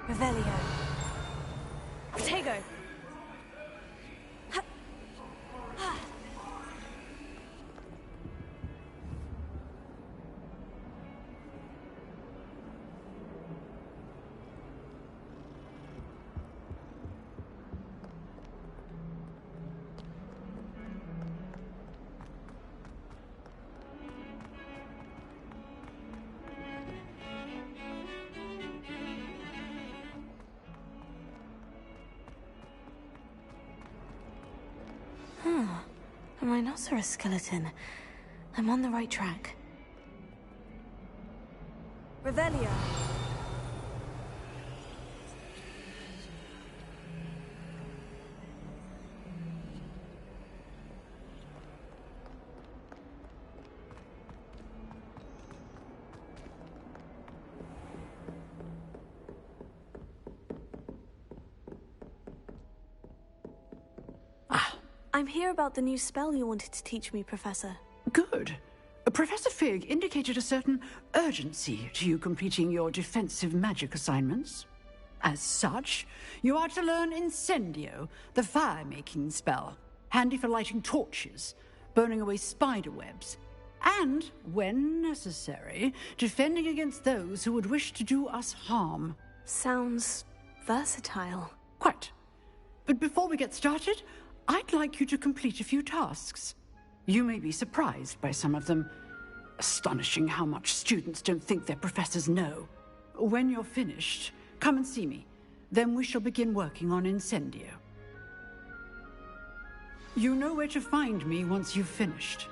[SPEAKER 2] Revelio. Tego. rhinoceros skeleton. I'm on the right track. Revelio. I'm here about the new spell you wanted to teach me, Professor.
[SPEAKER 16] Good. Professor Fig indicated a certain urgency to you completing your defensive magic assignments. As such, you are to learn Incendio, the fire-making spell, handy for lighting torches, burning away spider webs, and, when necessary, defending against those who would wish to do us harm.
[SPEAKER 2] Sounds versatile.
[SPEAKER 16] Quite. But before we get started, I'd like you to complete a few tasks. You may be surprised by some of them. Astonishing how much students don't think their professors know. When you're finished, come and see me. Then we shall begin working on Incendio. You know where to find me once you've finished.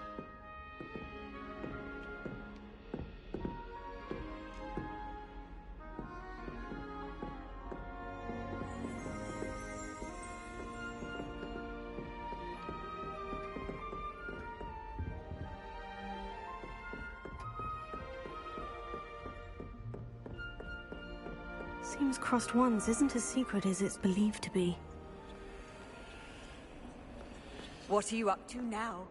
[SPEAKER 2] Seems Crossed Wands isn't as secret as it's believed to be.
[SPEAKER 1] What are you up to now?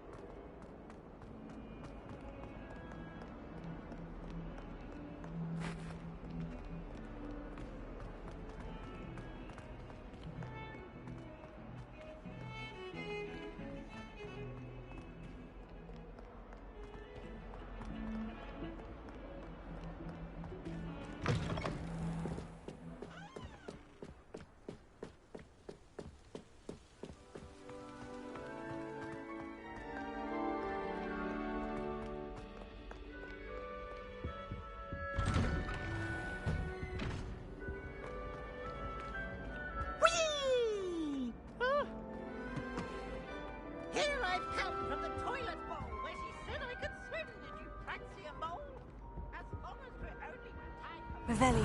[SPEAKER 2] Revelio.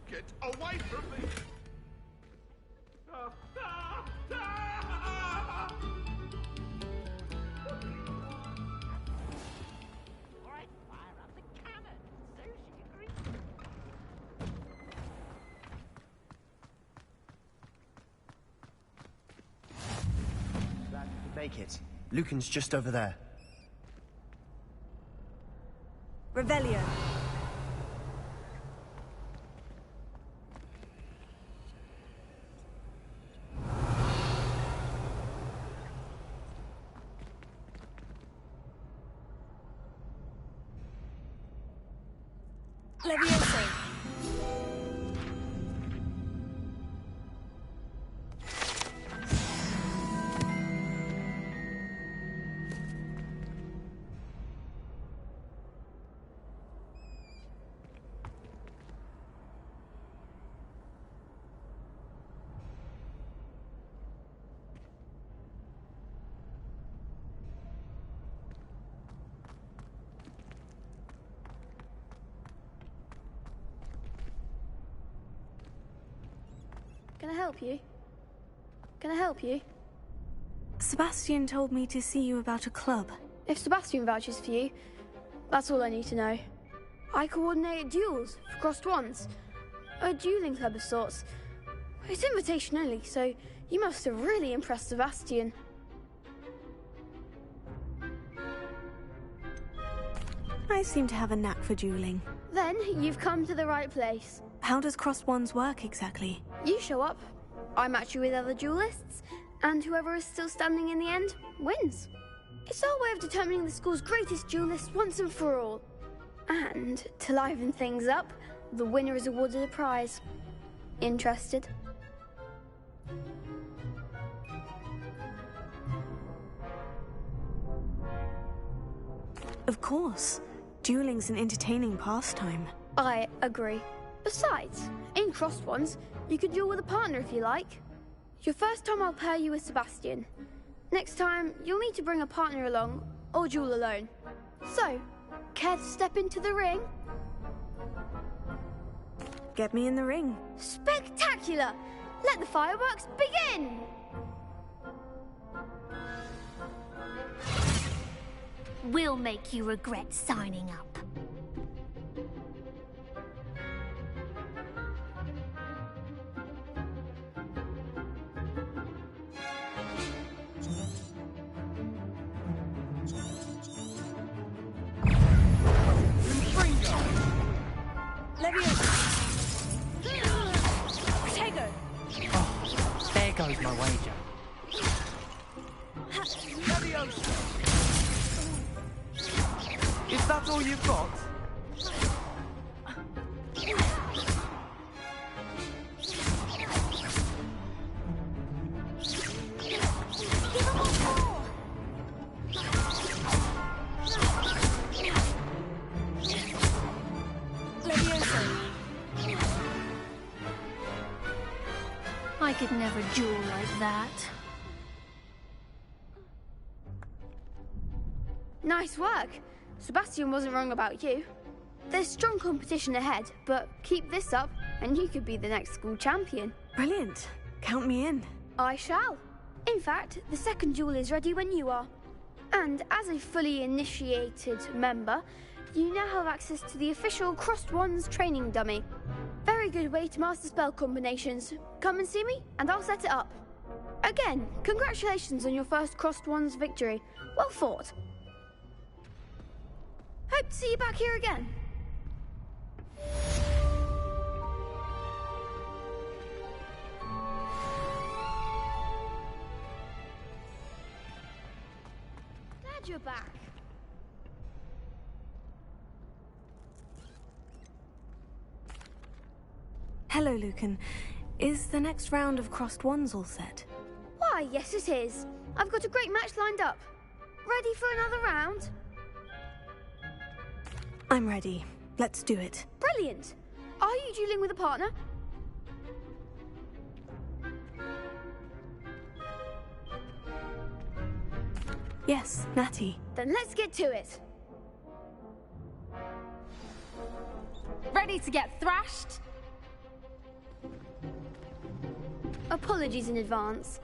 [SPEAKER 13] Get away from me!
[SPEAKER 17] Make it. Lucan's just over there.
[SPEAKER 2] Revelio. Levioso.
[SPEAKER 20] Can I help you? Can I help you?
[SPEAKER 2] Sebastian told me to see you about a club.
[SPEAKER 20] If Sebastian vouches for you, that's all I need to know. I coordinate duels for Crossed Wands. A dueling club of sorts. It's invitation only, so you must have really impressed Sebastian.
[SPEAKER 2] I seem to have a knack for dueling.
[SPEAKER 20] Then you've come to the right place.
[SPEAKER 2] How does Crossed Wands work exactly?
[SPEAKER 20] You show up, I match you with other duelists, and whoever is still standing in the end wins. It's our way of determining the school's greatest duelist once and for all. And to liven things up, the winner is awarded a prize. Interested?
[SPEAKER 2] Of course. Dueling's an entertaining pastime.
[SPEAKER 20] I agree. Besides, in crossed ones, you can duel with a partner if you like. Your first time I'll pair you with Sebastian. Next time, you'll need to bring a partner along, or duel alone. So, care to step into the ring?
[SPEAKER 2] Get me in the ring.
[SPEAKER 20] Spectacular! Let the fireworks begin!
[SPEAKER 22] We'll make you regret signing up.
[SPEAKER 5] There goes my wager.
[SPEAKER 6] Is that all you've got?
[SPEAKER 22] I could never duel like that.
[SPEAKER 20] Nice work. Sebastian wasn't wrong about you. There's strong competition ahead, but keep this up and you could be the next school champion.
[SPEAKER 2] Brilliant. Count me in.
[SPEAKER 20] I shall. In fact, the second duel is ready when you are. And as a fully initiated member, you now have access to the official Crossed Wands training dummy. Very good way to master spell combinations. Come and see me, and I'll set it up. Again, congratulations on your first Crossed Wands victory. Well fought. Hope to see you back here again. Glad you're back.
[SPEAKER 2] Hello, Lucan. Is the next round of Crossed Wands all set?
[SPEAKER 20] Why, yes it is. I've got a great match lined up. Ready for another round?
[SPEAKER 2] I'm ready. Let's do it.
[SPEAKER 20] Brilliant. Are you dueling with a partner?
[SPEAKER 2] Yes, Natty.
[SPEAKER 20] Then let's get to it.
[SPEAKER 12] Ready to get thrashed?
[SPEAKER 20] Apologies in advance.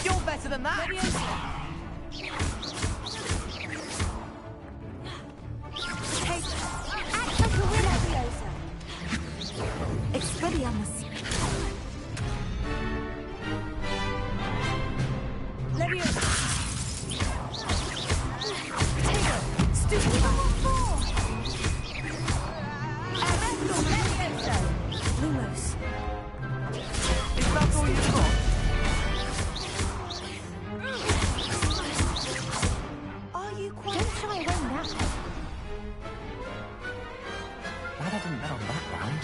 [SPEAKER 6] You're better than that!
[SPEAKER 22] Expelliarmus.
[SPEAKER 6] Leviosa!
[SPEAKER 2] Lumos.
[SPEAKER 6] Is that all you've got?
[SPEAKER 22] Are you quite... Don't shy away now.
[SPEAKER 6] Glad I didn't bet on that round.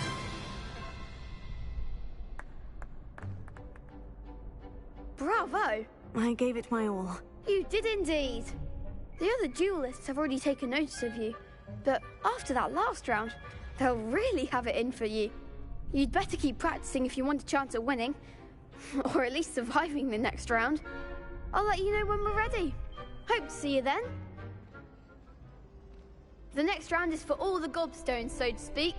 [SPEAKER 20] Bravo!
[SPEAKER 2] I gave it my all.
[SPEAKER 20] You did indeed. The other duelists have already taken notice of you, but after that last round, they'll really have it in for you. You'd better keep practicing if you want a chance at winning, or at least surviving the next round. I'll let you know when we're ready. Hope to see you then. The next round is for all the gobstones, so to speak.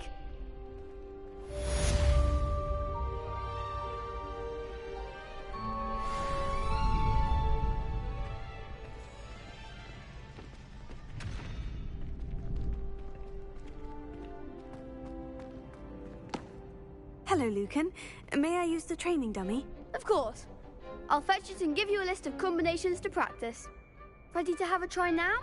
[SPEAKER 2] Hello, Lucan. May I use the training dummy?
[SPEAKER 20] Of course. I'll fetch it and give you a list of combinations to practice. Ready to have a try now?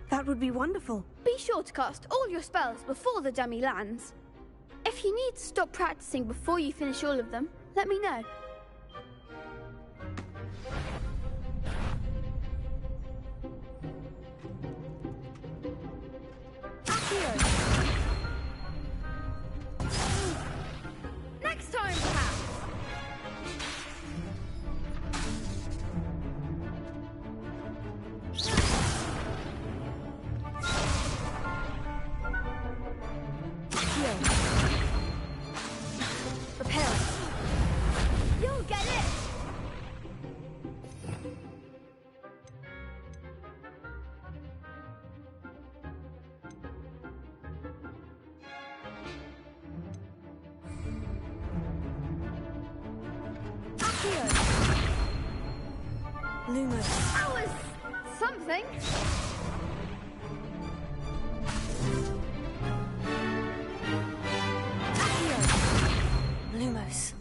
[SPEAKER 2] That would be wonderful.
[SPEAKER 20] Be sure to cast all your spells before the dummy lands. If you need to stop practicing before you finish all of them, let me know. Next time, perhaps. Prepare it. You'll get it.
[SPEAKER 2] Lumos.
[SPEAKER 20] That was something.
[SPEAKER 2] Lumos.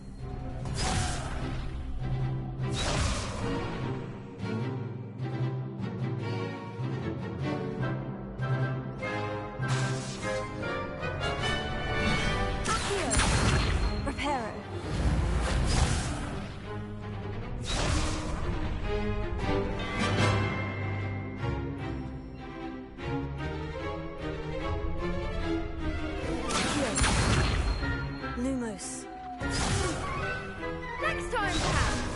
[SPEAKER 2] Reparo. Lumos.
[SPEAKER 20] Next time, perhaps.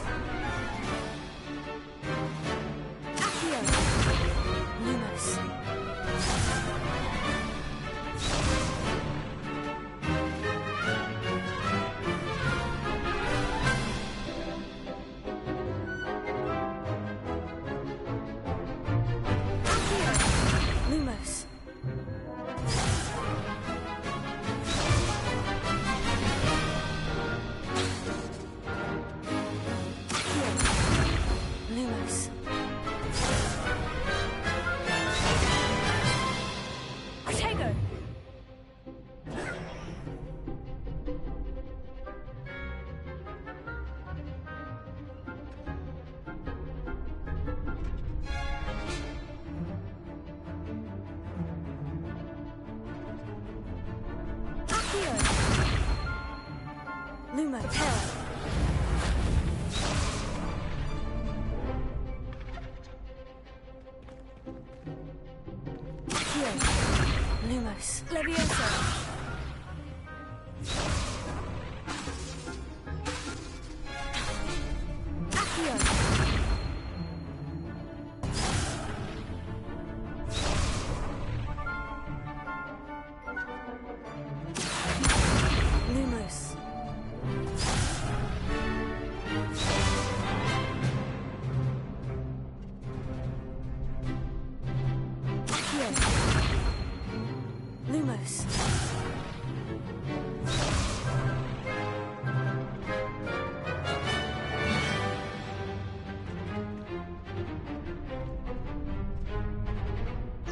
[SPEAKER 2] Accio. Lumos. Accio. Lumos. Lumos. Protego. Accio. Lumo. Terra. Lumos. Levioso. Accio. Lumos. Accio. Lumos.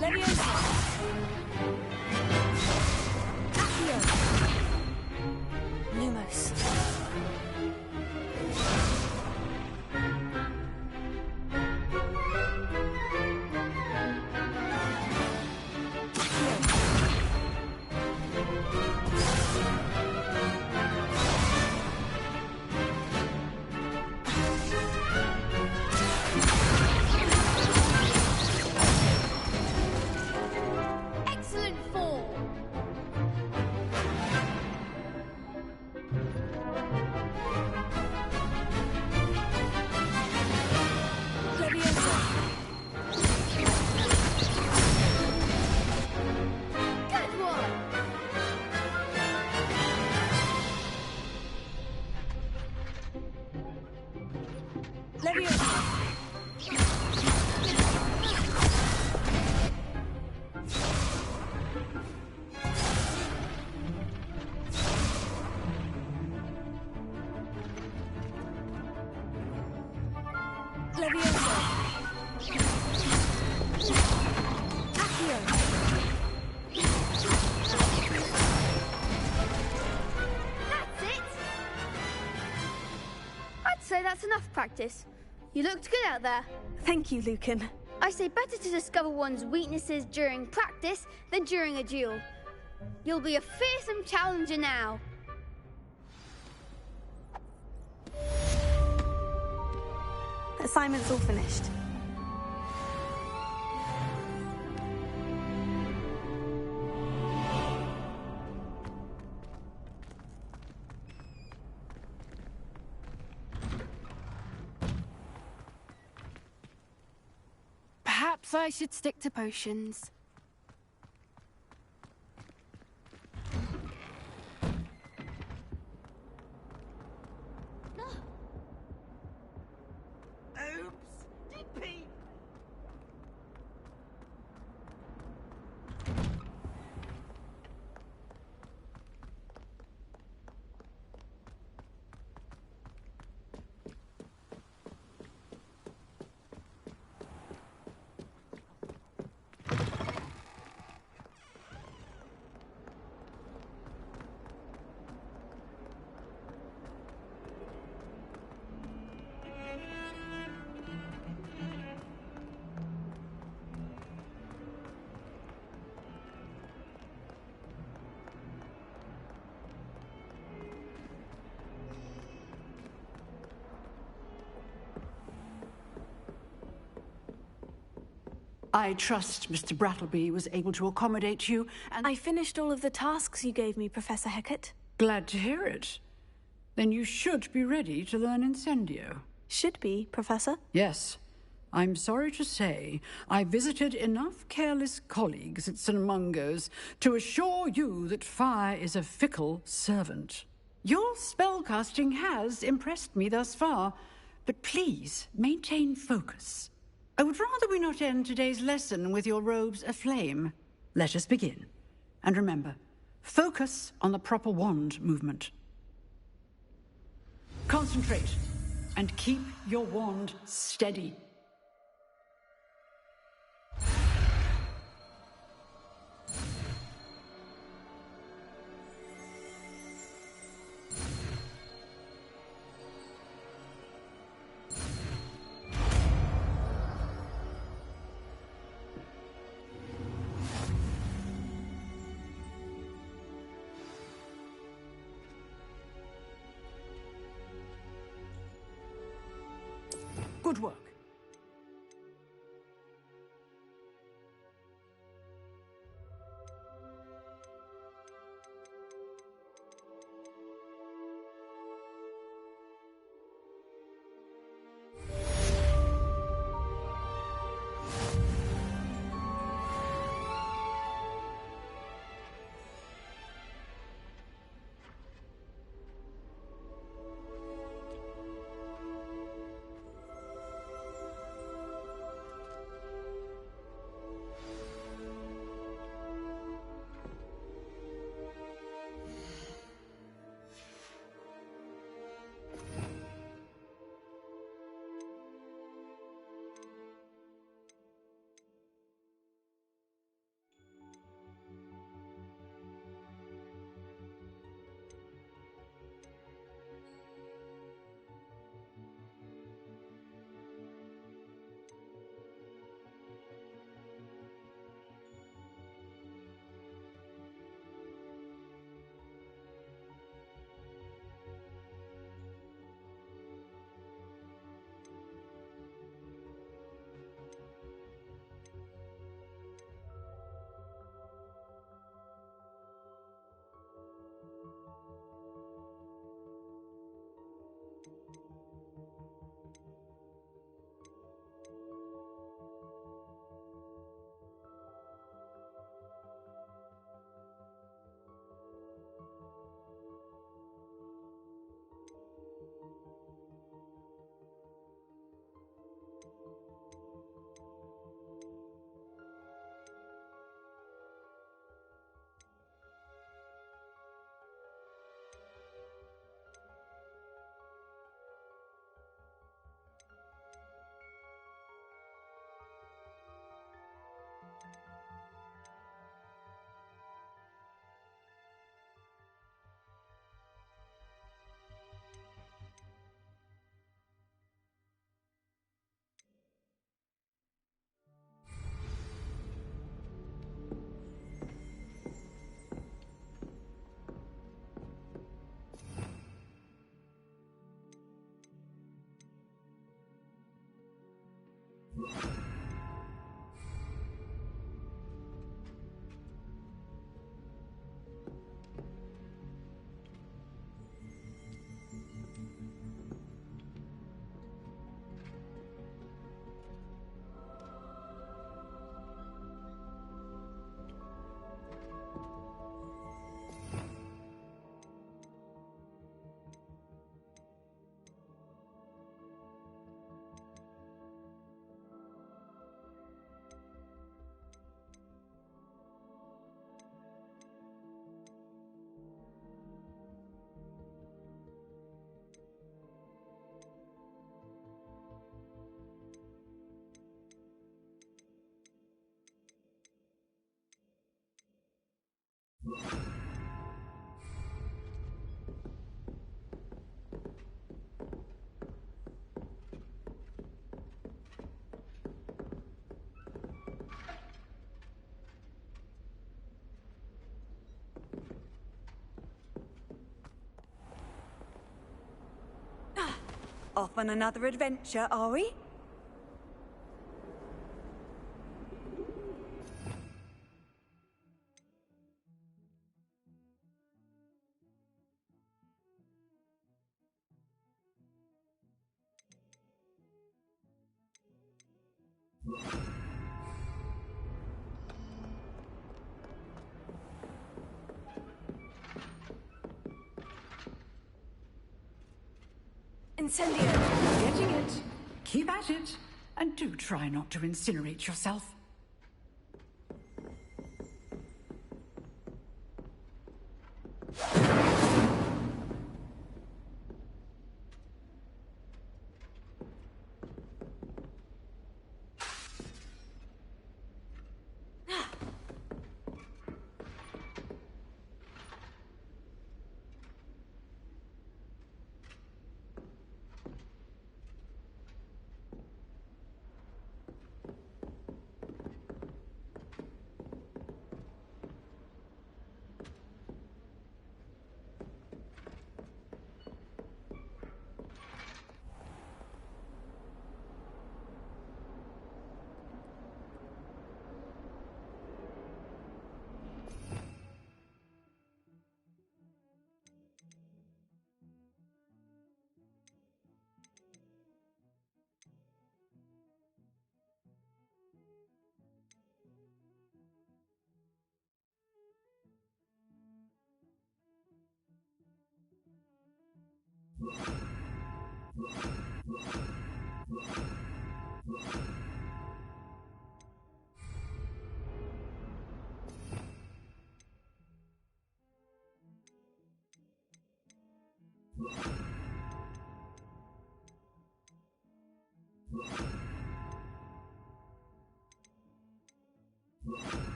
[SPEAKER 2] Levioso. Accio. Lumos.
[SPEAKER 20] Excellent form.
[SPEAKER 2] Levioso.
[SPEAKER 20] Good one.
[SPEAKER 2] Levioso. Levioso. Accio.
[SPEAKER 20] That's it. I'd say that's enough practice. You looked good out there.
[SPEAKER 2] Thank you, Lucan.
[SPEAKER 20] I say better to discover one's weaknesses during practice than during a duel. You'll be a fearsome challenger now.
[SPEAKER 2] Assignment's all finished.
[SPEAKER 12] Perhaps I should stick to potions.
[SPEAKER 6] Oops! DP!
[SPEAKER 16] I trust Mr. Brattleby was able to accommodate you, and
[SPEAKER 2] I finished all of the tasks you gave me, Professor Hecat.
[SPEAKER 16] glad to hear it. Then you should be ready to learn Incendio.
[SPEAKER 2] Should be, Professor?
[SPEAKER 16] Yes. I'm sorry to say, I visited enough careless colleagues at St. Mungo's to assure you that fire is a fickle servant. Your spellcasting has impressed me thus far, but please maintain focus. I would rather we not end today's lesson with your robes aflame. Let us begin. And remember, focus on the proper wand movement. Concentrate, and keep your wand steady. Good work.
[SPEAKER 10] Off on another adventure, are we?
[SPEAKER 16] Incendio! Getting it. Keep at it. And do try not to incinerate yourself.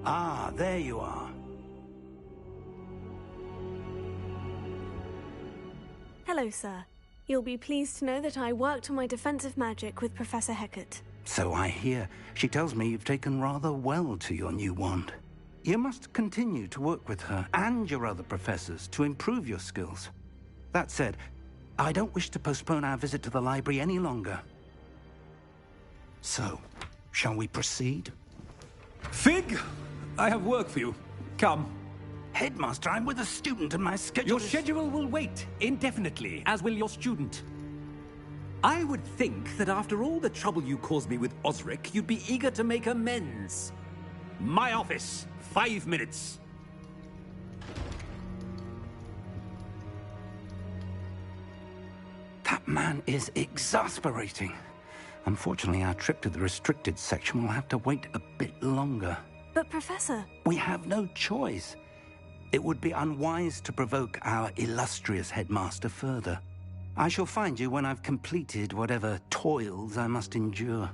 [SPEAKER 3] Ah, there you are.
[SPEAKER 2] Hello, sir. You'll be pleased to know that I worked on my defensive magic with Professor Hecat.
[SPEAKER 3] So I hear. She tells me you've taken rather well to your new wand. You must continue to work with her and your other professors to improve your skills. That said, I don't wish to postpone our visit to the library any longer. So, shall we proceed?
[SPEAKER 14] Fig! I have work for you. Come.
[SPEAKER 3] Headmaster, I'm with a student and my schedule
[SPEAKER 14] Your schedule will wait indefinitely, as will your student. I would think that after all the trouble you caused me with Osric, you'd be eager to make amends. My office, 5 minutes.
[SPEAKER 3] That man is exasperating. Unfortunately, our trip to the restricted section will have to wait a bit longer.
[SPEAKER 2] But, Professor...
[SPEAKER 3] We have no choice. It would be unwise to provoke our illustrious headmaster further. I shall find you when I've completed whatever toils I must endure.